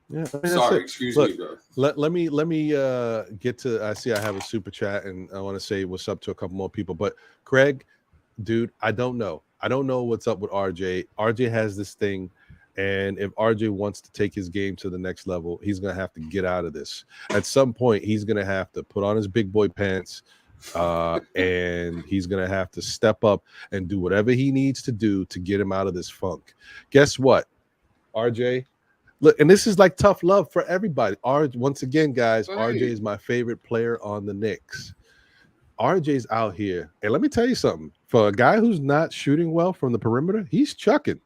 Yeah, I mean, sorry, excuse me, bro. Let me get to. I see I have a super chat, and I want to say what's up to a couple more people. But Craig, dude, I don't know what's up with RJ. RJ has this thing, and if RJ wants to take his game to the next level, he's gonna have to get out of this. At some point, he's gonna have to put on his big boy pants, and he's gonna have to step up and do whatever he needs to do to get him out of this funk. Guess what, RJ? Look, and this is like tough love for everybody. Once again, guys, RJ is my favorite player on the Knicks. RJ's out here, and let me tell you something. For a guy who's not shooting well from the perimeter, he's chucking.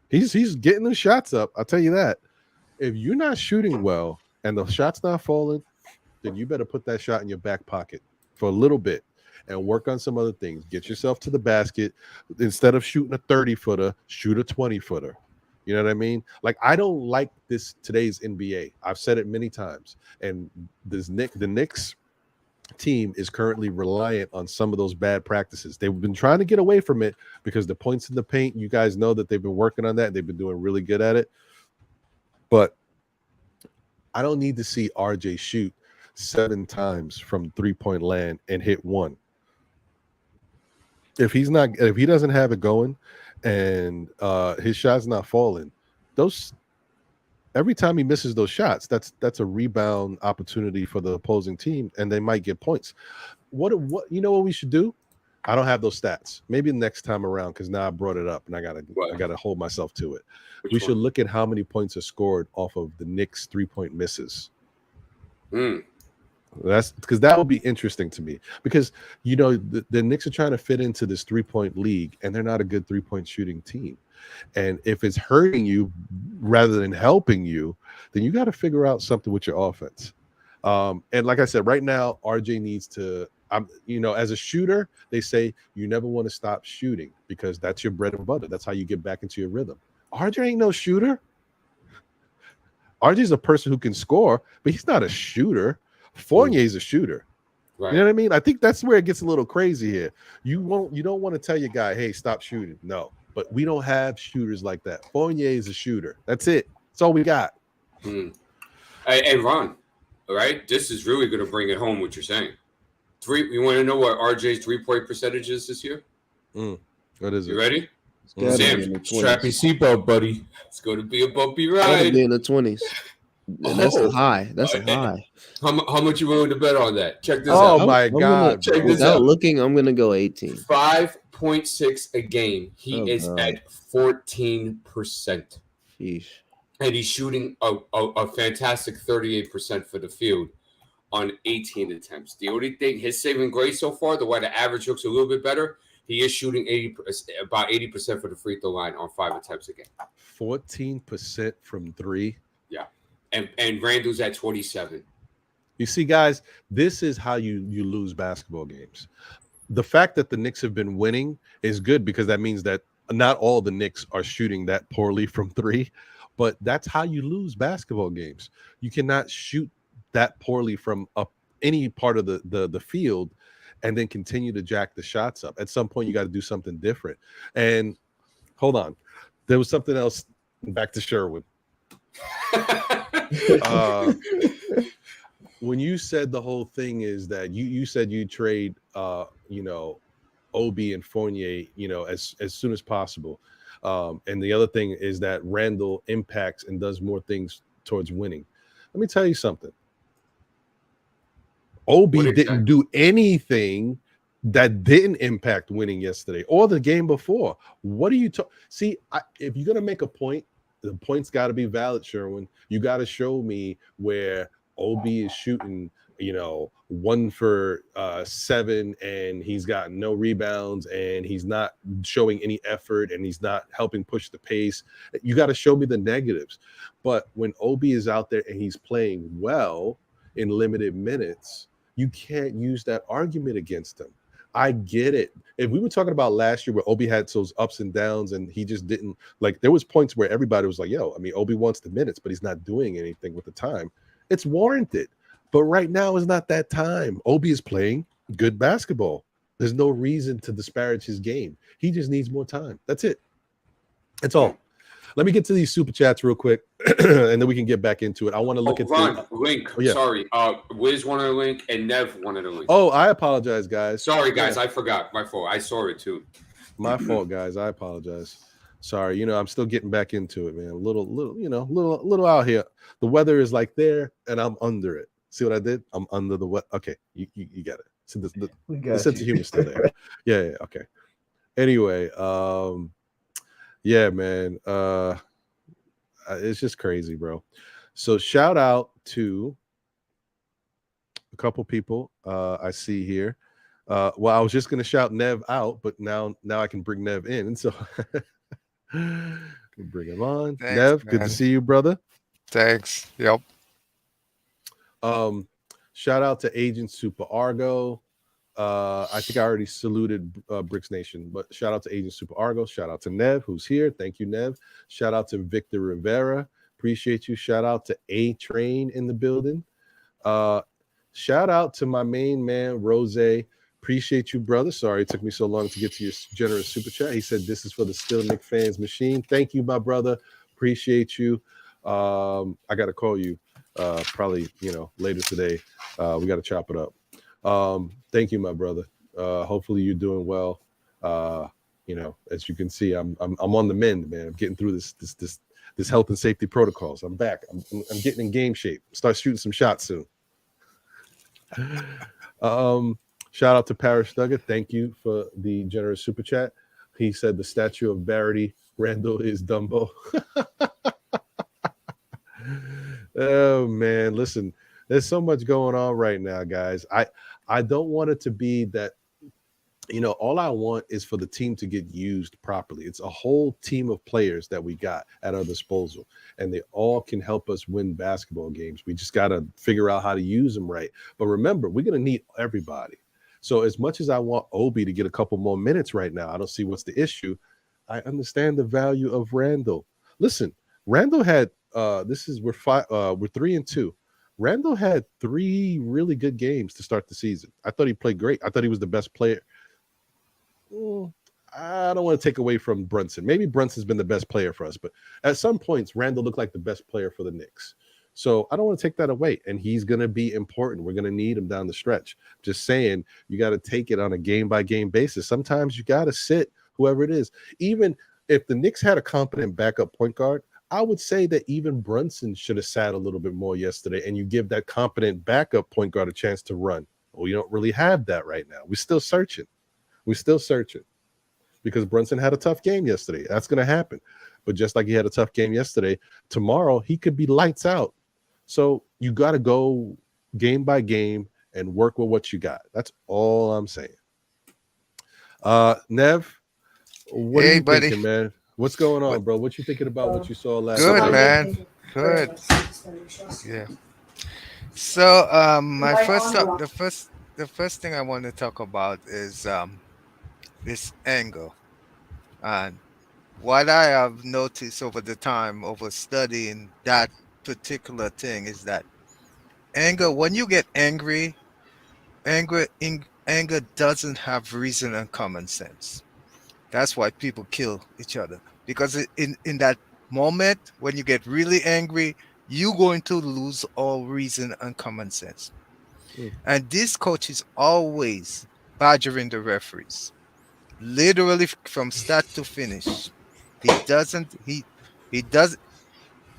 He's getting the shots up. I'll tell you that. If you're not shooting well and the shot's not falling, then you better put that shot in your back pocket for a little bit and work on some other things. Get yourself to the basket. Instead of shooting a 30-footer, shoot a 20-footer. You know what I mean? Like, I don't like today's NBA. I've said it many times. And the Knicks team is currently reliant on some of those bad practices. They've been trying to get away from it because the points in the paint, you guys know that they've been working on that. They've been doing really good at it. But I don't need to see RJ shoot 7 times from three-point land and hit 1. If he doesn't have it going, and his shot's not falling, every time he misses those shots, that's a rebound opportunity for the opposing team, and they might get points. What you know what we should do? I don't have those stats. Maybe next time around, because now I brought it up and I gotta hold myself to it. We should look at how many points are scored off of the Knicks 3-point misses. That's because that would be interesting to me, because you know the Knicks are trying to fit into this 3-point league, and they're not a good 3-point shooting team. And if it's hurting you rather than helping you, then you got to figure out something with your offense. And like I said, right now RJ needs to. You know, as a shooter, they say you never want to stop shooting because that's your bread and butter. That's how you get back into your rhythm. RJ ain't no shooter. RJ's a person who can score, but he's not a shooter. Fournier's a shooter. Right. You know what I mean? I think that's where it gets a little crazy here. You don't want to tell your guy, hey, stop shooting. No, but we don't have shooters like that. Fournier is a shooter. That's it. That's all we got. Hey, Ron, all right, this is really going to bring it home what you're saying. You want to know what RJ's 3-point percentage is this year? What is it? You ready? Sam, strap your seatbelt, buddy. It's going to be a bumpy ride. It'll be in the 20s. That's a high. That's a high. How much you willing to bet on that? Check this out. Oh my God! Check this Without out. looking, I'm gonna go 18. 5.6 a game. He is at 14%. Sheesh. And he's shooting a fantastic 38% for the field on 18 attempts. The only thing, his saving grace so far, the way the average looks a little bit better, he is shooting about 80% for the free throw line on 5 attempts a game. 14% from 3. Yeah. And Randall's at 27. You see, guys, this is how you lose basketball games. The fact that the Knicks have been winning is good because that means that not all the Knicks are shooting that poorly from 3, but that's how you lose basketball games. You cannot shoot that poorly from any part of the field and then continue to jack the shots up. At some point, you got to do something different. And hold on. There was something else. Back to Sherwood. When you said the whole thing is that you said you trade OB and Fournier as soon as possible, and the other thing is that Randall impacts and does more things towards winning. Let me tell you something. OB didn't do anything that didn't impact winning yesterday or the game before. What are you talking? See, if you're gonna make a point, the point's got to be valid, Sherwin. You got to show me where OB is shooting 1 for 7, and he's got no rebounds, and he's not showing any effort, and he's not helping push the pace. You got to show me the negatives. But when Obi is out there and he's playing well in limited minutes, you can't use that argument against him. I get it. If we were talking about last year where Obi had those ups and downs and he just didn't, like, there was points where everybody was like, yo, I mean, Obi wants the minutes, but he's not doing anything with the time. It's warranted. But right now is not that time. Obi is playing good basketball. There's no reason to disparage his game. He just needs more time. That's it. That's all. Let me get to these super chats real quick, and then we can get back into it. I want to look at Ron, link. Oh, yeah. Sorry. Wiz wanted a link, and Nev wanted a link. Oh, I apologize, guys. Sorry, guys. I forgot. My fault. I saw it too. My fault, guys. I apologize. Sorry. I'm still getting back into it, man. A little out here. The weather is like there, and I'm under it. See what I did? I'm under the weather. Okay, you got it. So the sense of humor still there. Yeah. Okay. Anyway, yeah, man. It's just crazy, bro. So shout out to a couple people I see here. Well, I was just gonna shout Nev out, but now I can bring Nev in, and so bring him on. Thanks, Nev, man. Good to see you, brother. Thanks. Yep. Shout out to Agent Super Argo. I think I already saluted Bricks Nation, but shout out to Agent Super Argo. Shout out to Nev, who's here. Thank you, Nev. Shout out to Victor Rivera. Appreciate you. Shout out to A Train in the building. Shout out to my main man, Rose. Appreciate you, brother. Sorry it took me so long to get to your generous super chat. He said this is for the Still Knicks fans machine. Thank you, my brother. Appreciate you. I got to call you probably, later today. We got to chop it up. Thank you, my brother. Hopefully you're doing well. As you can see, I'm on the mend, man. I'm getting through this health and safety protocols. I'm back. I'm getting in game shape. Start shooting some shots soon. Shout out to Parrish Nugget. Thank you for the generous super chat. He said the statue of Verity Randall is Dumbo. Oh man, listen. There's so much going on right now, guys. I don't want it to be that, all I want is for the team to get used properly. It's a whole team of players that we got at our disposal, and they all can help us win basketball games. We just got to figure out how to use them right. But remember, we're going to need everybody. So as much as I want Obi to get a couple more minutes right now, I don't see what's the issue. I understand the value of Randall. Listen, Randall had we're 3-2. Randall had 3 really good games to start the season. I thought he played great. I thought he was the best player. I don't want to take away from Brunson. Maybe Brunson's been the best player for us, but at some points, Randall looked like the best player for the Knicks. So I don't want to take that away, and he's going to be important. We're going to need him down the stretch. Just saying, you got to take it on a game-by-game basis. Sometimes you got to sit whoever it is. Even if the Knicks had a competent backup point guard, I would say that even Brunson should have sat a little bit more yesterday, and you give that competent backup point guard a chance to run. Well, you don't really have that right now. We're still searching. Because Brunson had a tough game yesterday. That's going to happen. But just like he had a tough game yesterday, tomorrow he could be lights out. So you got to go game by game and work with what you got. That's all I'm saying. Nev, what are you thinking, man? What's going on, bro? What you thinking about what you saw last night? Good, man. Good. Yeah. So the first thing I want to talk about is this angle. And what I have noticed over the time, over studying that particular thing, is that anger, when you get angry, anger doesn't have reason and common sense. That's why people kill each other. Because in that moment, when you get really angry, you're going to lose all reason and common sense. And this coach is always badgering the referees, literally from start to finish.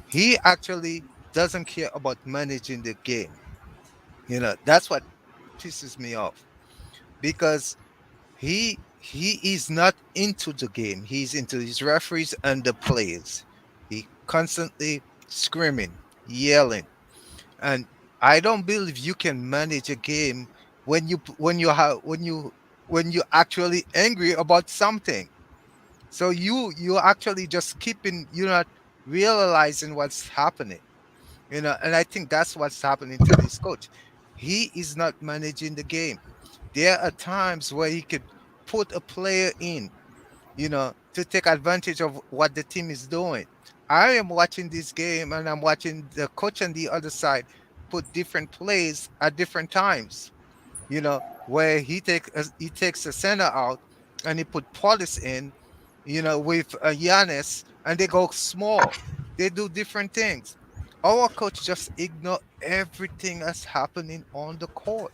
He actually doesn't care about managing the game. That's what pisses me off, because he is not into the game. He's into his referees and the players. He constantly screaming, yelling, and I don't believe you can manage a game when you're actually angry about something. So you're actually just keeping, you're not realizing what's happening. And I think that's what's happening to this coach. He is not managing the game. There are times where he could put a player in, to take advantage of what the team is doing. I am watching this game and I'm watching the coach on the other side put different plays at different times. Where he takes the center out and he put Paulus in, with Giannis, and they go small. They do different things. Our coach just ignore everything that's happening on the court.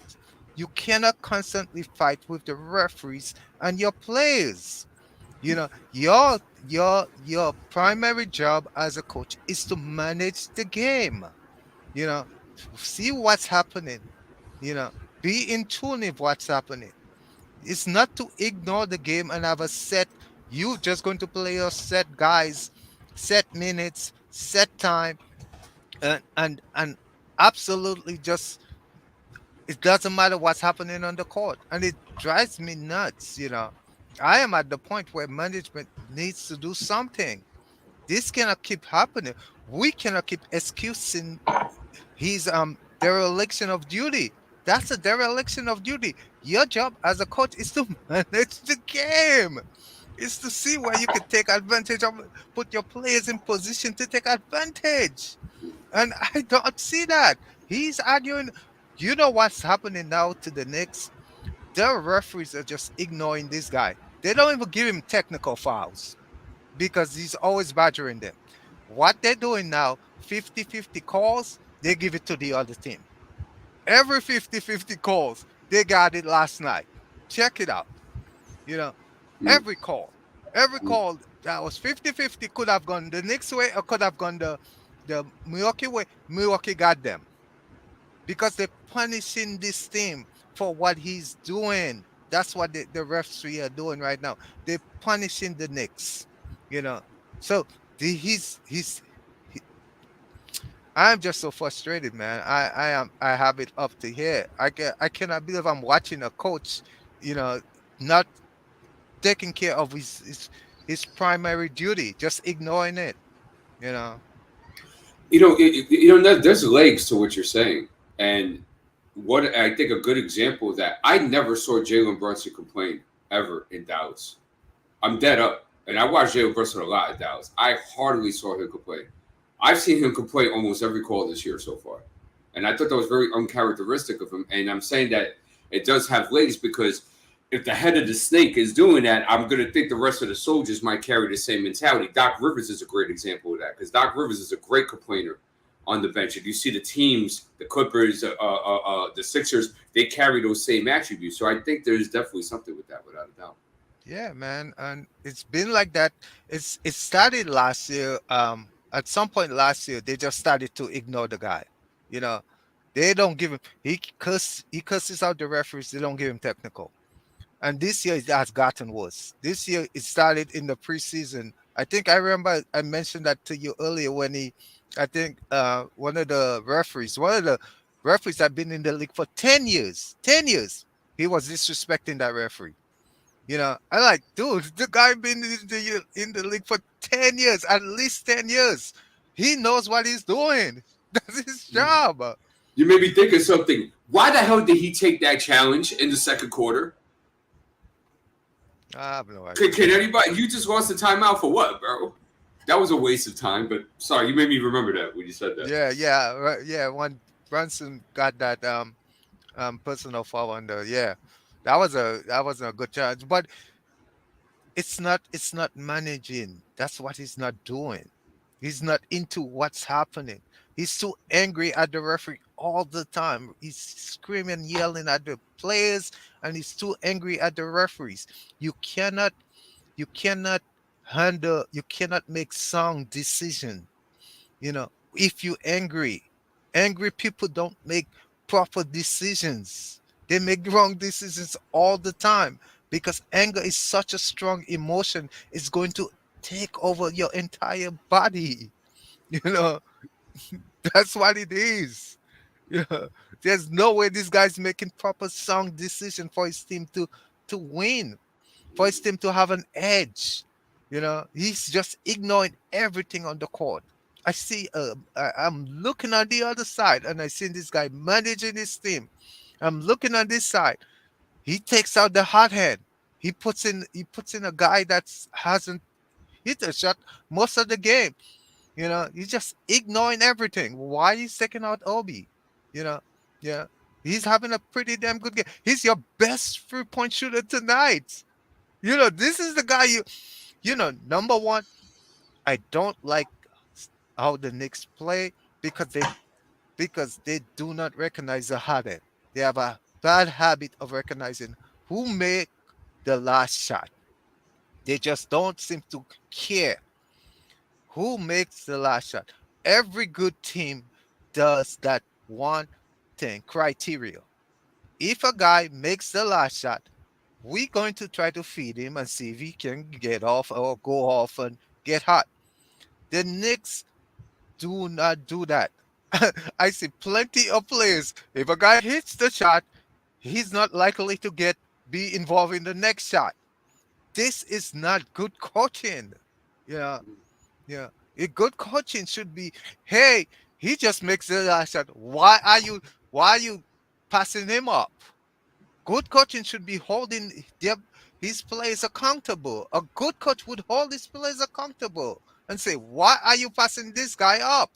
You cannot constantly fight with the referees and your players. Your primary job as a coach is to manage the game. You know, see what's happening. Be in tune with what's happening. It's not to ignore the game and have a set. You just going to play your set guys, set minutes, set time, and absolutely just it doesn't matter what's happening on the court, and it drives me nuts. I am at the point where management needs to do something. This cannot keep happening. We cannot keep excusing his dereliction of duty. That's a dereliction of duty. Your job as a coach is to manage the game. It's to see where you can take advantage of, put your players in position to take advantage. And I don't see that. He's arguing. You know what's happening now to the Knicks? The referees are just ignoring this guy. They don't even give him technical fouls because he's always badgering them. What they're doing now, 50-50 calls, they give it to the other team. Every 50-50 calls, they got it last night. Check it out. Every call that was 50-50 could have gone the Knicks way or could have gone the Milwaukee way. Milwaukee got them because they're punishing this team for what he's doing. That's what the referee are doing right now. They're punishing the Knicks. So he's I'm just so frustrated, man. I have it up to here. I cannot believe I'm watching a coach, not taking care of his primary duty, just ignoring it. There's legs to what you're saying, and what I think a good example of that. I never saw Jalen Brunson complain ever in Dallas. I'm dead up, and I watched Jalen Brunson a lot in Dallas. I hardly saw him complain. I've seen him complain almost every call this year so far, and I thought that was very uncharacteristic of him. And I'm saying that it does have legs because if the head of the snake is doing that, I'm going to think the rest of the soldiers might carry the same mentality. Doc Rivers is a great example of that because Doc Rivers is a great complainer on the bench. If you see the teams, the Clippers, the Sixers, they carry those same attributes. So I think there's definitely something with that, without a doubt. Yeah, man, and it's been like that. It started last year. At some point last year, they just started to ignore the guy. They don't give him. He curses out the referees. They don't give him technical. And this year it has gotten worse. This year it started in the preseason. I think I remember I mentioned that to you earlier when one of the referees had been in the league for 10 years. 10 years. He was disrespecting that referee. I like, dude, the guy been in the league for 10 years, at least 10 years. He knows what he's doing. That's his job. You made me think of something. Why the hell did he take that challenge in the second quarter? I have no idea. Can anybody? You just lost the timeout for what, bro? That was a waste of time. But sorry, you made me remember that when you said that. Yeah. When Brunson got that personal foul under, that wasn't a good challenge. But it's not managing. That's what he's not doing. He's not into what's happening. He's too angry at the referee all the time. He's screaming, yelling at the players, and he's too angry at the referees. You cannot make sound decision. If you're angry people don't make proper decisions. They make wrong decisions all the time because anger is such a strong emotion. It's going to take over your entire body. That's what it is. Yeah, there's no way this guy's making proper sound decision for his team to win, for his team to have an edge. He's just ignoring everything on the court. I see. I'm looking on the other side, and I see this guy managing his team. I'm looking on this side. He takes out the hot hand. He puts in a guy that hasn't hit a shot most of the game. He's just ignoring everything. Why he's taking out Obi? You know, yeah. He's having a pretty damn good game. He's your best 3-point shooter tonight. This is the guy number one, I don't like how the Knicks play because they do not recognize the hot end. They have a bad habit of recognizing who made the last shot. They just don't seem to care who makes the last shot. Every good team does that one thing criteria. If a guy makes the last shot, we're going to try to feed him and see if he can get off or go off and get hot. The Knicks do not do that. I see plenty of players. If a guy hits the shot, he's not likely to be involved in the next shot. This is not good coaching. Yeah, yeah. A good coaching should be, hey, he just makes the last shot. Why are you passing him up? Good coaching should be holding his players accountable. A good coach would hold his players accountable and say, why are you passing this guy up?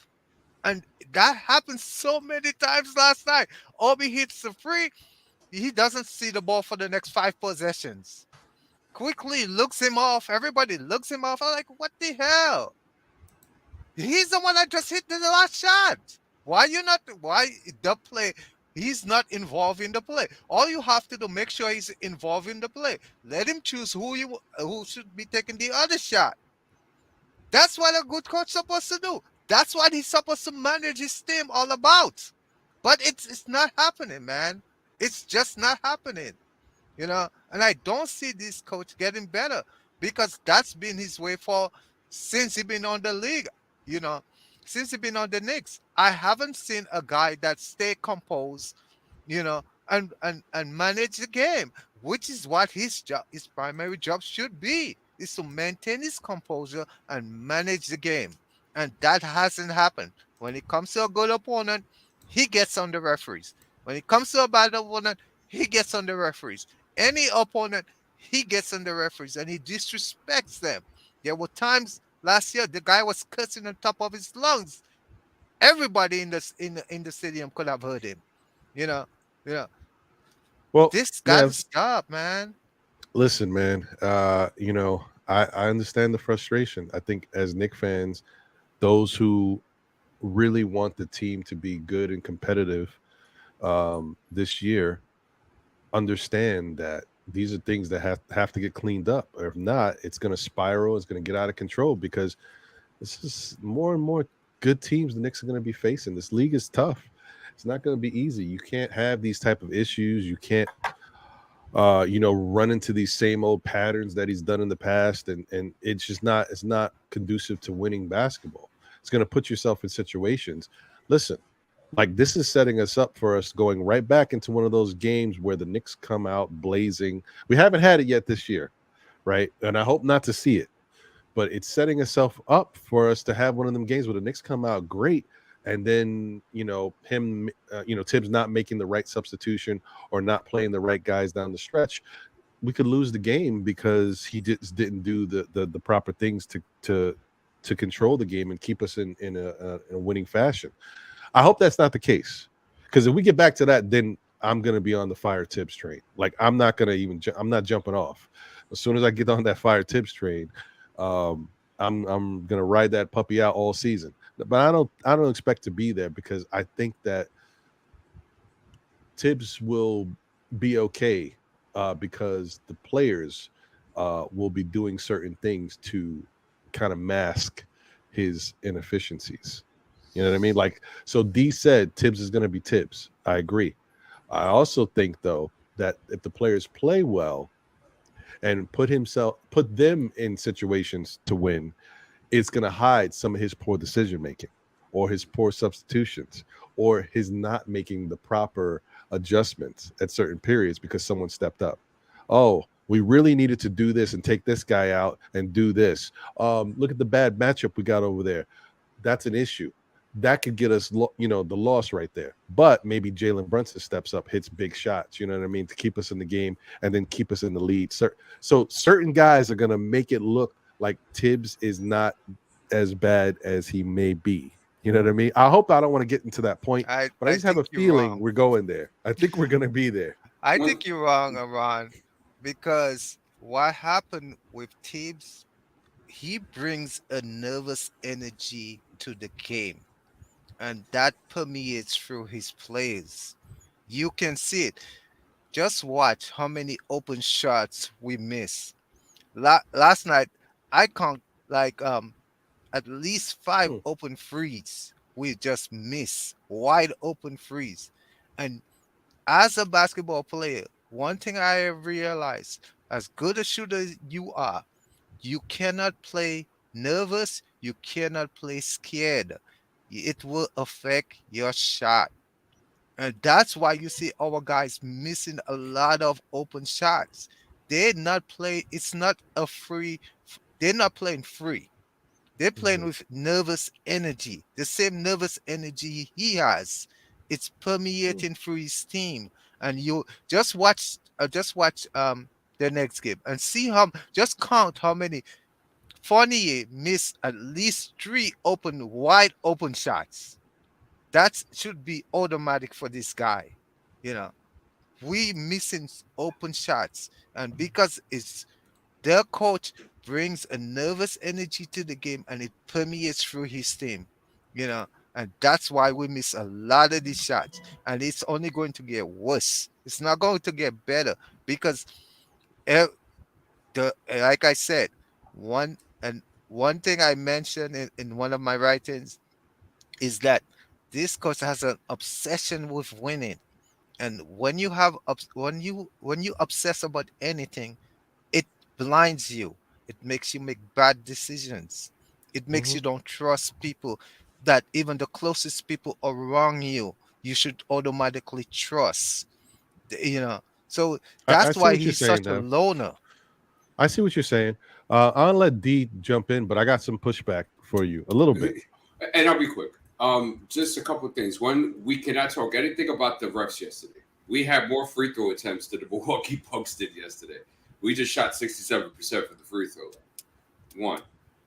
And that happened so many times last night. Obi hits the free. He doesn't see the ball for the next 5 possessions. Quickly looks him off. Everybody looks him off. I'm like, what the hell? He's the one that just hit the last shot. Why the play? He's not involved in the play. All you have to do, make sure he's involved in the play. Let him choose who should be taking the other shot. That's what a good coach is supposed to do. That's what he's supposed to manage his team all about. But it's not happening, man. It's just not happening. And I don't see this coach getting better because that's been his way since he's been on the league. Since he's been on the Knicks, I haven't seen a guy that stay composed, and manage the game, which is what his primary job should be, is to maintain his composure and manage the game. And that hasn't happened. When it comes to a good opponent, he gets on the referees. When it comes to a bad opponent, he gets on the referees. Any opponent, he gets on the referees, and he disrespects them. There were times last year the guy was cursing on top of his lungs. Everybody in the stadium could have heard him. Well, this guy's stop, man. Listen, man. I understand the frustration. I think as Knicks fans, those who really want the team to be good and competitive this year understand that these are things that have to get cleaned up. Or if not, it's going to spiral. It's going to get out of control because this is more and more good teams the Knicks are going to be facing. This league is tough. It's not going to be easy. You can't have these type of issues. You can't, run into these same old patterns that he's done in the past. And it's just it's not conducive to winning basketball. It's going to put yourself in situations. Listen, like this is setting us up for us going right back into one of those games where the Knicks come out blazing. We haven't had it yet this year, right? And I hope not to see it, but it's setting us up for us to have one of them games where the Knicks come out great, and then Thibs not making the right substitution or not playing the right guys down the stretch. We could lose the game because he just didn't do the proper things to control the game and keep us in a winning fashion. I hope that's not the case, because if we get back to that, then I'm going to be on the fire Thibs train. Like I'm not jumping off. As soon as I get on that fire Thibs train, I'm going to ride that puppy out all season. But I don't expect to be there because I think that Thibs will be okay because the players will be doing certain things to kind of mask his inefficiencies. You know what I mean? Like, so D said Thibs is going to be Thibs. I agree. I also think, though, that if the players play well and put them in situations to win, it's going to hide some of his poor decision making or his poor substitutions or his not making the proper adjustments at certain periods because someone stepped up. Oh, we really needed to do this and take this guy out and do this. Look at the bad matchup we got over there. That's an issue. That could get us, the loss right there. But maybe Jalen Brunson steps up, hits big shots, you know what I mean, to keep us in the game and then keep us in the lead. So certain guys are going to make it look like Thibs is not as bad as he may be. You know what I mean? I hope I don't want to get into that point, but I just have a feeling we're going there. I think we're going to be there. I think you're wrong, Aron, because what happened with Thibs, he brings a nervous energy to the game, and that permeates through his plays. You can see it. Just watch how many open shots we miss. Last night, I count at least 5 open threes we just miss, wide open threes. And as a basketball player, one thing I have realized, as good a shooter you are, you cannot play nervous, you cannot play scared. It will affect your shot. And that's why you see our guys missing a lot of open shots. They're not playing, it's not a free, they're not playing free. They're playing with nervous energy, the same nervous energy he has. It's permeating through his team. And you just watch the next game and see just count how many. Fournier missed at least 3 wide open shots. That should be automatic for this guy. We missing open shots, and because it's their coach brings a nervous energy to the game and it permeates through his team, and that's why we miss a lot of these shots, and it's only going to get worse. It's not going to get better because like I said, one thing I mentioned in one of my writings is that this coach has an obsession with winning, and when you obsess about anything, it blinds you. It makes you make bad decisions. It makes you don't trust people that even the closest people around you should automatically trust. So that's why he's such a loner. I see what you're saying. I'll let D jump in, but I got some pushback for you a little bit. And I'll be quick. Just a couple of things. One, we cannot talk anything about the refs yesterday. We had more free throw attempts than the Milwaukee Bucks did yesterday. We just shot 67% for the free throw. One.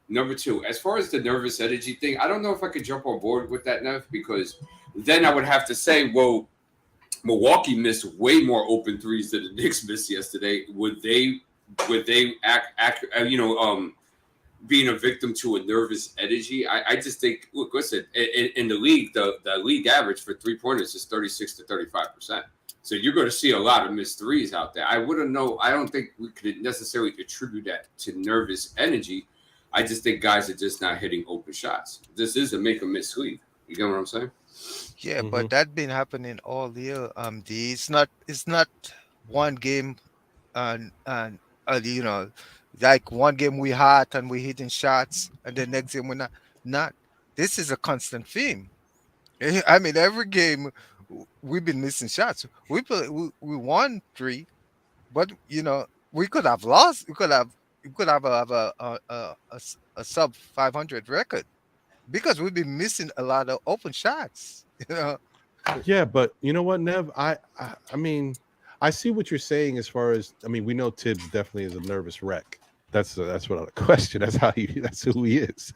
Number two, as far as the nervous energy thing, I don't know if I could jump on board with that, Nev, because then I would have to say, well, Milwaukee missed way more open threes than the Knicks missed yesterday. Would they act being a victim to a nervous energy? I just think, look, listen, in the league, the league average for 3-pointers is 36 to 35%. So you're going to see a lot of missed threes out there. I don't think we could necessarily attribute that to nervous energy. I just think guys are just not hitting open shots. This is a make or miss league. You get what I'm saying? Yeah, but that's been happening all year. It's not one game, and like one game we hot and we hitting shots, and the next game we're not. This is a constant theme. I mean, every game we've been missing shots. We won 3, but we could have lost. We could have a sub 500 record because we've been missing a lot of open shots. Yeah, but you know what, Nev? I mean, I see what you're saying as far as, I mean, we know Thibs definitely is a nervous wreck. That's what I question. That's who he is.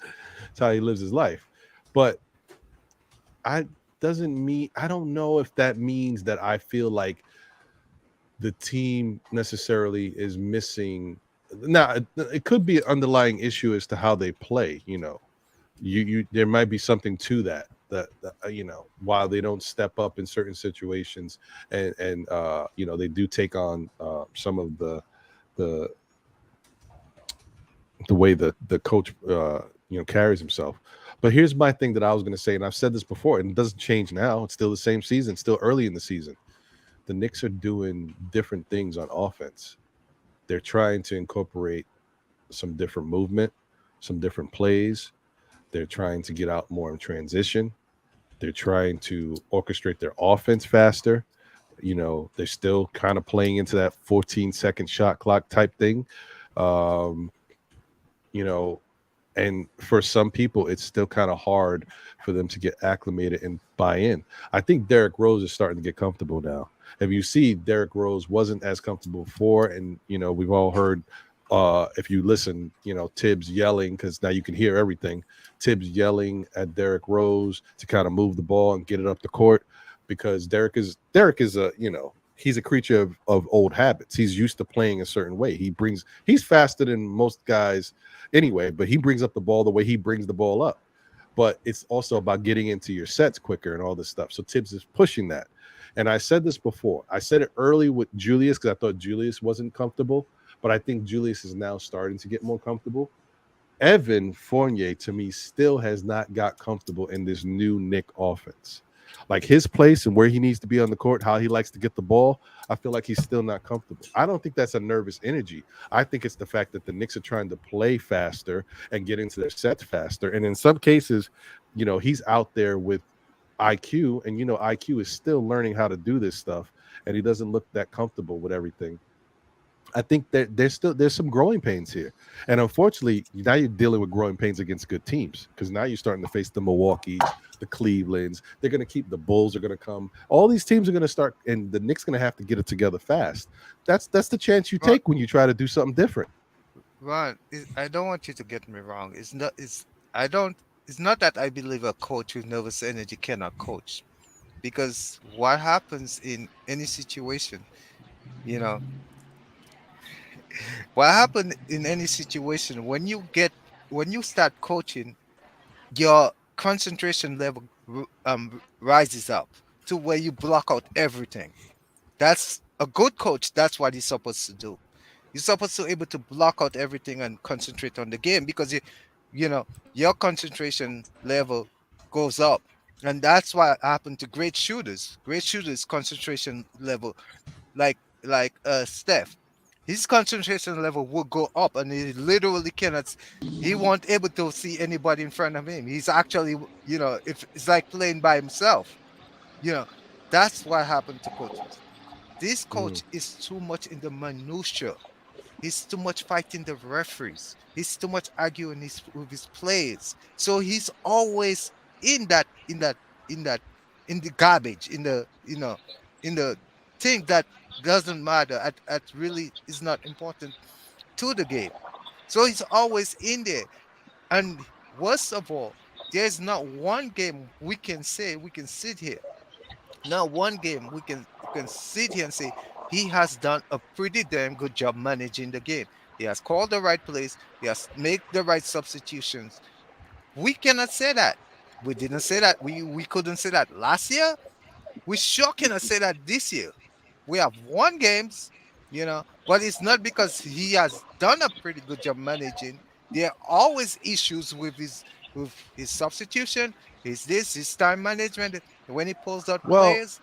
That's how he lives his life. But I don't know if that means that I feel like the team necessarily is missing. Now, it could be an underlying issue as to how they play. There might be something to that while they don't step up in certain situations and they do take on some of the way the coach carries himself. But here's my thing that I was going to say, and I've said this before, and it doesn't change now. It's still the same season, still early in the season. The Knicks are doing different things on offense. They're trying to incorporate some different movement, some different plays. They're trying to get out more in transition. They're trying to orchestrate their offense faster. You know, they're still kind of playing into that 14-second shot clock type thing. You know, and for some people, it's still kind of hard for them to get acclimated and buy in. I think Derrick Rose is starting to get comfortable now. If you see, Derrick Rose wasn't as comfortable before, and you know, we've all heard, if you listen, you know, Thibs yelling, because now you can hear everything. Thibs yelling at Derrick Rose to kind of move the ball and get it up the court, because Derrick is a, you know, he's a creature of old habits. He's used to playing a certain way. He's faster than most guys anyway, but he brings up the ball the way he brings the ball up. But it's also about getting into your sets quicker and all this stuff. So Thibs is pushing that. And I said this before. I said it early with Julius because I thought Julius wasn't comfortable, but I think Julius is now starting to get more comfortable. Evan Fournier, to me, still has not got comfortable in this new Knick offense. Like his place and where he needs to be on the court, how he likes to get the ball, I feel like he's still not comfortable. I don't think that's a nervous energy. I think it's the fact that the Knicks are trying to play faster and get into their sets faster. And in some cases, you know, he's out there with IQ, and, you know, IQ is still learning how to do this stuff, and he doesn't look that comfortable with everything. I think that there's some growing pains here. And unfortunately, now you're dealing with growing pains against good teams, because now you're starting to face the Milwaukee, the Clevelands. They're going to keep, the Bulls are going to come. All these teams are going to start, and the Knicks going to have to get it together fast. That's the chance you take when you try to do something different. Ron, I don't want you to get me wrong. It's not that I believe a coach with nervous energy cannot coach, because what happens in any situation, you know, what happened in any situation when you start coaching, your concentration level rises up to where you block out everything. That's a good coach. That's what he's supposed to do. You're supposed to be able to block out everything and concentrate on the game, because you know your concentration level goes up, and that's what happened to great shooters. Great shooters concentration level, like Steph. His concentration level will go up, and he literally cannot. He won't able to see anybody in front of him. He's actually, you know, it's like playing by himself. You know, that's what happened to coaches. This coach is too much in the minutia. He's too much fighting the referees. He's too much arguing with his players. So he's always in the garbage, in the thing that doesn't matter, at really is not important to the game. So he's always in there. And worst of all, there's not one game we can sit here. Not one game we can sit here and say he has done a pretty damn good job managing the game. He has called the right plays. He has made the right substitutions. We cannot say that. We didn't say that. We couldn't say that last year. We sure cannot say that this year. We have won games, you know, but it's not because he has done a pretty good job managing. There are always issues with his substitution, his time management, when he pulls out players.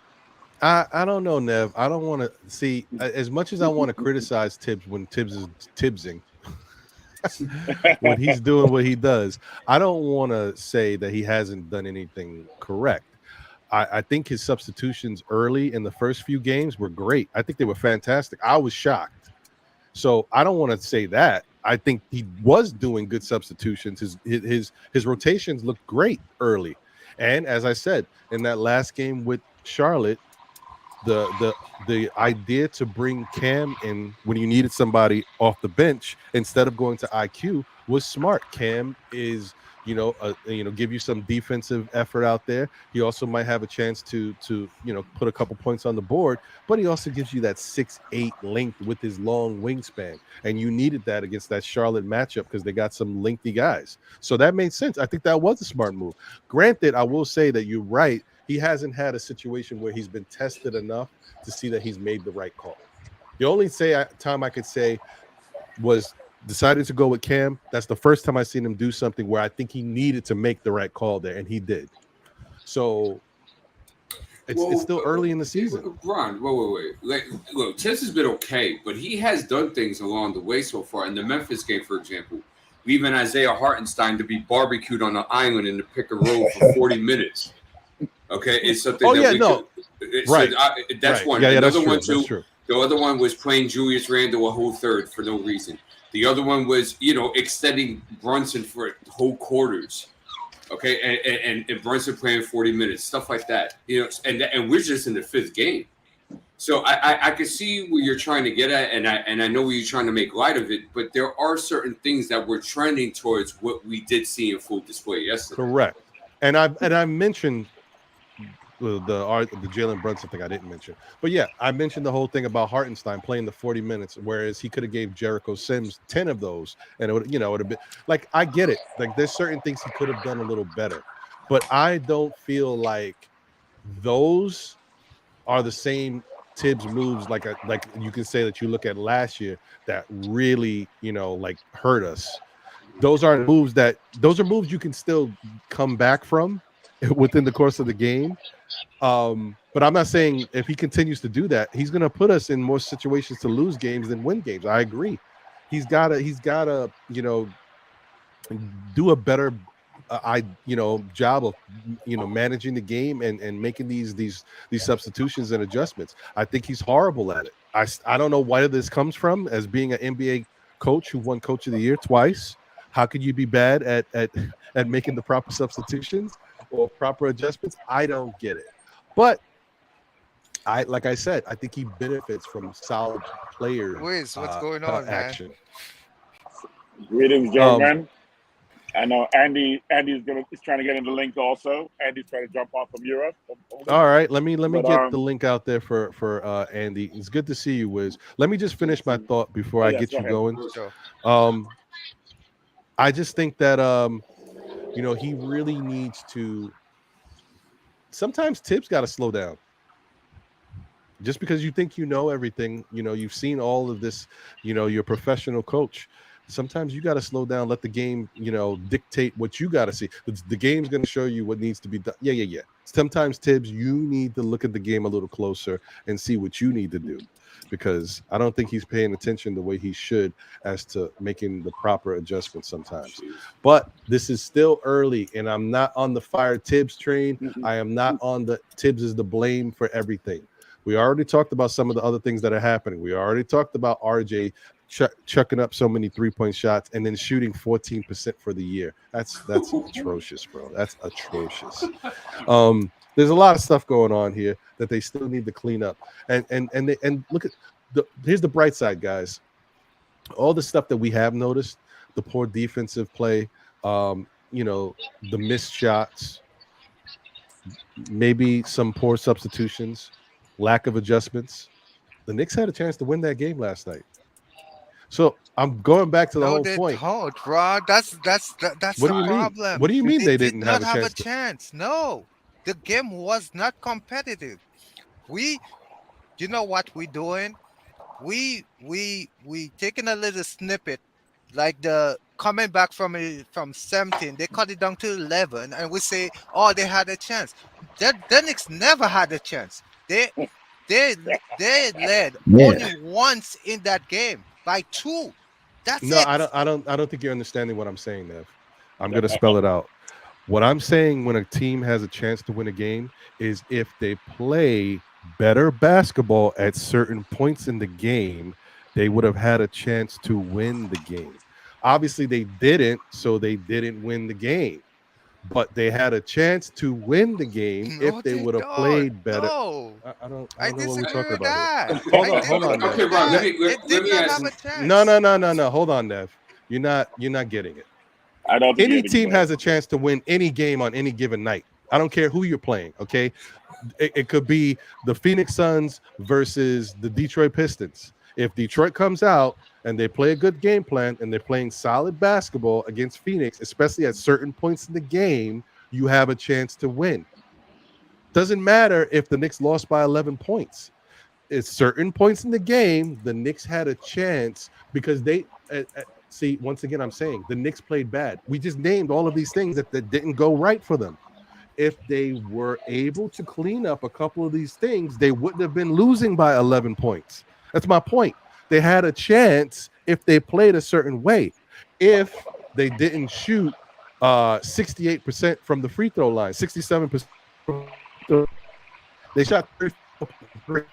I don't know, Nev. I don't want to see, as much as I want to criticize Thibs when Thibs is Thibsing, when he's doing what he does, I don't want to say that he hasn't done anything correct. I think his substitutions early in the first few games were great. I think they were fantastic. I was shocked. So I don't want to say that. I think he was doing good substitutions. His rotations looked great early. And as I said, in that last game with Charlotte, the idea to bring Cam in when you needed somebody off the bench instead of going to IQ was smart. Cam is, give you some defensive effort out there. He also might have a chance to put a couple points on the board, but he also gives you that 6'8" length with his long wingspan, and you needed that against that Charlotte matchup because they got some lengthy guys. So that made sense. I think that was a smart move. Granted, I will say that you're right. He hasn't had a situation where he's been tested enough to see that he's made the right call. The only time I could say was decided to go with Cam. That's the first time I've seen him do something where I think he needed to make the right call there, and he did. So it's still early in the season. Ron, wait. Look, Thibs has been okay, but he has done things along the way so far. In the Memphis game, for example, leaving Isaiah Hartenstein to be barbecued on an island in the pick and roll for 40 minutes. Okay, it's something. Oh that yeah, we no, could, right. That's right. one. Yeah, Another that's one true. too. The other one was playing Julius Randle a whole third for no reason. The other one was, extending Brunson for whole quarters. Okay, and Brunson playing 40 minutes, stuff like that. And we're just in the fifth game. So I can see where you're trying to get at, and I know where you're trying to make light of it, but there are certain things that we're trending towards what we did see in full display yesterday. Correct. And I mentioned the Jalen Brunson thing I didn't mention, but yeah, I mentioned the whole thing about Hartenstein playing the 40 minutes, whereas he could have gave Jericho Sims 10 of those, and it would have been like, I get it, like there's certain things he could have done a little better, but I don't feel like those are the same Thibs moves like you can say that you look at last year that really like hurt us. Those are moves you can still come back from within the course of the game. But I'm not saying if he continues to do that, he's going to put us in more situations to lose games than win games. I agree. He's gotta do a better job of managing the game and making these substitutions and adjustments. I think he's horrible at it. I don't know where this comes from as being an NBA coach who won Coach of the Year twice. How could you be bad at making the proper substitutions or proper adjustments? I don't get it. But like I said, I think he benefits from solid player Wiz, what's going on, action. Man? Greetings, gentlemen. I know Andy's trying to get in the link also. Andy's trying to jump off from Europe. All right, let me get the link out there for Andy. It's good to see you, Wiz. Let me just finish my thought before I get you going. Sure. I just think that he really needs to. Sometimes Thibs got to slow down. Just because you think you know everything, you've seen all of this, you're a professional coach. Sometimes you got to slow down, let the game, dictate what you got to see. The game's going to show you what needs to be done. Yeah. Sometimes, Thibs, you need to look at the game a little closer and see what you need to do, because I don't think he's paying attention the way he should as to making the proper adjustments sometimes. But this is still early, and I'm not on the fire Thibs train. I am not on the Thibs is the blame for everything. We already talked about some of the other things that are happening. We already talked about RJ chucking up so many 3-point shots and then shooting 14% for the year. That's atrocious, bro. That's atrocious. There's a lot of stuff going on here that they still need to clean up. And look at here's the bright side, guys. All the stuff that we have noticed, the poor defensive play, the missed shots, maybe some poor substitutions, lack of adjustments. The Knicks had a chance to win that game last night. So I'm going back to the whole point. Rod. That's what do you problem. Mean? What do you mean they didn't have a chance? No, the game was not competitive. You know what we're doing? We taking a little snippet, like the coming back from 17, they cut it down to 11, and we say, oh, they had a chance. The Knicks never had a chance. They led only once in that game by 2. That's it. I don't think you're understanding what I'm saying, Nev. I'm gonna spell it out. What I'm saying when a team has a chance to win a game is if they play better basketball at certain points in the game, they would have had a chance to win the game. Obviously, they didn't, so they didn't win the game. But they had a chance to win the game if they would have played better. No. I don't know what we're talking about. That. Hold on. Okay, Ron, let me ask. No. Hold on, Nev. You're not getting it. I don't think any team has a chance to win any game on any given night. I don't care who you're playing. Okay, it could be the Phoenix Suns versus the Detroit Pistons. If Detroit comes out and they play a good game plan and they're playing solid basketball against Phoenix, especially at certain points in the game, you have a chance to win. Doesn't matter if the Knicks lost by 11 points. At certain points in the game, the Knicks had a chance because they see, once again, I'm saying the Knicks played bad. We just named all of these things that didn't go right for them. If they were able to clean up a couple of these things, they wouldn't have been losing by 11 points. That's my point. They had a chance if they played a certain way. If they didn't shoot 68% from the free throw line, 67% from So they shot 34.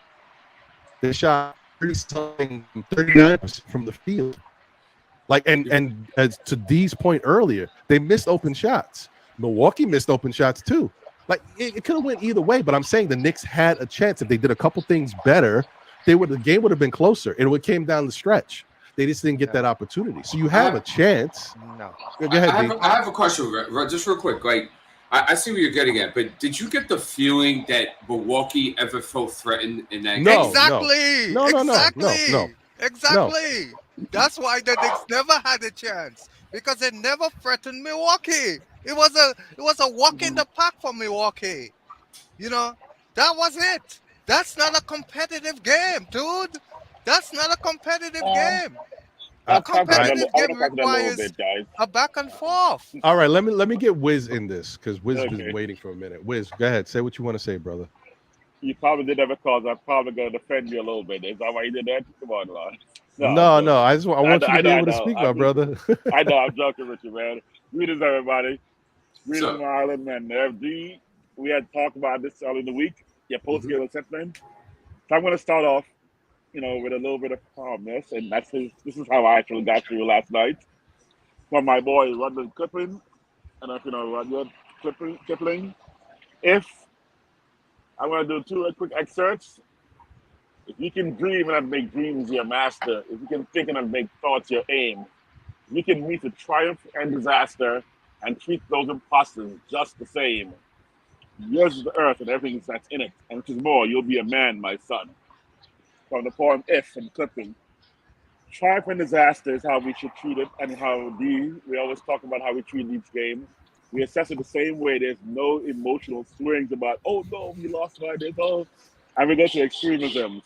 They shot 39% from the field. Like and as to D's point earlier, they missed open shots. Milwaukee missed open shots too. Like it could have went either way, but I'm saying the Knicks had a chance if they did a couple things better. The game would have been closer. It came down the stretch. They just didn't get that opportunity. So you have a chance. No. Go ahead, I have a question, just real quick. Like, I see what you're getting at, but did you get the feeling that Milwaukee ever felt threatened in that game? Exactly. No. Exactly. That's why the Knicks never had a chance because they never threatened Milwaukee. It was a walk in the park for Milwaukee. You know, that was it. That's not a competitive game, dude. That's not a competitive game. A competitive game requires a back and forth. All right, let me get Wiz in this because Wiz has been waiting for a minute. Wiz, go ahead. Say what you want to say, brother. You probably did that because I'm probably going to defend you a little bit. Is that why you did that? Come on, Lon. No. I want you to be able to speak, my brother. I know. I'm joking with you, man. Greetings, everybody. Greetings from Ireland, man. FD, we had talked about this earlier in the week. Your post-game assessment. So I'm going to start off, with a little bit of calmness, and this is how I actually got through last night. From my boy Rudyard Kipling. I don't know if you know Rudyard Kipling. If I'm going to do two quick excerpts. If you can dream and make dreams your master, if you can think and make thoughts your aim, you can meet the triumph and disaster and treat those imposters just the same. Yours is the earth and everything that's in it, and which is more, you'll be a man, my son. From the poem If and Clipping. Triumph and disaster is how we should treat it, and we always talk about how we treat each game. We assess it the same way. There's no emotional swings about, oh no, we lost by this, and we go to extremisms.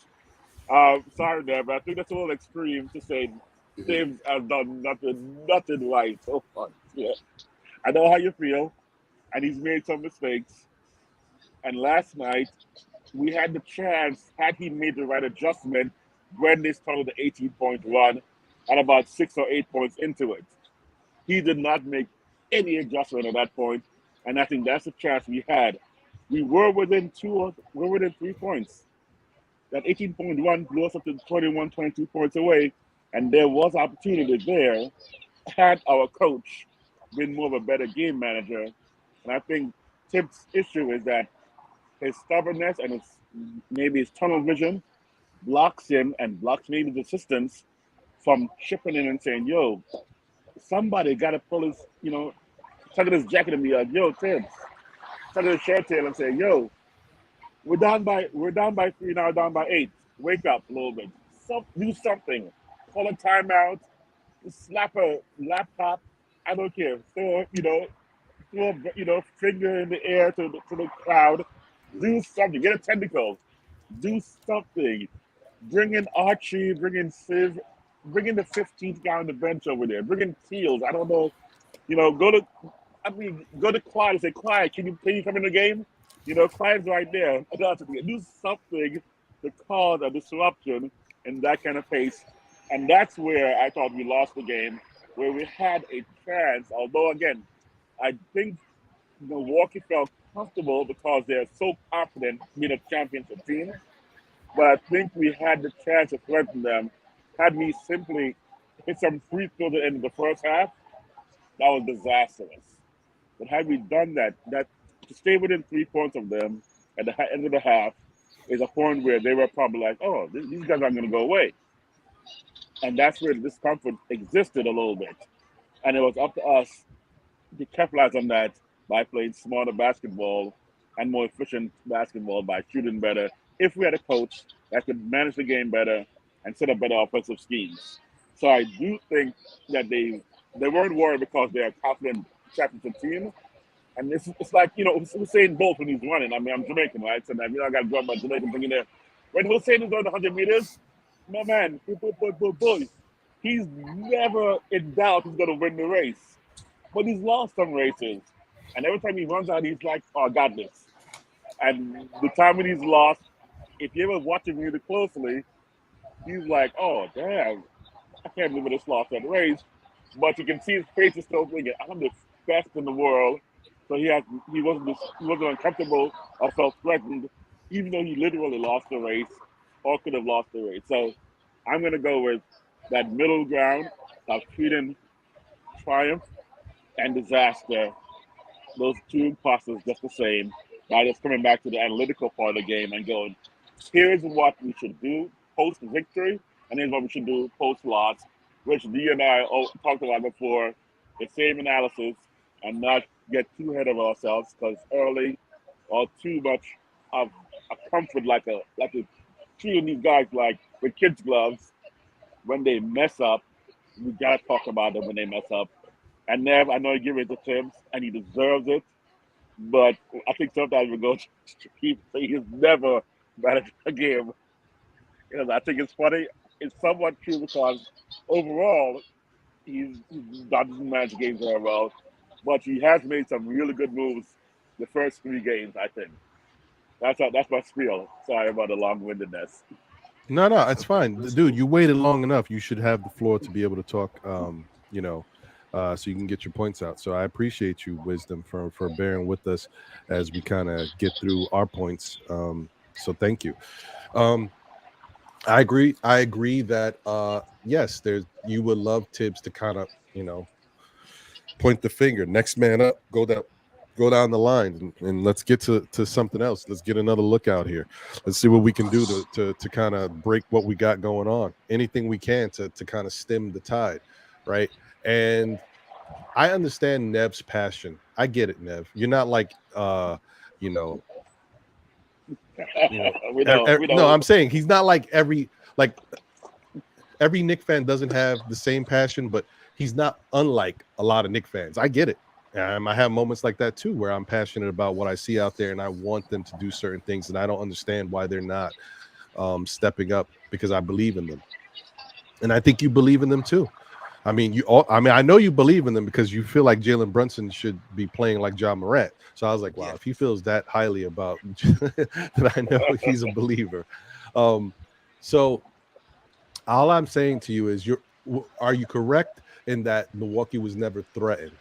Sorry there, but I think that's a little extreme to say Thibs has done nothing right so far. Yeah. I know how you feel, and he's made some mistakes. And last night, we had the chance, had he made the right adjustment, when they started the 18-point run at about 6 or 8 points into it. He did not make any adjustment at that point, and I think that's the chance we had. We were within 3 points. That 18-point run blew us up to 21, 22 points away, and there was opportunity there had our coach been more of a better game manager. And I think Thibs' issue is that his stubbornness and his tunnel vision blocks him and blocks maybe his assistants from chipping in and saying, yo, somebody got to pull his, tugging his jacket and be like, yo, Thibs, tugging his shirt tail and say, yo, we're down by 3 now, down by 8. Wake up a little bit. Do something. Call a timeout. Slap a laptop. I don't care. Throw a finger in the air to the crowd. Do something. Get a technical. Do something. Bring in Archie. Bring in Civ. Bring in the 15th guy on the bench over there. Bring in Teals. I don't know. Go to Clyde and say, Clyde, can you come in the game? Clyde's right there. Do something to cause a disruption in that kind of pace. And that's where I thought we lost the game, where we had a chance. Although, again, I think Milwaukee felt comfortable because they're so confident being a championship team. But I think we had the chance to threaten them. Had we simply hit some free throws at the end of the first half, that was disastrous. But had we done that to stay within 3 points of them at the end of the half is a point where they were probably like, oh, these guys aren't going to go away. And that's where the discomfort existed a little bit. And it was up to us to capitalize on that by playing smarter basketball and more efficient basketball by shooting better if we had a coach that could manage the game better and set up better offensive schemes. So I do think that they weren't worried because they're a confident championship team. And it's like, Hussein Bolt when he's running. I mean, I'm Jamaican, right? So I got to draw my Jamaican thing in there. When Hussein is going 100 meters, my man, he's never in doubt he's going to win the race. But he's lost some races. And every time he runs out, he's like, oh, I got this. And the time when he's lost, if you ever watch him really closely, he's like, oh, damn, I can't believe I just lost that race. But you can see his face is still thinking, I'm the best in the world. So he wasn't uncomfortable or felt threatened, even though he literally lost the race or could have lost the race. So I'm going to go with that middle ground of treating triumph and disaster, those two imposters just the same, by just coming back to the analytical part of the game and going, here's what we should do post victory, and here's what we should do post loss, which D and I talked about before, the same analysis, and not get too ahead of ourselves, because early or too much of a comfort like a treating these guys like with kids' gloves. When they mess up, we gotta talk about them when they mess up. And Nev, I know you give it to Thibs, and he deserves it, but I think sometimes we go to keep saying he's never bad at a game. Because I think it's funny. It's somewhat true because overall, he's not doesn't manage games very well, but he has made some really good moves the first 3 games, I think. That's my spiel. Sorry about the long-windedness. No, it's fine, dude. You waited long enough. You should have the floor to be able to talk. So you can get your points out. So I appreciate you, Wisdom, for bearing with us as we kind of get through our points. So thank you. I agree that yes, you would love Thibs to kind of point the finger, next man up, go down the line, and let's get to something else. Let's get another look out here. Let's see what we can do to kind of break what we got going on. Anything we can to kind of stem the tide, right? And I understand Nev's passion. I get it, Nev. You're not like no, I'm saying he's not like every Knicks fan doesn't have the same passion, but he's not unlike a lot of Knicks fans. I get it. I have moments like that too, where I'm passionate about what I see out there, and I want them to do certain things, and I don't understand why they're not stepping up, because I believe in them, and I think you believe in them too. I mean, I know you believe in them because you feel like Jalen Brunson should be playing like Ja Morant. So I was like, wow, if he feels that highly about, then I know he's a believer. So all I'm saying to you is, are you correct in that Milwaukee was never threatened?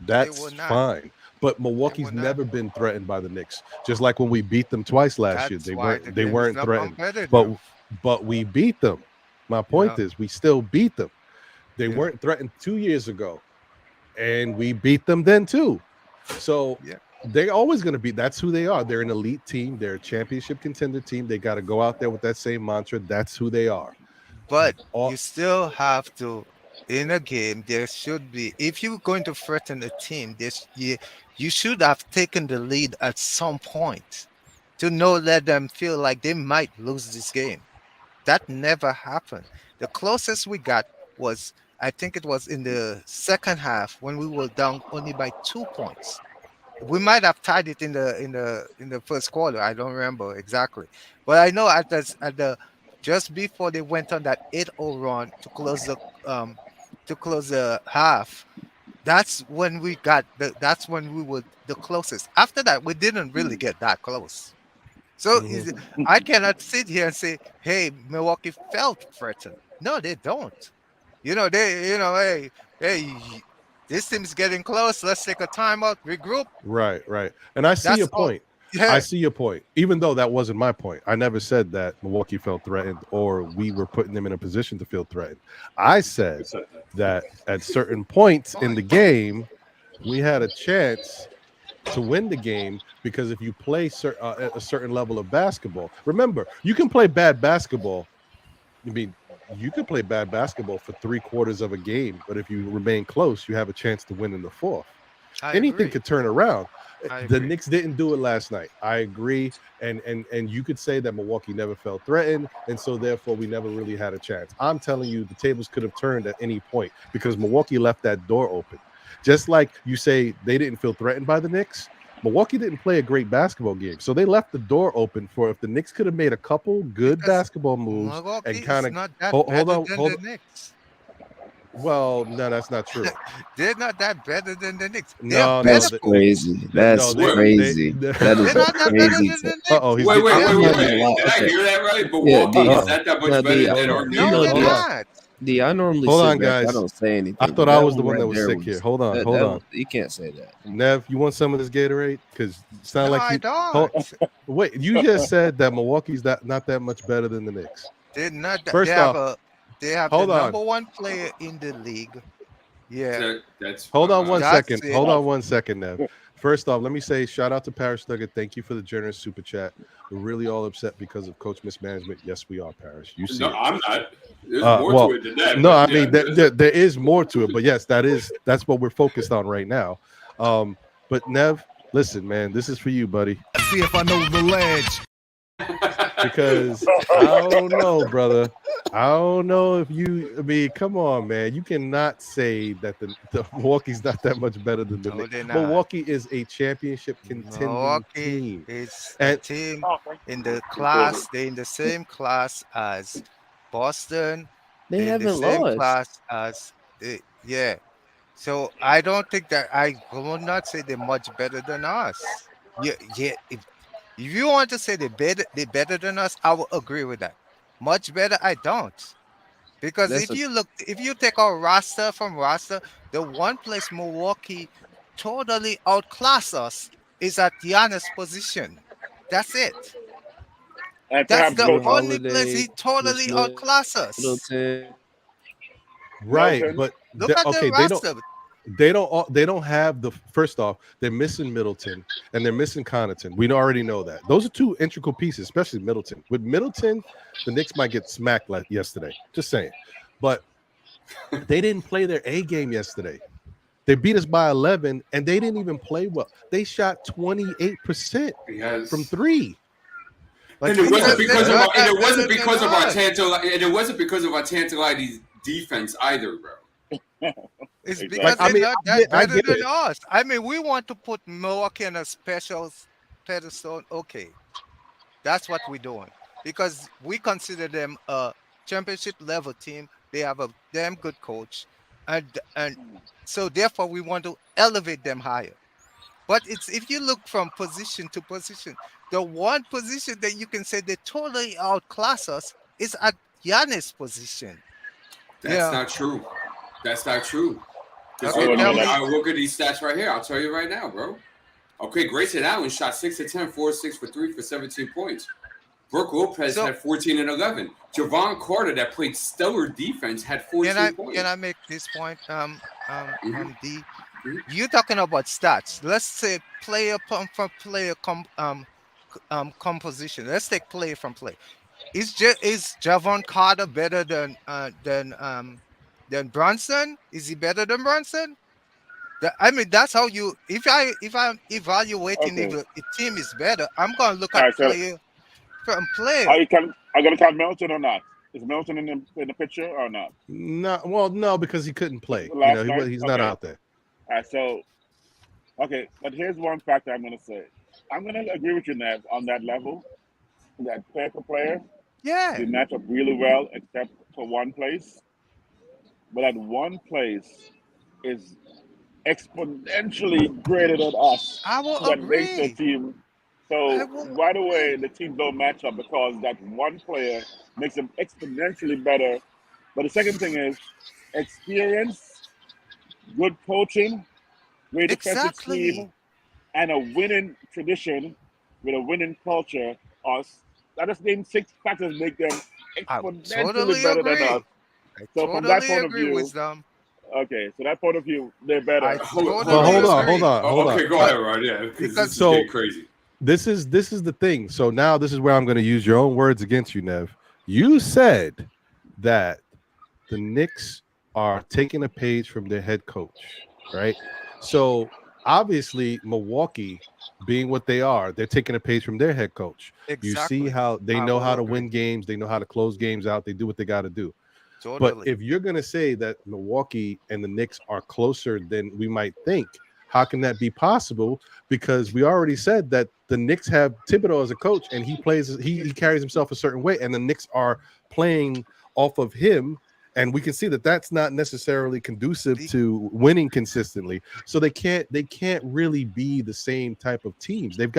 That's fine. But Milwaukee's never been threatened by the Knicks. Just like when we beat them twice last year, they weren't threatened. But we beat them. My point is, we still beat them. They weren't threatened 2 years ago, and we beat them then too. So they're always going to be. That's who they are. They're an elite team. They're a championship contender team. They got to go out there with that same mantra. That's who they are. But you still have to, in a game, there should be. If you're going to threaten a team, you should have taken the lead at some point to let them feel like they might lose this game. That never happened. The closest we got was, I think it was in the second half, when we were down only by 2 points. We might have tied it in the first quarter. I don't remember exactly, but I know at the just before they went on that 8-0 run to close the half. That's when we got that's when we were the closest. After that, we didn't really get that close. So I cannot sit here and say, "Hey, Milwaukee felt threatened." No, they don't. Hey, this team's getting close. Let's take a timeout, regroup. Right. And I see your point. Yeah. I see your point. Even though that wasn't my point. I never said that Milwaukee felt threatened or we were putting them in a position to feel threatened. I said that at certain points in the game, we had a chance to win the game, because if you play at a certain level of basketball, remember, you can play bad basketball. You could play bad basketball for 3/4 of a game, but if you remain close, you have a chance to win in the fourth. Anything could turn around. The Knicks didn't do it last night. I agree. And you could say that Milwaukee never felt threatened, and so therefore we never really had a chance. I'm telling you, the tables could have turned at any point because Milwaukee left that door open. Just like you say they didn't feel threatened by the Knicks, Milwaukee didn't play a great basketball game. So they left the door open for if the Knicks could have made a couple good basketball moves Milwaukee and kind of hold on. Well, no, that's not true. They're not that better than the Knicks. No, that's crazy. That's crazy. That is crazy. Wait. Did I hear that right? Milwaukee is that much better than our No, they're not. I normally Hold sit on, back. guys. I don't say anything. I but thought that I was the one right that was there sick here. Hold on, hold on. You can't say that. Nev, you want some of this Gatorade? Because it sound No, like I you. don't. Wait, you just said that Milwaukee's not that much better than the Knicks. They're not. First off, they have hold the on. #1 player in the league. Yeah. Hold on one That's second. it. Hold on one second, Nev. First off, let me say shout out to Parrish Nugget. Thank you for the generous super chat. We're really all upset because of coach mismanagement. Yes, we are, Parrish. You see No, it. I'm not. There's more to it than that. No, I mean there is more to it, but yes, that's what we're focused on right now. But Nev, listen, man, this is for you, buddy. Let's see if I know the ledge. Because I don't know, brother. I don't know if you. I mean, come on, man. You cannot say that the Milwaukee's not that much better than the Knicks. Milwaukee is a championship contending team. It's a team in the class. They're in the same class as Boston. They haven't in the same lost. class as yeah. So I don't think that I will not say they're much better than us. Yeah. If you want to say they're better than us, I will agree with that. Much better, I don't. Because if you take our roster, the one place Milwaukee totally outclass us is at Giannis' position. That's it. That's the only place he totally outclass us. Right, but look at the roster. They don't have the first off. They're missing Middleton and they're missing Connaughton. We already know that. Those are two integral pieces, especially Middleton. With Middleton, the Knicks might get smacked like yesterday. Just saying, but they didn't play their A game yesterday. They beat us by 11, and they didn't even play well. They shot 28% from three. Like, and it wasn't because of our tantalizing defense either, bro. It's because they're not that better than us. I mean, we want to put Milwaukee on a special pedestal. Okay, that's what we're doing because we consider them a championship level team. They have a damn good coach, and so therefore we want to elevate them higher. But it's if you look from position to position, the one position that you can say they totally outclass us is at Giannis' position. That's not true. That's not true. Okay, look at these stats right here. I'll tell you right now, bro. Okay, Grayson Allen shot 6 of 10, 4 of 6 for 3 for 17 points. Brooke Lopez had 14 and 11. Javon Carter, that played stellar defense, had 14 points. Can I make this point? D. You're talking about stats. Let's say player from player composition. Let's take player from play. Is Javon Carter better than Brunson? Is he better than Brunson? I mean, that's how you. If I'm evaluating if a team is better, I'm gonna look at player from player. Are you gonna count Milton or not? Is Milton in the picture or not? No, well, no, because he couldn't play. He's not out there. All right, so but here's one factor I'm gonna say. I'm gonna agree with you, Nev, on that level. That player for player, they match up really well, except for one place. But that one place is exponentially greater than us. I will that agree. Makes the team. So right away, the teams don't match up because that one player makes them exponentially better. But the second thing is experience, good coaching, great defensive scheme, and a winning tradition with a winning culture. I just named 6 factors make them exponentially better than us. So from that point of view, okay, so that point of view, they're better. Hold on. Okay, go ahead, Rod. Yeah, because this is crazy. This is the thing. So now this is where I'm going to use your own words against you, Nev. You said that the Knicks are taking a page from their head coach, right? So obviously Milwaukee, being what they are, they're taking a page from their head coach. Exactly. You see how they know how to win games. They know how to close games out. They do what they got to do. Totally. But if you're going to say that Milwaukee and the Knicks are closer than we might think, how can that be possible? Because we already said that the Knicks have Thibodeau as a coach, and he carries himself a certain way, and the Knicks are playing off of him, and we can see that that's not necessarily conducive to winning consistently. So they can't really be the same type of teams. They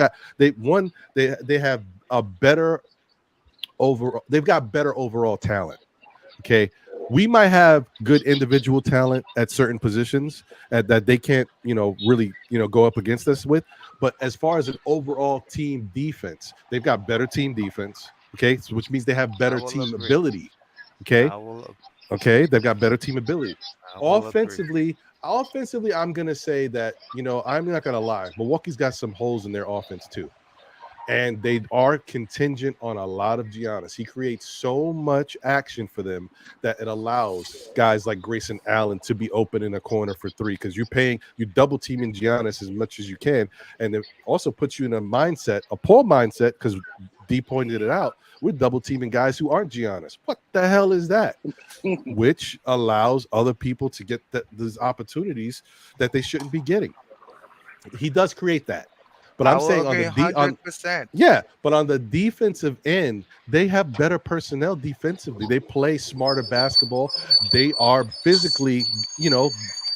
have a better overall. They've got better overall talent. Okay, We might have good individual talent at certain positions that they can't, really, go up against us with. But as far as an overall team defense, they've got better team defense. Okay, so which means they have better team ability. Okay, okay, they've got better team ability. Offensively, I'm gonna say that I'm not gonna lie. Milwaukee's got some holes in their offense too. And they are contingent on a lot of Giannis. He creates so much action for them that it allows guys like Grayson Allen to be open in a corner for three, because you're double teaming Giannis as much as you can. And it also puts you in a poor mindset, because D pointed it out. We're double teaming guys who aren't Giannis. What the hell is that? Which allows other people to get those opportunities that they shouldn't be getting. He does create that. But I'm saying on the 100%. But on the defensive end, they have better personnel defensively. They play smarter basketball. They are physically,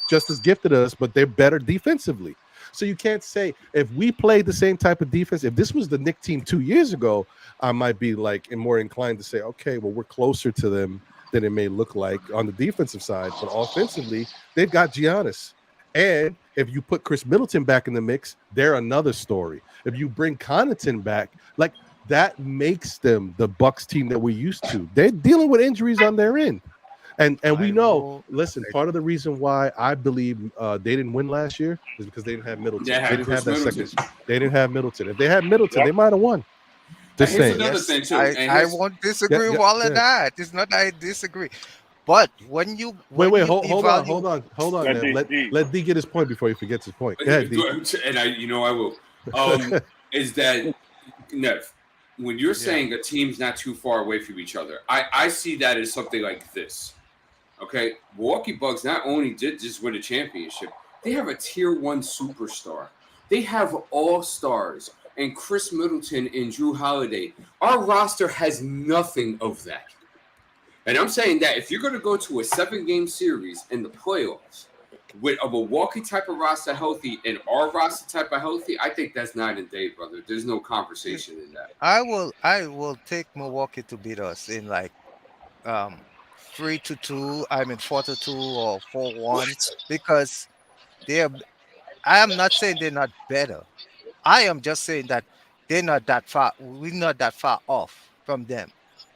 just as gifted as us, but they're better defensively. So you can't say, if we played the same type of defense, if this was the Knicks team 2 years ago, I might be more inclined to say, okay, well, we're closer to them than it may look like on the defensive side. But offensively, they've got Giannis. And if you put Chris Middleton back in the mix, they're another story. If you bring Connaughton back, that makes them the Bucks team that we're used to. They're dealing with injuries on their end. And we know, listen, part of the reason why I believe they didn't win last year is because they didn't have Middleton. Yeah, they didn't have that second. They didn't have Middleton. If they had Middleton, they might have won. Just saying. Another thing too. I won't disagree with all of that. It's not that I disagree. But when you hold on. Let D get his point before he forgets his point. Go ahead, D. And I will. Is that Nev? When you're saying a team's not too far away from each other, I see that as something like this. Okay, Milwaukee Bucks not only did just win a championship, they have a tier 1 superstar. They have all-stars and Chris Middleton and Drew Holiday. Our roster has nothing of that. And I'm saying that if you're going to go to a 7-game series in the playoffs with a Milwaukee type of roster healthy and our roster type of healthy, I think that's night and day, brother. There's no conversation in that. I will take Milwaukee to beat us in 3-2, 4-2 or 4-1, because I am not saying they're not better. I am just saying that they're not that far. We're not that far off from them.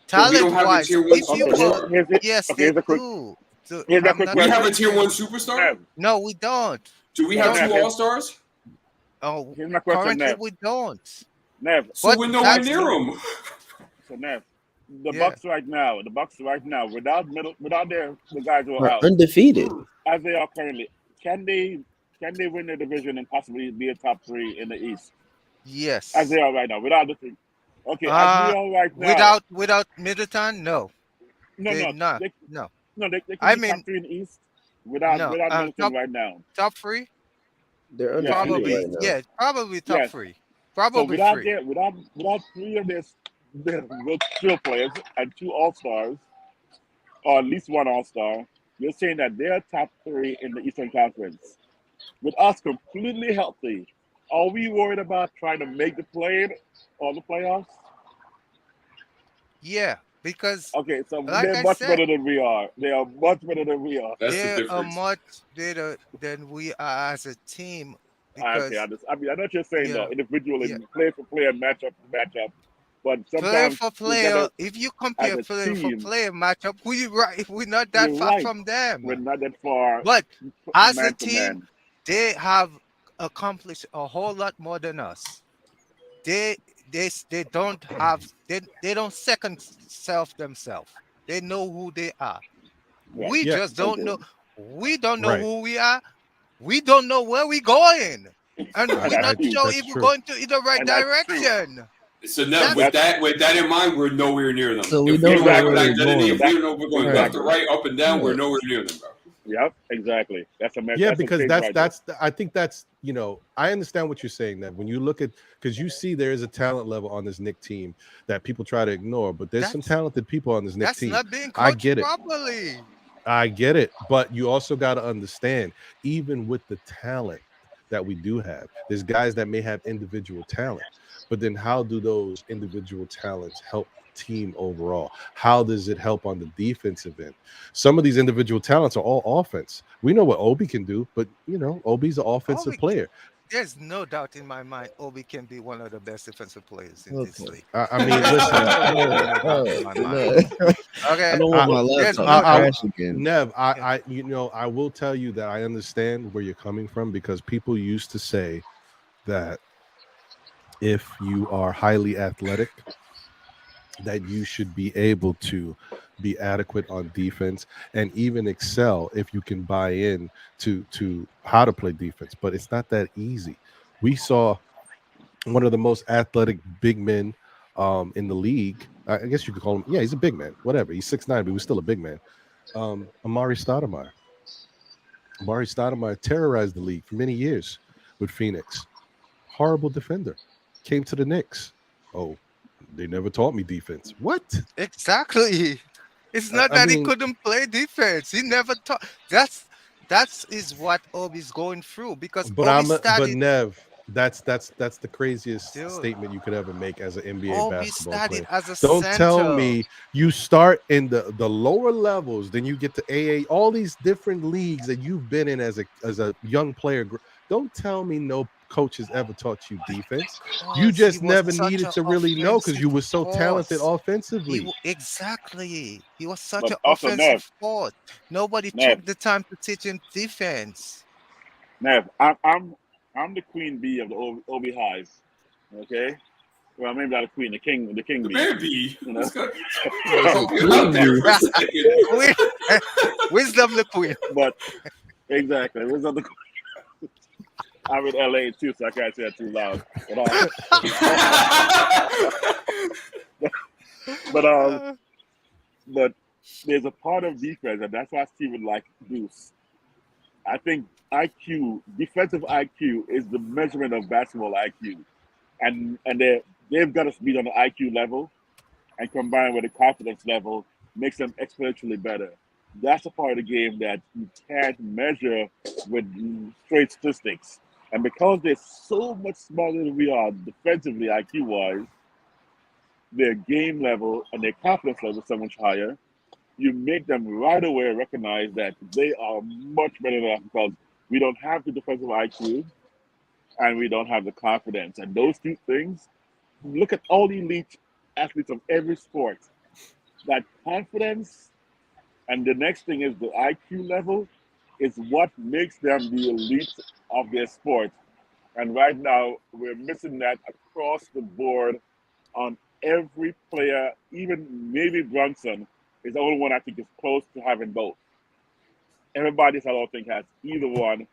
Talent-wise, if you will, yes, they do. So we have a tier 1 superstar? No, we don't. Do we have 2 all-stars? Oh, here's my question, currently Nev. we don't. Nev. So we're nowhere near them. So Nev, the Bucks right now, without the guys who are out, undefeated as they are currently, can they win the division and possibly be a top 3 in the East? Yes. As they are right now, without the thing. Okay, as we are right now. Without Middleton, no. No. They can be top 3 in the East without Middleton right now. Top 3? They're undefeated right now. Yeah, probably top 3. Probably so 3. Without 3 of their skill players and 2 all-stars, or at least 1 all-star, you're saying that they're top 3 in the Eastern Conference. With us completely healthy, are we worried about trying to make the playoffs? Yeah, because so they're much better than we are. They are much better than we are. They are much better than we are as a team. Because, I know what you're saying though, individually, player for player, matchup for matchup. But sometimes player for player, if you compare player for player matchup, we're not that far from them. We're not that far. But as a team, they have accomplished a whole lot more than us. They don't second self themselves. They know who they are. We just don't know. We don't know who we are. We don't know where we're going, and we're not sure if we're going in the right direction. So now, with that in mind, we're nowhere near them. So we don't know where we're going. If we know we're going left to right, up and down, we're nowhere near them, bro. Yep, exactly. That's a because I think that's I understand what you're saying, that when you look at, because you see there is a talent level on this Knicks team that people try to ignore, but there's some talented people on this Knicks team. Not being coached properly. I get it, but you also got to understand, even with the talent that we do have, there's guys that may have individual talent, but then how do those individual talents help team overall? How does it help on the defensive end? Some of these individual talents are all offense. We know what Obi can do, but Obi's an offensive player. There's no doubt in my mind Obi can be one of the best defensive players in this league. I mean, listen. Okay. I don't want my laptop to crash again. Nev, I will tell you that I understand where you're coming from, because people used to say that if you are highly athletic, that you should be able to be adequate on defense and even excel if you can buy in to how to play defense. But it's not that easy. We saw one of the most athletic big men in the league. I guess you could call him. Yeah, he's a big man. Whatever. He's 6'9", but he was still a big man. Amari Stoudemire. Amari Stoudemire terrorized the league for many years with Phoenix. Horrible defender. Came to the Knicks. Oh, they never taught me defense. What? Exactly. It's not that he couldn't play defense. He never taught. That is what Obi's going through, because but Nev, that's the craziest statement you could ever make as an NBA basketball player. Don't tell me you start in the lower levels, then you get to AA, all these different leagues that you've been in as a young player. Don't tell me no coaches ever taught you defense. You just never needed to really know, because you were so talented offensively. Exactly. He was such an offensive force. Nobody took the time to teach him defense. Nev, I'm the queen bee of the Obi highs. Okay? Well, maybe not the queen, the king bee. Baby. You know? Wisdom the queen. But exactly, wisdom the queen. I'm in LA too, so I can't say that too loud. But there's a part of defense, and that's why Steve would like Deuce. I think IQ, defensive IQ, is the measurement of basketball IQ, and they've got us beat on the IQ level, and combined with the confidence level, makes them exponentially better. That's a part of the game that you can't measure with straight statistics. And because they're so much smaller than we are defensively, IQ-wise, their game level and their confidence level is so much higher. You make them right away recognize that they are much better than us, because we don't have the defensive IQ and we don't have the confidence. And those two things, look at all the elite athletes of every sport. That confidence and the next thing is the IQ level is what makes them the elite of their sport. And right now, we're missing that across the board on every player. Even maybe Brunson is the only one I think is close to having both. Everybody else, I don't think, has either one,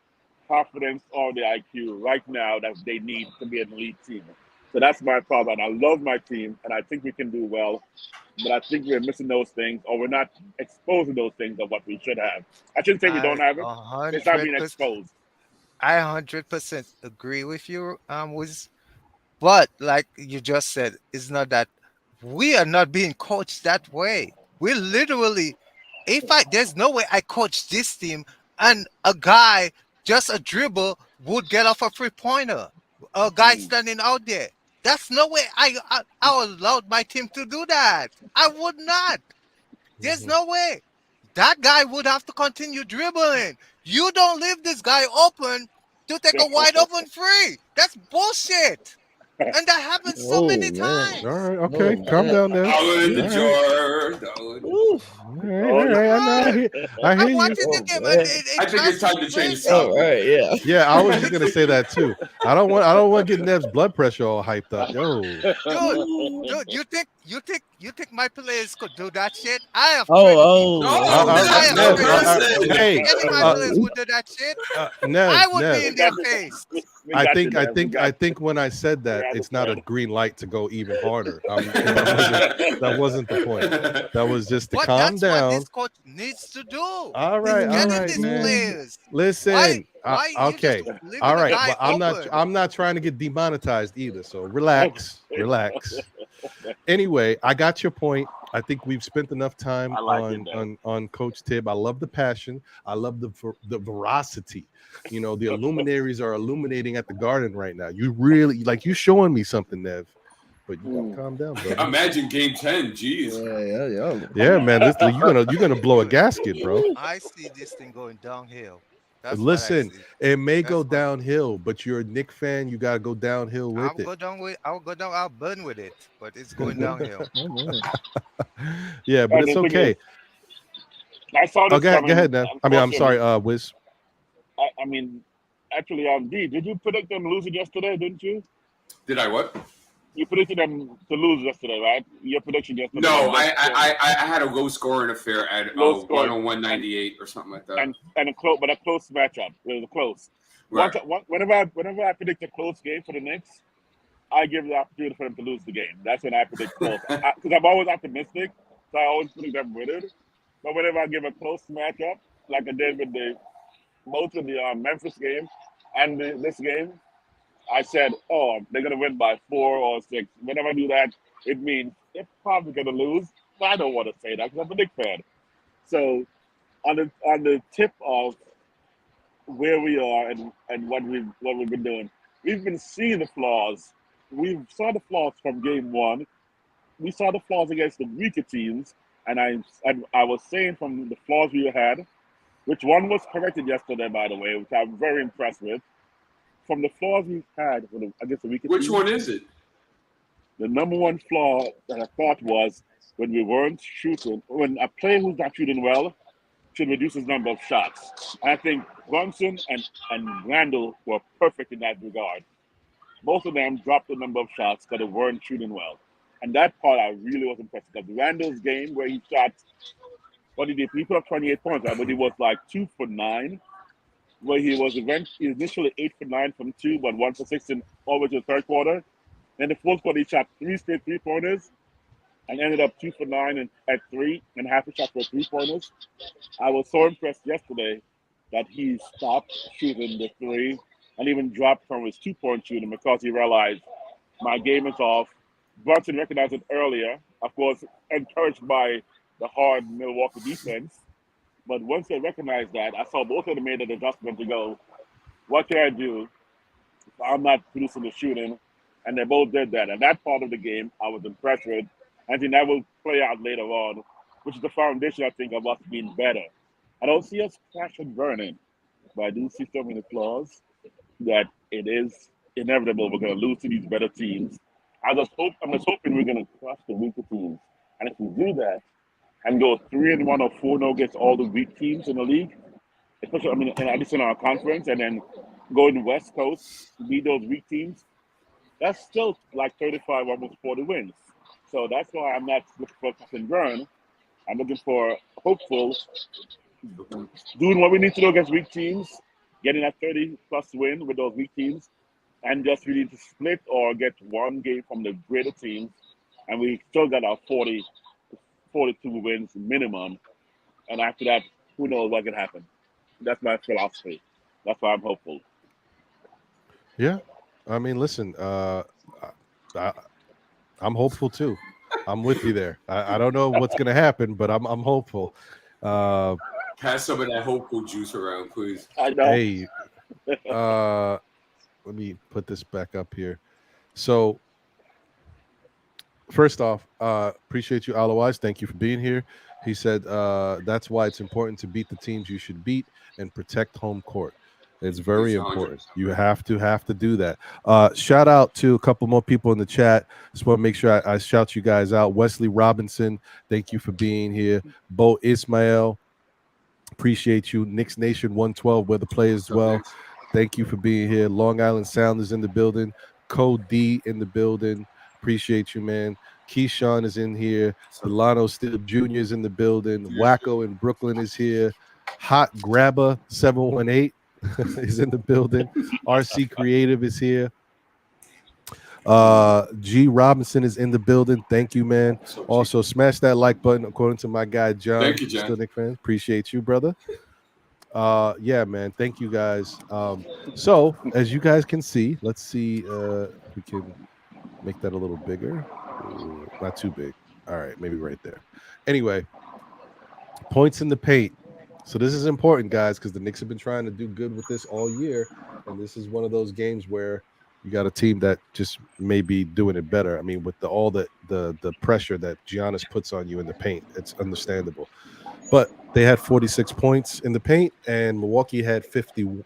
confidence or the IQ right now that they need to be an elite team. So that's my problem. And I love my team, and I think we can do well. But I think we're missing those things, or we're not exposing those things of what we should have. I shouldn't say we don't have it. It's not being exposed. I 100% agree with you, but like you just said, it's not that we are not being coached that way. We literally, there's no way I coach this team and a guy, just a dribble, would get off a 3-pointer. A guy standing out there. That's no way I allowed my team to do that. I would not. There's no way. That guy would have to continue dribbling. You don't leave this guy open to take a wide open free. That's bullshit. And that happens so many times. All right, okay, calm down there. In the jar. All right, I hear you. I think it's time to change the All right, yeah. Yeah, I was just gonna say that too. I don't want to get Nev's blood pressure all hyped up. Yo, dude, you think my players could do that shit? I have. Hey, any my players would do that shit. I would be in their face. I think when I said that, it's not a green light to go even harder. That wasn't the point. That was just to calm down. That's what this coach needs to do. All right, man. Players. Listen. Why okay. All right, but I'm not trying to get demonetized either. So relax. Anyway, I got your point. I think we've spent enough time on Coach Thib. I love the passion. I love the veracity. You know, the luminaries are illuminating at the Garden right now. You really you showing me something, Nev. but you gotta calm down, bro. Imagine Game 10. Jeez. Yeah, man. You're gonna blow a gasket, bro. I see this thing going downhill. Listen, it may go downhill, but you're a Knicks fan. You gotta go downhill with it. I'll burn with it, but it's going downhill. Yeah, but it's okay. I saw this. Go ahead, man. I'm sorry, Wiz. I mean, actually, D, did you predict them losing yesterday? Didn't you? Did I what? You predicted them to lose yesterday, right? Your prediction yesterday. No, I had a low scoring affair at 101.98 or something like that. And a close matchup. It was close. Right. Whenever I predict a close game for the Knicks, I give the opportunity for them to lose the game. That's when I predict close. Because I'm always optimistic, so I always predict them with it. But whenever I give a close matchup, like I did with both of the Memphis game and this game, I said, oh, they're going to win by 4 or 6. Whenever I do that, it means they're probably going to lose. But I don't want to say that because I'm a Knicks fan. So on the tip of where we are and what we've been doing, we've been seeing the flaws. We saw the flaws from game 1. We saw the flaws against the weaker teams. And I was saying from the flaws we had, which one was corrected yesterday, by the way, which I'm very impressed with. From the flaws we've had against the weaker teams. Which one is it? The number one flaw that I thought was when we weren't shooting, when a player who's not shooting well should reduce his number of shots. And I think Brunson and Randall were perfect in that regard. Both of them dropped the number of shots because they weren't shooting well. And that part I really was impressed because Randall's game where he shot, what he did, he put up 28 points, right? But he was like 2 for 9. Where he was initially 8 for 9 from 2, but 1 for 6 in over to the third quarter. Then the fourth quarter, he shot 3 straight 3-pointers and ended up 2 for 9 at 3 and half a shot for 3-pointers. I was so impressed yesterday that he stopped shooting the 3 and even dropped from his 2-point shooting because he realized my game is off. Brunson recognized it earlier, of course, encouraged by the hard Milwaukee defense. But once they recognized that, I saw both of them made an adjustment to go, what can I do if I'm not producing the shooting? And they both did that. And that part of the game, I was impressed with. I think that will play out later on, which is the foundation, I think, of us being better. I don't see us crash and burning, but I do see so many flaws that it is inevitable we're going to lose to these better teams. I'm just hoping we're going to crush the weaker teams. And if we do that, and go 3-1 or 4-0 against all the weak teams in the league, especially in addition to our conference, and then go in the West Coast, beat those weak teams. That's still like 35, almost 40 wins. So that's why I'm not looking for a and burn. I'm looking for hopeful, doing what we need to do against weak teams, getting a 30-plus win with those weak teams, and just really to split or get one game from the greater teams, and we still got our 42 wins minimum. And after that, who knows what can happen. That's my philosophy. That's why I'm hopeful. Yeah. I mean, listen, I'm hopeful too. I'm with you there. I don't know what's going to happen, but I'm hopeful. Pass some of that hopeful juice around, please. I know. Hey, let me put this back up here. So, first off, appreciate you, Alois. Thank you for being here. He said that's why it's important to beat the teams you should beat and protect home court. It's very important. You have to do that. Shout out to a couple more people in the chat. Just want to make sure I shout you guys out. Wesley Robinson, thank you for being here. Bo Ismail, appreciate you. Knicks Nation 112, where the players dwell. Thank you for being here. Long Island Sound is in the building. Code D in the building. Appreciate you, man. Keyshawn is in here. Delano Still Jr. is in the building. Wacko in Brooklyn is here. Hot Grabber 718 is in the building. RC Creative is here. G Robinson is in the building. Thank you, man. Also, smash that like button according to my guy John. Thank you, John. Still Knicks fans. Appreciate you, brother. Yeah, man. Thank you guys. So as you guys can see, let's see if we can make that a little bigger. Ooh, not too big. All right, maybe right there. Anyway, points in the paint. So this is important, guys, because the Knicks have been trying to do good with this all year, and this is one of those games where You got a team that just may be doing it better. I mean, with all the pressure that Giannis puts on you in the paint, it's understandable. But they had 46 points in the paint, and Milwaukee had 50.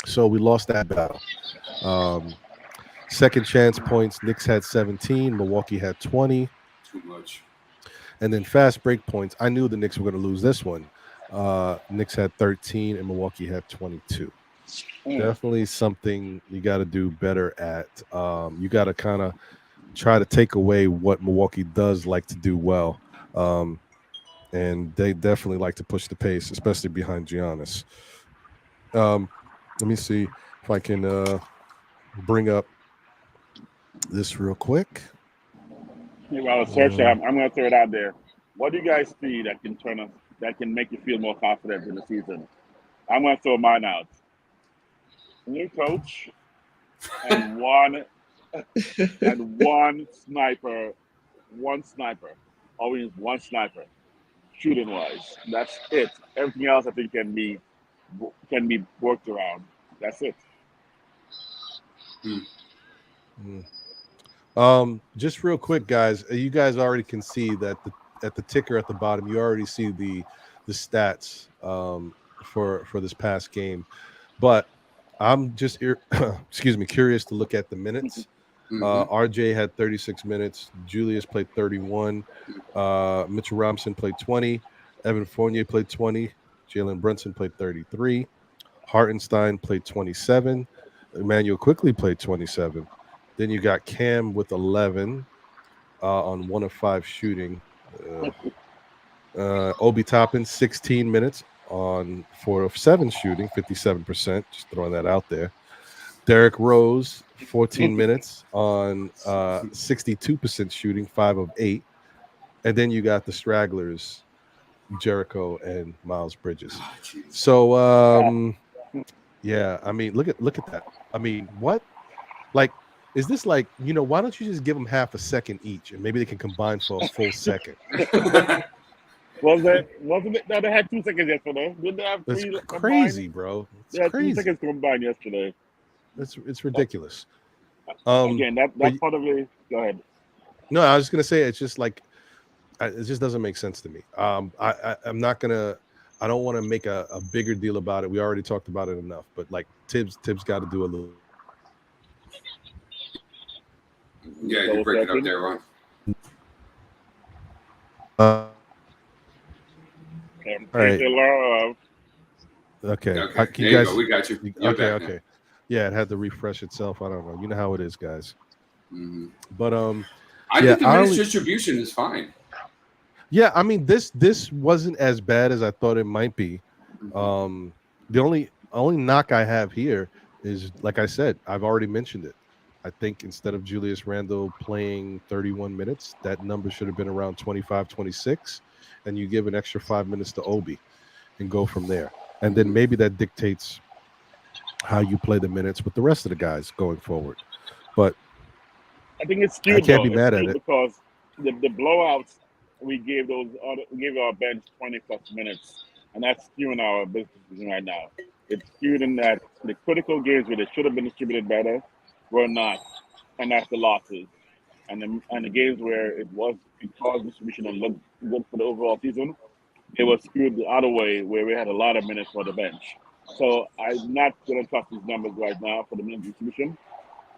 So we lost that battle. Second chance points, Knicks had 17, Milwaukee had 20. Too much. And then fast break points, I knew the Knicks were going to lose this one. Knicks had 13 and Milwaukee had 22. Definitely something you got to do better at. You got to kind of try to take away what Milwaukee does like to do well. And they definitely like to push the pace, especially behind Giannis. Let me see if I can bring up this real quick. While I search, I'm going to throw it out there. What do you guys see that can make you feel more confident in the season? I'm going to throw mine out. New coach and one sniper, always one sniper, shooting wise. That's it. Everything else I think can be worked around. That's it. Just real quick, guys. You guys already can see that at the ticker at the bottom, you already see the stats for this past game. But I'm just curious to look at the minutes. RJ had 36 minutes. Julius played 31. Mitchell Robinson played 20. Evan Fournier played 20. Jalen Brunson played 33. Hartenstein played 27. Emmanuel Quickly played 27. Then you got Cam with 11 on 1 of 5 shooting. Obi Toppin, 16 minutes on 4 of 7 shooting, 57%. Just throwing that out there. Derrick Rose, 14 minutes on 62% shooting, 5 of 8. And then you got the stragglers, Jericho and Miles Bridges. So, yeah, I mean, look at that. I mean, what? Like, is this like, why don't you just give them half a second each and maybe they can combine for a full second? Wasn't it that they had 2 seconds yesterday? Didn't they have 3 It's crazy, bro. It's crazy. 2 seconds combined yesterday. It's ridiculous. Again, that's part of it. Go ahead. No, I was gonna say it's just like it just doesn't make sense to me. I'm not gonna. I don't want to make a bigger deal about it. We already talked about it enough. But like Thibs got to do a little. Yeah, you break it up there, Ron. All right. Okay. There you go. We got you. Okay. Yeah, it had to refresh itself. I don't know. You know how it is, guys. But I think the minutes distribution is fine. Yeah, I mean this wasn't as bad as I thought it might be. The only knock I have here is, like I said, I've already mentioned it. I think instead of Julius Randle playing 31 minutes, that number should have been around 25, 26, and you give an extra 5 minutes to Obi and go from there. And then maybe that dictates how you play the minutes with the rest of the guys going forward. But I think it's skewed. I can't be mad at it because the blowouts we gave our bench 20 plus minutes, and that's skewing our business right now. It's skewed in that the critical games where they should have been distributed better were not, and that's the losses. And the games where it caused distribution and looked good for the overall season, it was skewed the other way where we had a lot of minutes for the bench. So I'm not going to touch these numbers right now for the minute distribution.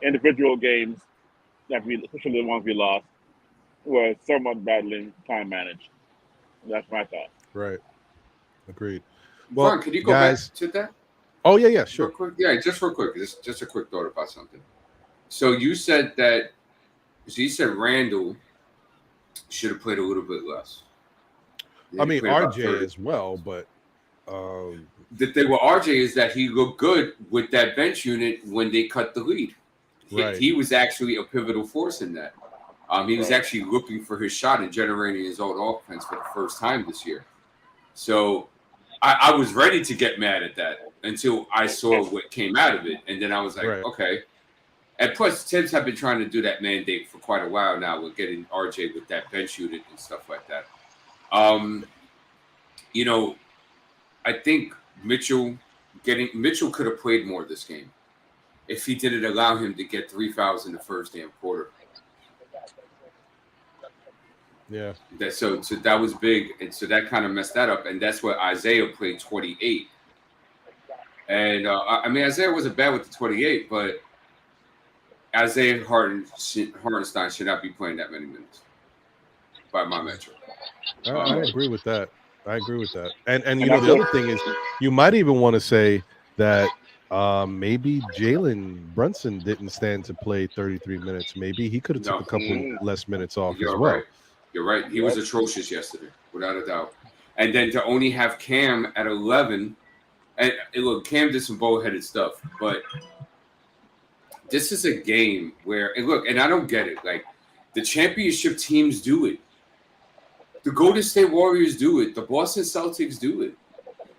Individual games, especially the ones we lost, were somewhat badly time managed. That's my thought. Right. Agreed. Well, Ron, can you go guys, back to that? Oh, yeah, sure. Real quick? Yeah, just real quick. Just a quick thought about something. So you said Randall should have played a little bit less. I mean, RJ as well, but the thing with RJ is that he looked good with that bench unit when they cut the lead. Right. He was actually a pivotal force in that. He was actually looking for his shot and generating his own offense for the first time this year. So I was ready to get mad at that until I saw what came out of it. And then I was like, okay. And plus, Thibs have been trying to do that mandate for quite a while now with getting RJ with that bench unit and stuff like that. I think Mitchell could have played more this game. if he didn't allow him to get 3 fouls in the first damn quarter. Yeah. So that was big, and so that kind of messed that up, and that's what Isaiah played 28. And I mean, Isaiah wasn't bad with the 28, but Isaiah Hartenstein should not be playing that many minutes by my metric. I agree with that. And you know, the other thing is, you might even want to say that maybe Jalen Brunson didn't stand to play 33 minutes. Maybe he could have took a couple less minutes off as well. Right. You're right. He was atrocious yesterday, without a doubt. And then to only have Cam at 11, and look, Cam did some bullheaded stuff, but this is a game where, and look, and I don't get it. Like, the championship teams do it. The Golden State Warriors do it. The Boston Celtics do it.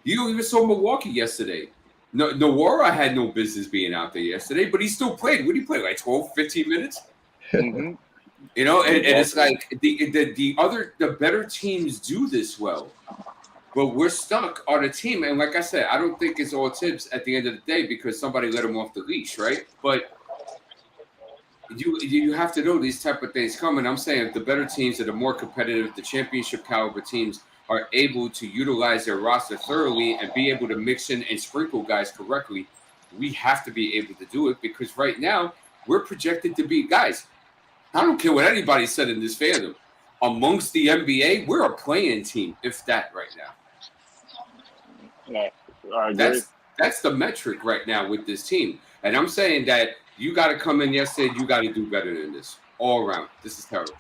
You even saw Milwaukee yesterday. Nwora had no business being out there yesterday, but he still played. What did he play, like 12, 15 minutes? Mm-hmm. You know, and it's like the better teams do this well, but we're stuck on a team. And like I said, I don't think it's all Thibs at the end of the day because somebody let him off the leash, right? But you have to know these type of things come. And I'm saying the better teams that are more competitive, the championship caliber teams are able to utilize their roster thoroughly and be able to mix in and sprinkle guys correctly. We have to be able to do it because right now we're projected to be guys. I don't care what anybody said in this fandom. Amongst the NBA, we're a playing team, if that, right now. Yeah, that's the metric right now with this team. And I'm saying that you got to come in yesterday, you got to do better than this all around. This is terrible.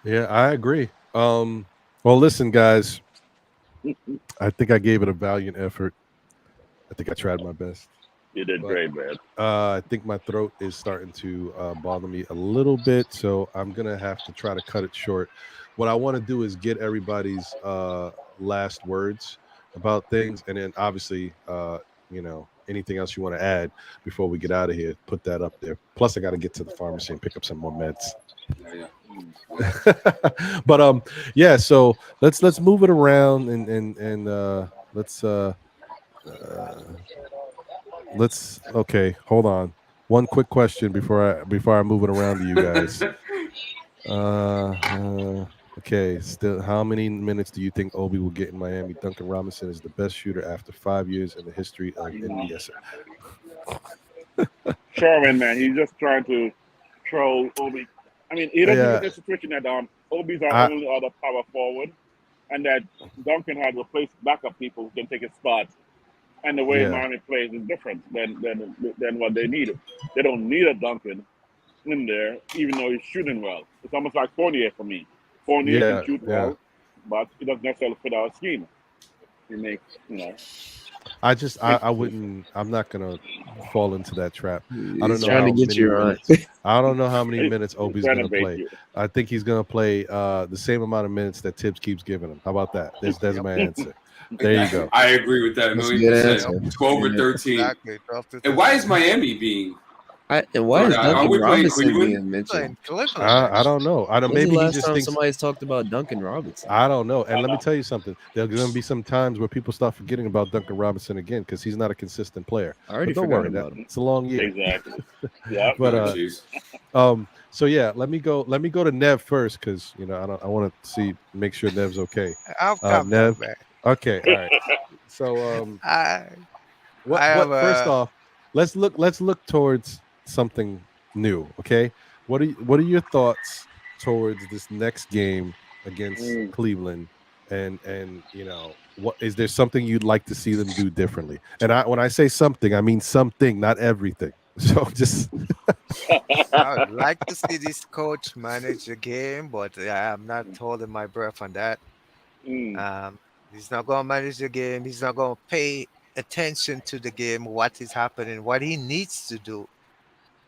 Yeah, I agree. Well, listen, guys. I think I gave it a valiant effort. I think I tried my best. You did great, man. I think my throat is starting to bother me a little bit, so I'm gonna have to try to cut it short. What I want to do is get everybody's last words about things, and then obviously, you know, anything else you want to add before we get out of here, put that up there. Plus, I got to get to the pharmacy and pick up some more meds. But yeah. So let's move it around and let's okay, hold on. One quick question before I move it around to you guys. Okay, still, how many minutes do you think Obi will get in Miami? Duncan Robinson is the best shooter after 5 years in the history of NBS. Sherman, man, he's just trying to troll Obi. I mean, he doesn't get the situation that Obi's our only other power forward, and that Duncan had replaced backup people who can take his spot. And the way Miami plays is different than what they need. They don't need a Duncan in there, even though he's shooting well. It's almost like Fournier for me. Fournier can shoot well, but it doesn't necessarily fit our scheme. He makes, you know. I wouldn't. I'm not gonna fall into that trap. I don't know trying to get you right. I don't know how many minutes Obi's gonna play. I think he's gonna play the same amount of minutes that Thibs keeps giving him. How about that? That's my answer. There you go. I agree with that. 1,000,000%. 12 or 13. Exactly. And why is Miami being? And why is Duncan Robinson being mentioned? I don't know. Maybe last he just time thinks somebody's talked about Duncan Robinson. I don't know. And let me tell you something. There's going to be some times where people start forgetting about Duncan Robinson again because he's not a consistent player. I already don't forgot worry about him. It's a long year. Exactly. Yeah. But so yeah, let me go to Nev first because you know I want to make sure Nev's okay. I'll come Nev. back. Okay, all right. So first off, let's look towards something new. Okay, what are your thoughts towards this next game against Cleveland? And you know, what is there something you'd like to see them do differently? And when I say something, I mean something, not everything. So just I'd like to see this coach manage the game, but I'm not holding my breath on that. He's not going to manage the game. He's not going to pay attention to the game, what is happening, what he needs to do.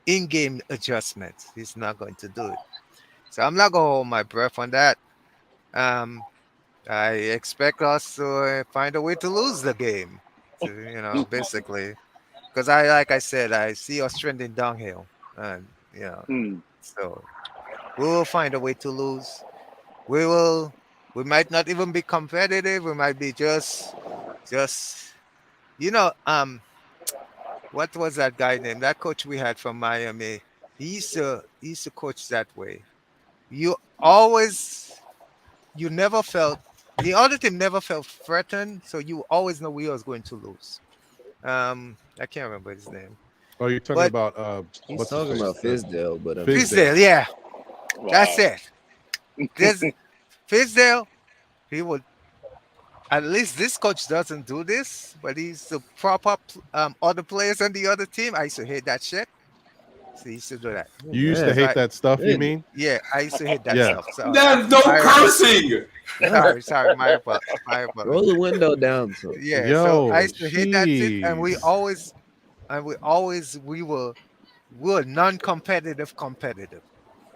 In-game adjustments. He's not going to do it. So I'm not going to hold my breath on that. I expect us to find a way to lose the game, you know, basically. Because like I said, I see us trending downhill. And, you know, so we will find a way to lose. We might not even be competitive. We might be just, you know, what was that guy named? That coach we had from Miami. He used to coach that way. You never felt the other team never felt threatened, so you always know we was going to lose. I can't remember his name. Oh, you're talking But about He's what's his talking face? about Fizdale, but Fizdale, yeah, Wow. that's it. There's Fizdale. He would. At least this coach doesn't do this, but he's the proper other players on the other team. I used to hate that shit. So he used to do that. You used to So hate that stuff, you mean? Yeah, I used to hate that Yeah. stuff. So No cursing. sorry, my apologies. roll the window down. So Yeah, Yo, so I used to hate that shit, and we jeez. were non-competitive competitive.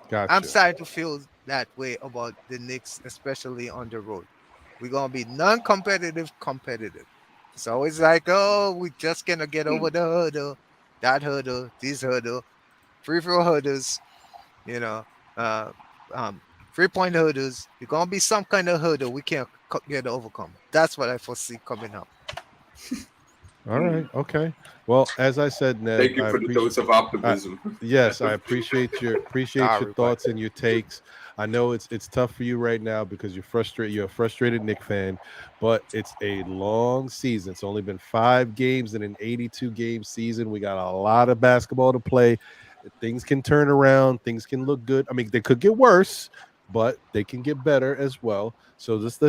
Gotcha. I'm starting to feel that way about the Knicks, especially on the road. We're gonna be non-competitive competitive. It's always like, oh, we just gonna get over the hurdle, that hurdle, this hurdle, free throw hurdles, you know, uh, 3-point hurdles. It's gonna be some kind of hurdle we can't get overcome. That's what I foresee coming up. All right. Okay. Well, as I said, Ned, Thank you for the dose of optimism. Yes, I appreciate your Sorry, thoughts and your takes. I know it's tough for you right now because you're frustrated. You're a frustrated Knicks fan, but it's a long season. It's only been 5 games in an 82-game season. We got a lot of basketball to play. Things can turn around. Things can look good. I mean, they could get worse, but they can get better as well. So let's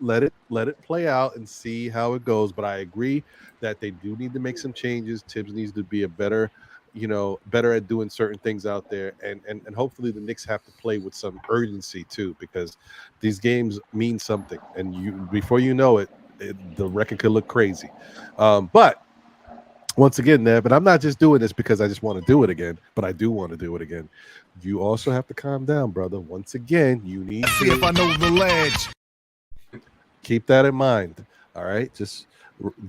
let it play out and see how it goes. But I agree that they do need to make some changes. Thibs needs to be a better at doing certain things out there, and hopefully the Knicks have to play with some urgency too, because these games mean something, and before you know it, the record could look crazy. But once again, Ned, but I'm not just doing this because I just want to do it again, but I do want to do it again. You also have to calm down, brother. Once again, you need See if I know the ledge. keep that in mind. All right, just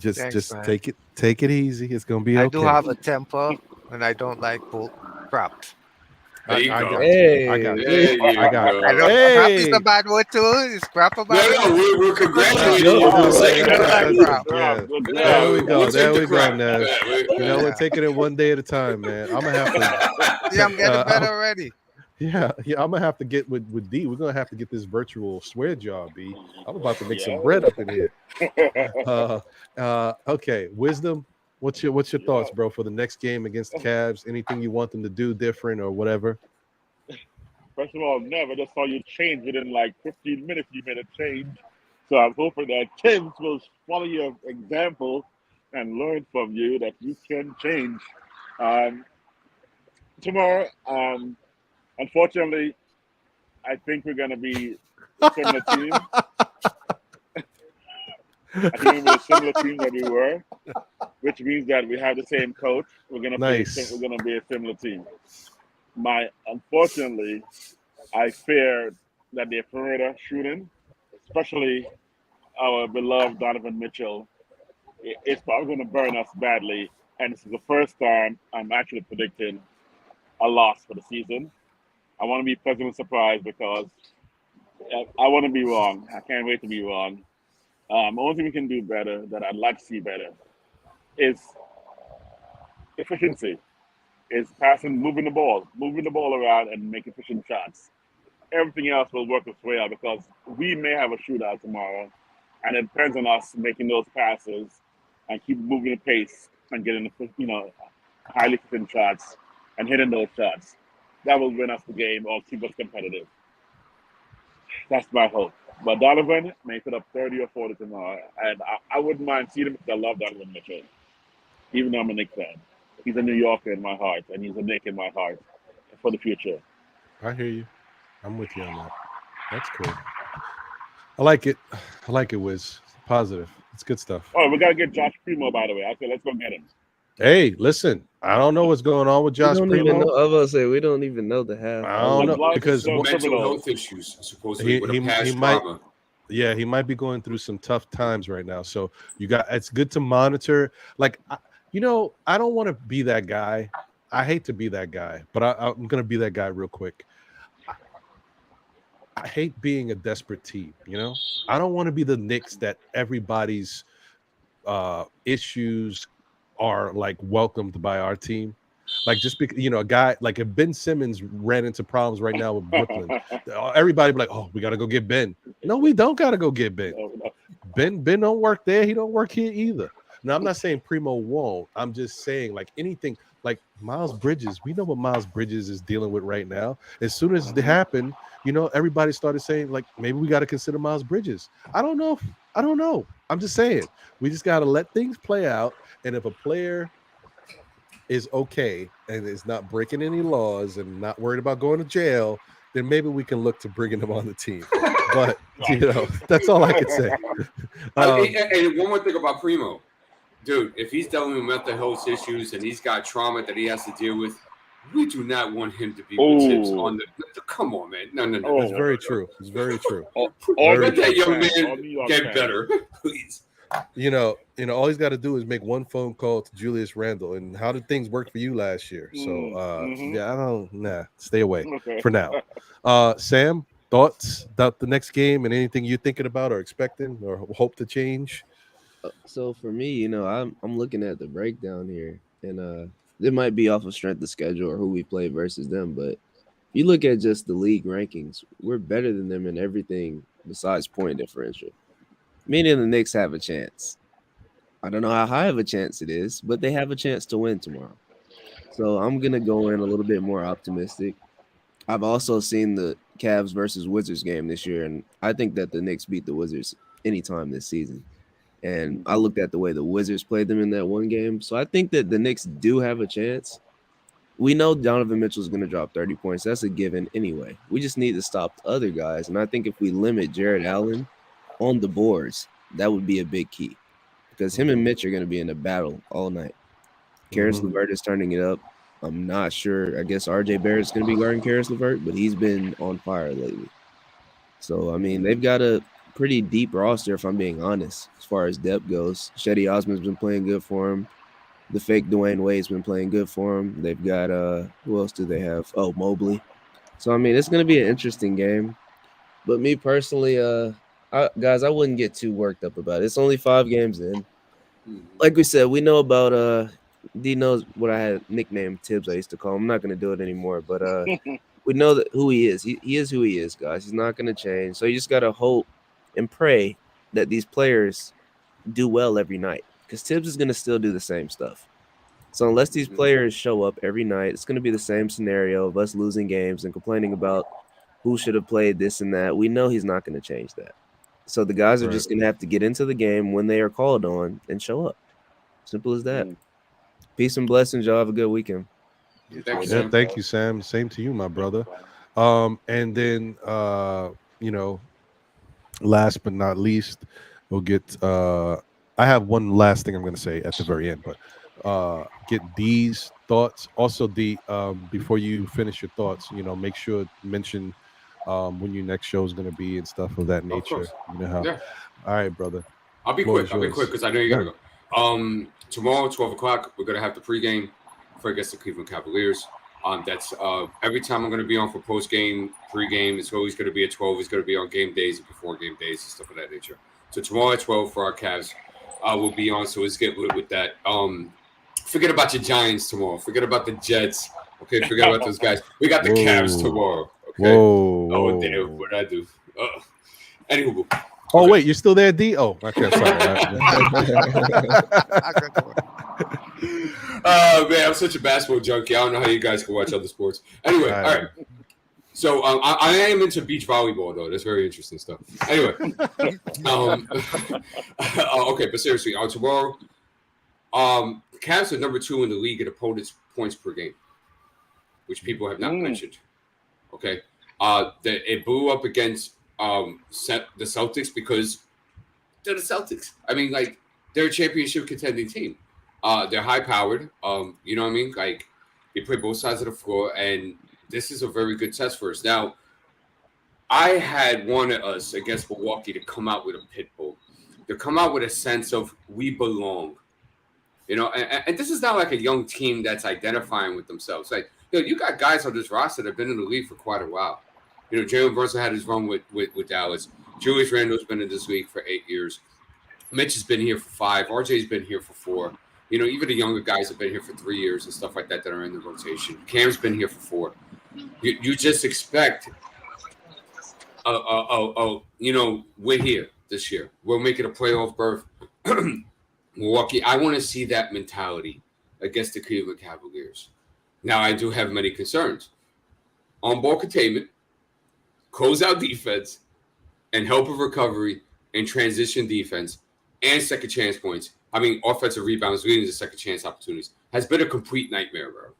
Thanks, man. take it easy. It's gonna be okay. I do have a temper, and I don't like bull crap. There you go. Hey, I got There you I go. know crap is a bad word too. Is crap a bad word? No, we're congratulating Yeah, you for yeah, saying yeah, that. yeah. Good job. There we go. We'll There take the we go, crap. Ned. Yeah, We're taking it one day at a time, man. I'm gonna have to. Yeah, I'm getting better already. Yeah, I'm gonna have to get with D. We're gonna have to get this virtual swear jar, B. I'm about to make some bread up in here. Okay, Wisdom. What's your thoughts, bro, for the next game against the Cavs? Anything you want them to do different or whatever? First of all, never just saw you change within like 15 minutes. You made a change. So I'm hoping that Thibs will follow your example and learn from you that you can change. Tomorrow, unfortunately, I think we're going to be a similar team. I think we're a similar team that we were, which means that we have the same coach. We're going to Nice. we're going to be a similar team. Unfortunately, I fear that their perimeter shooting, especially our beloved Donovan Mitchell, it's probably going to burn us badly. And this is the first time I'm actually predicting a loss for the season. I want to be pleasantly surprised because I want to be wrong. I can't wait to be wrong. Only thing we can do better, that I'd like to see better, is efficiency. Is passing, moving the ball around and make efficient shots. Everything else will work its way out because we may have a shootout tomorrow, and it depends on us making those passes and keep moving the pace and getting highly efficient shots and hitting those shots. That will win us the game or keep us competitive. That's my hope. But Donovan may put up 30 or 40 tomorrow, and I wouldn't mind seeing him because I love Donovan Mitchell, even though I'm a Knicks fan. He's a New Yorker in my heart, and he's a Knick in my heart for the future. I hear you. I'm with you on that. That's cool. I like it. Wiz. Positive. It's good stuff. Oh, we got to get Josh Primo, by the way. Okay, let's go get him. Hey, listen. I don't know what's going on with Josh we don't Primo. even know. I was gonna say we don't even know the half. I don't know because mental health issues, supposedly with a past trauma. Yeah, he might be going through some tough times right now. So it's good to monitor. Like, I don't want to be that guy. I hate to be that guy, but I'm gonna be that guy real quick. I hate being a desperate team. I don't want to be the Knicks that everybody's issues are like welcomed by our team. Like just because a guy like if Ben Simmons ran into problems right now with Brooklyn, everybody be like, "Oh, we got to go get Ben." No, we don't got to go get Ben. Ben don't work there. He don't work here either. Now I'm not saying Primo won't. I'm just saying like anything like Miles Bridges. We know what Miles Bridges is dealing with right now. As soon as it happened, everybody started saying like maybe we got to consider Miles Bridges. I don't know. I'm just saying we just got to let things play out. And if a player is okay and is not breaking any laws and not worried about going to jail, then maybe we can look to bringing them on the team. But that's all I can say. And one more thing about Primo, dude, if he's dealing with mental health issues and he's got trauma that he has to deal with, we do not want him to be with Thibs on the. Come on, man. No. That's very true. It's very true. Let that young man get better, please. All he's got to do is make one phone call to Julius Randle. And how did things work for you last year? So, stay away for now. Sam, thoughts about the next game and anything you're thinking about or expecting or hope to change? So for me, I'm looking at the breakdown here, and it might be off of strength of schedule or who we play versus them. But if you look at just the league rankings, we're better than them in everything besides point differential. Meaning the Knicks have a chance. I don't know how high of a chance it is, but they have a chance to win tomorrow. So I'm going to go in a little bit more optimistic. I've also seen the Cavs versus Wizards game this year, and I think that the Knicks beat the Wizards anytime this season. And I looked at the way the Wizards played them in that one game. So I think that the Knicks do have a chance. We know Donovan Mitchell is going to drop 30 points. That's a given anyway. We just need to stop the other guys. And I think if we limit Jared Allen on the boards, that would be a big key. Because him and Mitch are going to be in a battle all night. Karis LeVert is turning it up. I'm not sure. I guess RJ Barrett's going to be guarding Karis LeVert, but he's been on fire lately. So, I mean, they've got a pretty deep roster, if I'm being honest, as far as depth goes. Shetty Osman's been playing good for him. The fake Dwayne Wade's been playing good for him. They've got, who else do they have? Oh, Mobley. So, I mean, it's going to be an interesting game. But me personally, guys, I wouldn't get too worked up about it. It's only 5 games in. Like we said, we know about D knows what I had nicknamed Thibs. I used to call him. I'm not going to do it anymore, but we know that who he is. He is who he is, guys. He's not going to change. So you just got to hope and pray that these players do well every night, because Thibs is going to still do the same stuff. So unless these players show up every night, it's going to be the same scenario of us losing games and complaining about who should have played this and that. We know he's not going to change that. So the guys are just going to have to get into the game when they are called on and show up. Simple as that. Peace and blessings. Y'all have a good weekend. Thank you, Sam. Same to you, my brother. And then, last but not least, we'll get I have one last thing I'm going to say at the very end, but get D's thoughts. Also, D, before you finish your thoughts, make sure to mention when your next show is going to be and stuff of that nature. You know how. Yeah. All right, brother. I'll be quick because I know you got to go. Tomorrow, 12 o'clock, we're going to have the pregame for against the Cleveland Cavaliers. That's every time I'm going to be on for postgame, pregame. It's always going to be at 12. It's going to be on game days and before game days and stuff of that nature. So tomorrow at 12 for our Cavs, we'll be on. So let's get lit with that. Forget about your Giants tomorrow. Forget about the Jets. Okay, forget about those guys. We got the Cavs tomorrow. Okay. Whoa. Oh, damn, what did I do? Anywho. Oh, wait, you're still there, D? Oh, okay, sorry. Man, I'm such a basketball junkie. I don't know how you guys can watch other sports. Anyway, all right. So I am into beach volleyball, though. That's very interesting stuff. Anyway. Okay, but seriously, tomorrow, the Cavs are number 2 in the league at opponents' points per game, which people have not mentioned. Okay. It blew up against the Celtics because they're the Celtics. I mean, like, they're a championship contending team. They're high powered. You know what I mean? Like, they play both sides of the floor, and this is a very good test for us. Now, I had wanted us against Milwaukee to come out with a pit bull, to come out with a sense of we belong. You know, and this is not like a young team that's identifying with themselves. Like, you got guys on this roster that have been in the league for quite a while. You know, Jalen Brunson had his run with Dallas. Julius Randle's been in this league for 8 years. Mitch has been here for 5. RJ's been here for 4. You know, even the younger guys have been here for 3 years and stuff like that are in the rotation. Cam's been here for 4. You just expect, you know, we're here this year. We're making a playoff berth. Milwaukee, I want to see that mentality against the Cleveland Cavaliers. Now, I do have many concerns. On-ball containment, close-out defense, and help of recovery and transition defense and second chance points. I mean, offensive rebounds leading to second chance opportunities has been a complete nightmare, bro.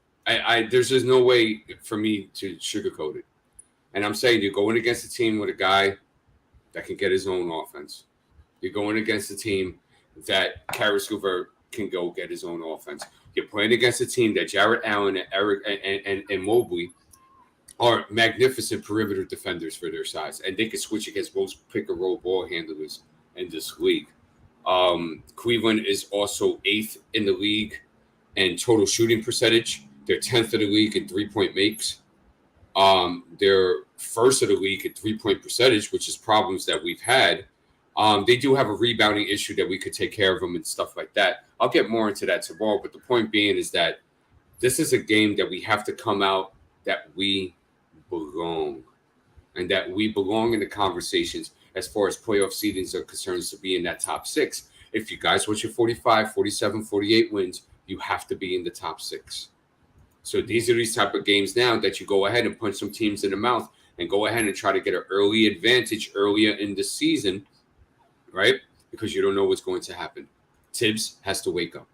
There's just no way for me to sugarcoat it. And I'm saying you're going against a team with a guy that can get his own offense. You're going against a team that Karis LeVert can go get his own offense. You're playing against a team that Jarrett Allen and Eric and Mobley are magnificent perimeter defenders for their size, and they can switch against most pick-and-roll ball handlers in this league. Cleveland is also 8th in the league in total shooting percentage. They're 10th in the league in three-point makes. They're 1st of the league in three-point percentage, which is problems that we've had. They do have a rebounding issue that we could take care of them and stuff like that. I'll get more into that tomorrow, but the point being is that this is a game that we have to come out that we belong, and that we belong in the conversations as far as playoff seedings are concerned to be in that top 6. If you guys want your 45, 47, 48 wins, you have to be in the top 6. So these are these type of games now that you go ahead and punch some teams in the mouth and go ahead and try to get an early advantage earlier in the season, right? Because you don't know what's going to happen. Thibs has to wake up.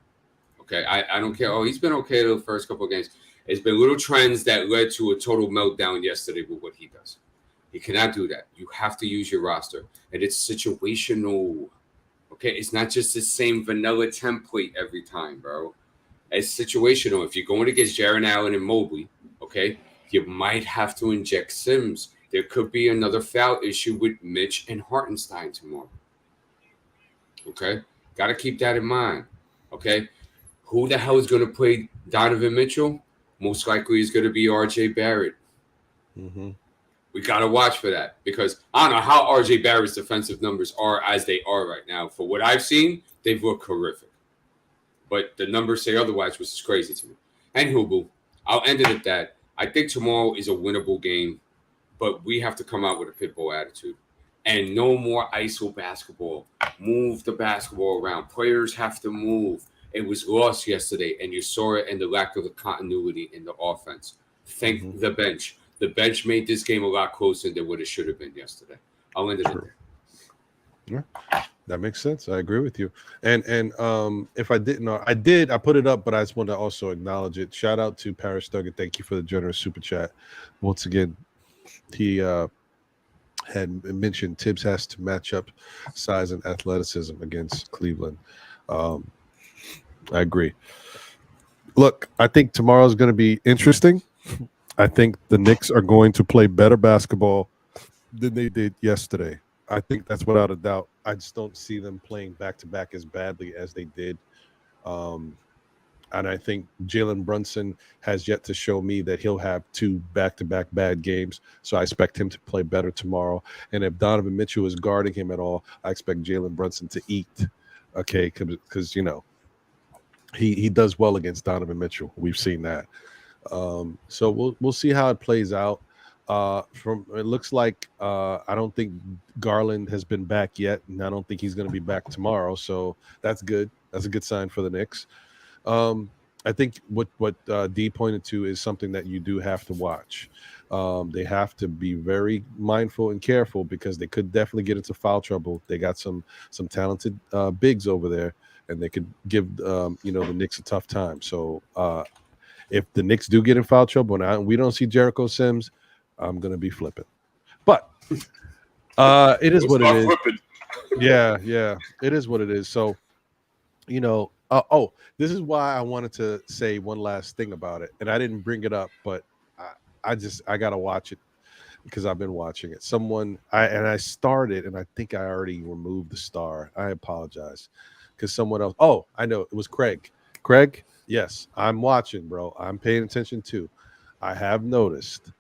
Okay, I don't care. Oh, he's been okay the first couple of games. It's been little trends that led to a total meltdown yesterday with what he does. You cannot do that. You have to use your roster. And it's situational. Okay, it's not just the same vanilla template every time, bro. It's situational. If you're going against Jarrett Allen and Mobley, okay, you might have to inject Sims. There could be another foul issue with Mitch and Hartenstein tomorrow. Okay, got to keep that in mind. Okay, who the hell is going to play Donovan Mitchell? Most likely is going to be RJ Barrett. Mm-hmm. We got to watch for that because I don't know how RJ Barrett's defensive numbers are as they are right now. For what I've seen, they've looked horrific. But the numbers say otherwise, which is crazy to me. And Hubu, I'll end it at that. I think tomorrow is a winnable game, but we have to come out with a pit bull attitude. And no more ISO basketball. Move the basketball around. Players have to move. It was lost yesterday, and you saw it in the lack of the continuity in the offense. Thank the bench. The bench made this game a lot closer than what it should have been yesterday. I'll end it there. Yeah, that makes sense. I agree with you. And if I didn't know, I put it up, but I just want to also acknowledge it. Shout out to Paris Duggan. Thank you for the generous super chat. Once again, he had mentioned Thibs has to match up size and athleticism against Cleveland. I agree. Look, I think tomorrow's going to be interesting. I think the Knicks are going to play better basketball than they did yesterday. I think that's without a doubt. I just don't see them playing back-to-back as badly as they did. And I think Jalen Brunson has yet to show me that he'll have 2 back-to-back bad games. So I expect him to play better tomorrow. And if Donovan Mitchell is guarding him at all, I expect Jalen Brunson to eat. Okay, because, you know, he does well against Donovan Mitchell. We've seen that. So we'll see how it plays out. It looks like I don't think Garland has been back yet, and I don't think he's going to be back tomorrow. So that's good. That's a good sign for the Knicks. I think what D pointed to is something that you do have to watch. They have to be very mindful and careful because they could definitely get into foul trouble. They got some talented bigs over there, and they could give the Knicks a tough time. So if the Knicks do get in foul trouble and we don't see Jericho Sims, I'm gonna be flipping. But it is what it is. Flipping. Yeah, it is what it is. So, you know, this is why I wanted to say one last thing about it, and I didn't bring it up, but I gotta watch it because I've been watching it. I started, and I think I already removed the star. I apologize because someone else. Oh, I know it was Craig. Craig, yes, I'm watching, bro. I'm paying attention too. I have noticed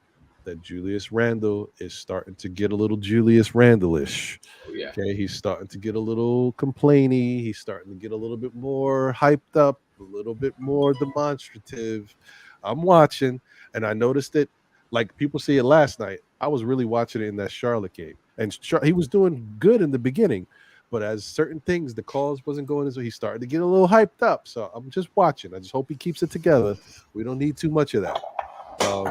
that Julius Randle is starting to get a little Julius Randle-ish. Oh, yeah. Okay, he's starting to get a little complainy. He's starting to get a little bit more hyped up. a little bit more demonstrative. I'm watching, and I noticed it. Like people see it last night. I was really watching it in that Charlotte game, and he was doing good in the beginning, but as certain things, the calls wasn't going as well. He started to get a little hyped up. So I'm just watching. I just hope he keeps it together. We don't need too much of that.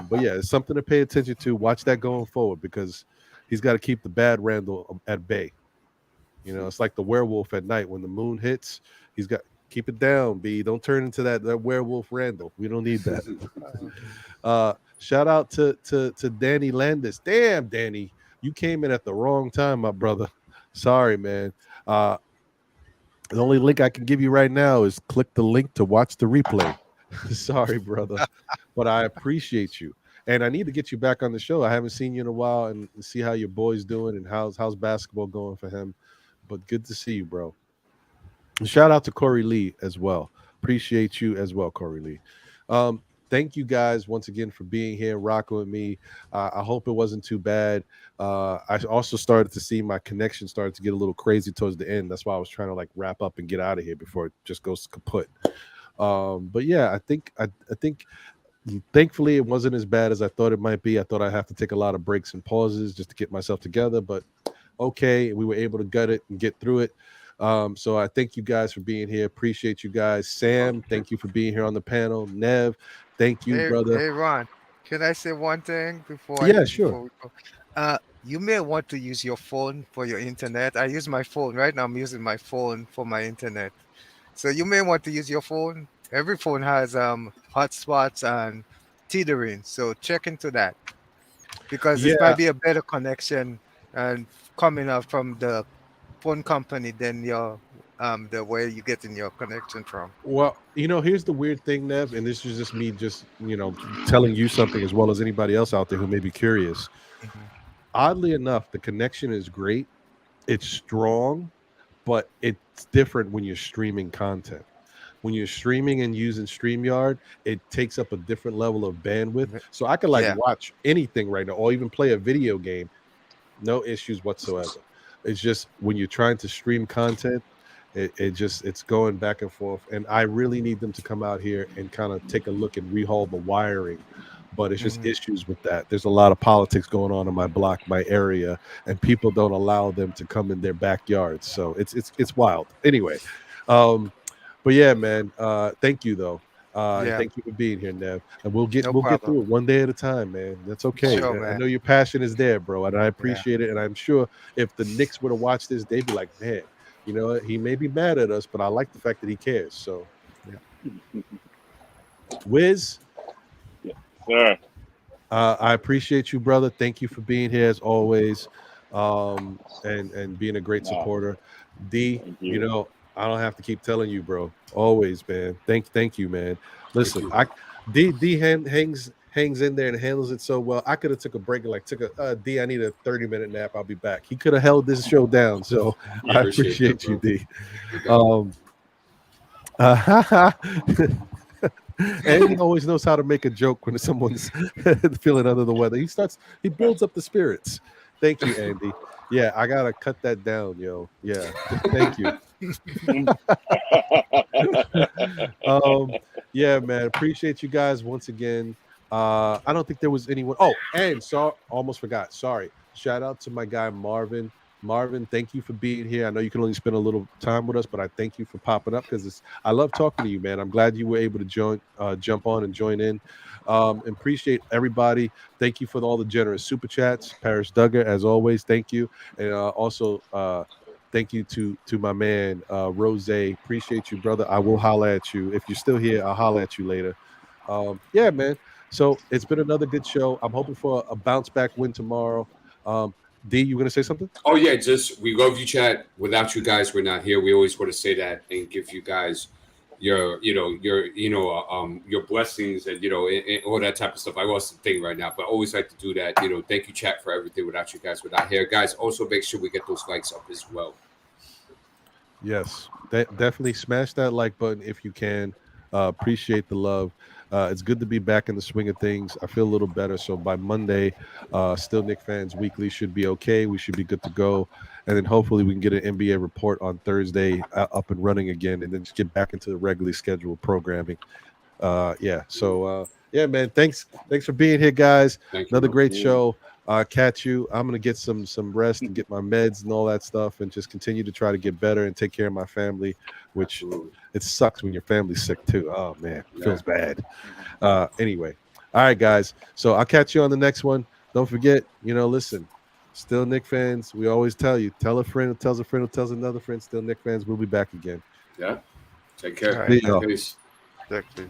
But yeah, it's something to pay attention to. Watch that going forward because he's got to keep the bad Randall at bay. You know, it's like the werewolf at night when the moon hits. He's got keep it down, B. Don't turn into that werewolf Randall. We don't need that. Shout out to Danny Landis. Damn, Danny, you came in at the wrong time, my brother. Sorry, man. The only link I can give you right now is click the link to watch the replay. Sorry, brother, but I appreciate you, and I need to get you back on the show. I haven't seen you in a while, and see how your boy's doing and how's basketball going for him. But good to see you, bro. And shout out to Corey Lee as well. Appreciate you as well, Corey Lee. Thank you guys once again for being here, rocking with me. I hope it wasn't too bad. I also started to see my connection started to get a little crazy towards the end. That's why I was trying to like wrap up and get out of here before it just goes kaput. But yeah, I think thankfully it wasn't as bad as I thought it might be. I thought I'd have to take a lot of breaks and pauses just to get myself together, but okay, we were able to gut it and get through it. So I thank you guys for being here. Appreciate you guys. Sam, thank you for being here on the panel. Nev, thank you, brother. Hey, Ron, can I say one thing before? Sure. Before we go? You may want to use your phone for your internet. I use my phone right now. I'm using my phone for my internet, so you may want to use your phone. Every phone has hotspots and tethering, so check into that because this might be a better connection and coming out from the phone company than your the way you getting your connection from. Well, here's the weird thing, Nev, and this is just me telling you something as well as anybody else out there who may be curious. Mm-hmm. Oddly enough, the connection is great. It's strong, but it's different when you're streaming content. When you're streaming and using StreamYard, it takes up a different level of bandwidth. So I could watch anything right now or even play a video game. No issues whatsoever. It's just when you're trying to stream content, it's going back and forth. And I really need them to come out here and kind of take a look and rehaul the wiring. But it's just issues with that. There's a lot of politics going on in my block, my area, and people don't allow them to come in their backyards. So it's wild. Anyway, but yeah, man. Thank you though. Thank you for being here, Nev. And we'll get through it one day at a time, man. That's okay. Sure, I know your passion is there, bro, and I appreciate it. And I'm sure if the Knicks were to watch this, they'd be like, man, he may be mad at us, but I like the fact that he cares. So, Wiz. Sure. I appreciate you, brother. Thank you for being here as always, and being a great supporter. D, I don't have to keep telling you, bro. Always, man. Thank you, man. Listen, D hangs in there and handles it so well. I could have took a break and D, I need a 30-minute nap. I'll be back. He could have held this show down. So I appreciate you, D. And he always knows how to make a joke when someone's feeling under the weather. He builds up the spirits. Thank you, Andy. Yeah, I gotta cut that down, yo. Yeah, thank you. Yeah, man. Appreciate you guys once again. I don't think there was anyone. Oh, and almost forgot. Sorry. Shout out to my guy Marvin. Marvin, thank you for being here. I know you can only spend a little time with us, but I thank you for popping up because I love talking to you, man. I'm glad you were able to jump on and join in. Appreciate everybody. Thank you for all the generous super chats. Paris Duggar, as always, thank you. And also thank you to my man Rose. Appreciate you, brother. I will holler at you. If you're still here, I'll holler at you later. Yeah, man. So it's been another good show. I'm hoping for a bounce back win tomorrow. D, you gonna say something? Oh yeah, just we love you, chat. Without you guys, we're not here. We always want to say that and give you guys your blessings and and all that type of stuff. I lost the thing right now, but always like to do that. Thank you, chat, for everything. Without you guys, we're not here, guys. Also, make sure we get those likes up as well. Yes, definitely smash that like button if you can. Appreciate the love. It's good to be back in the swing of things. I feel a little better. So by Monday, Still Nick Fans Weekly should be okay. We should be good to go. and then hopefully we can get an NBA report on Thursday up and running again, and then just get back into the regularly scheduled programming. So man, thanks for being here, guys. Another great show. Catch you. I'm gonna get some rest and get my meds and all that stuff, and just continue to try to get better and take care of my family, which it sucks when your family's sick too. Oh man, it feels bad. Anyway, all right, guys. So I'll catch you on the next one. Don't forget, listen, still Knicks fans. We always tell you, tell a friend who tells a friend who tells another friend. Still Knicks fans. We'll be back again. Yeah. Take care. Right. Peace. Exactly.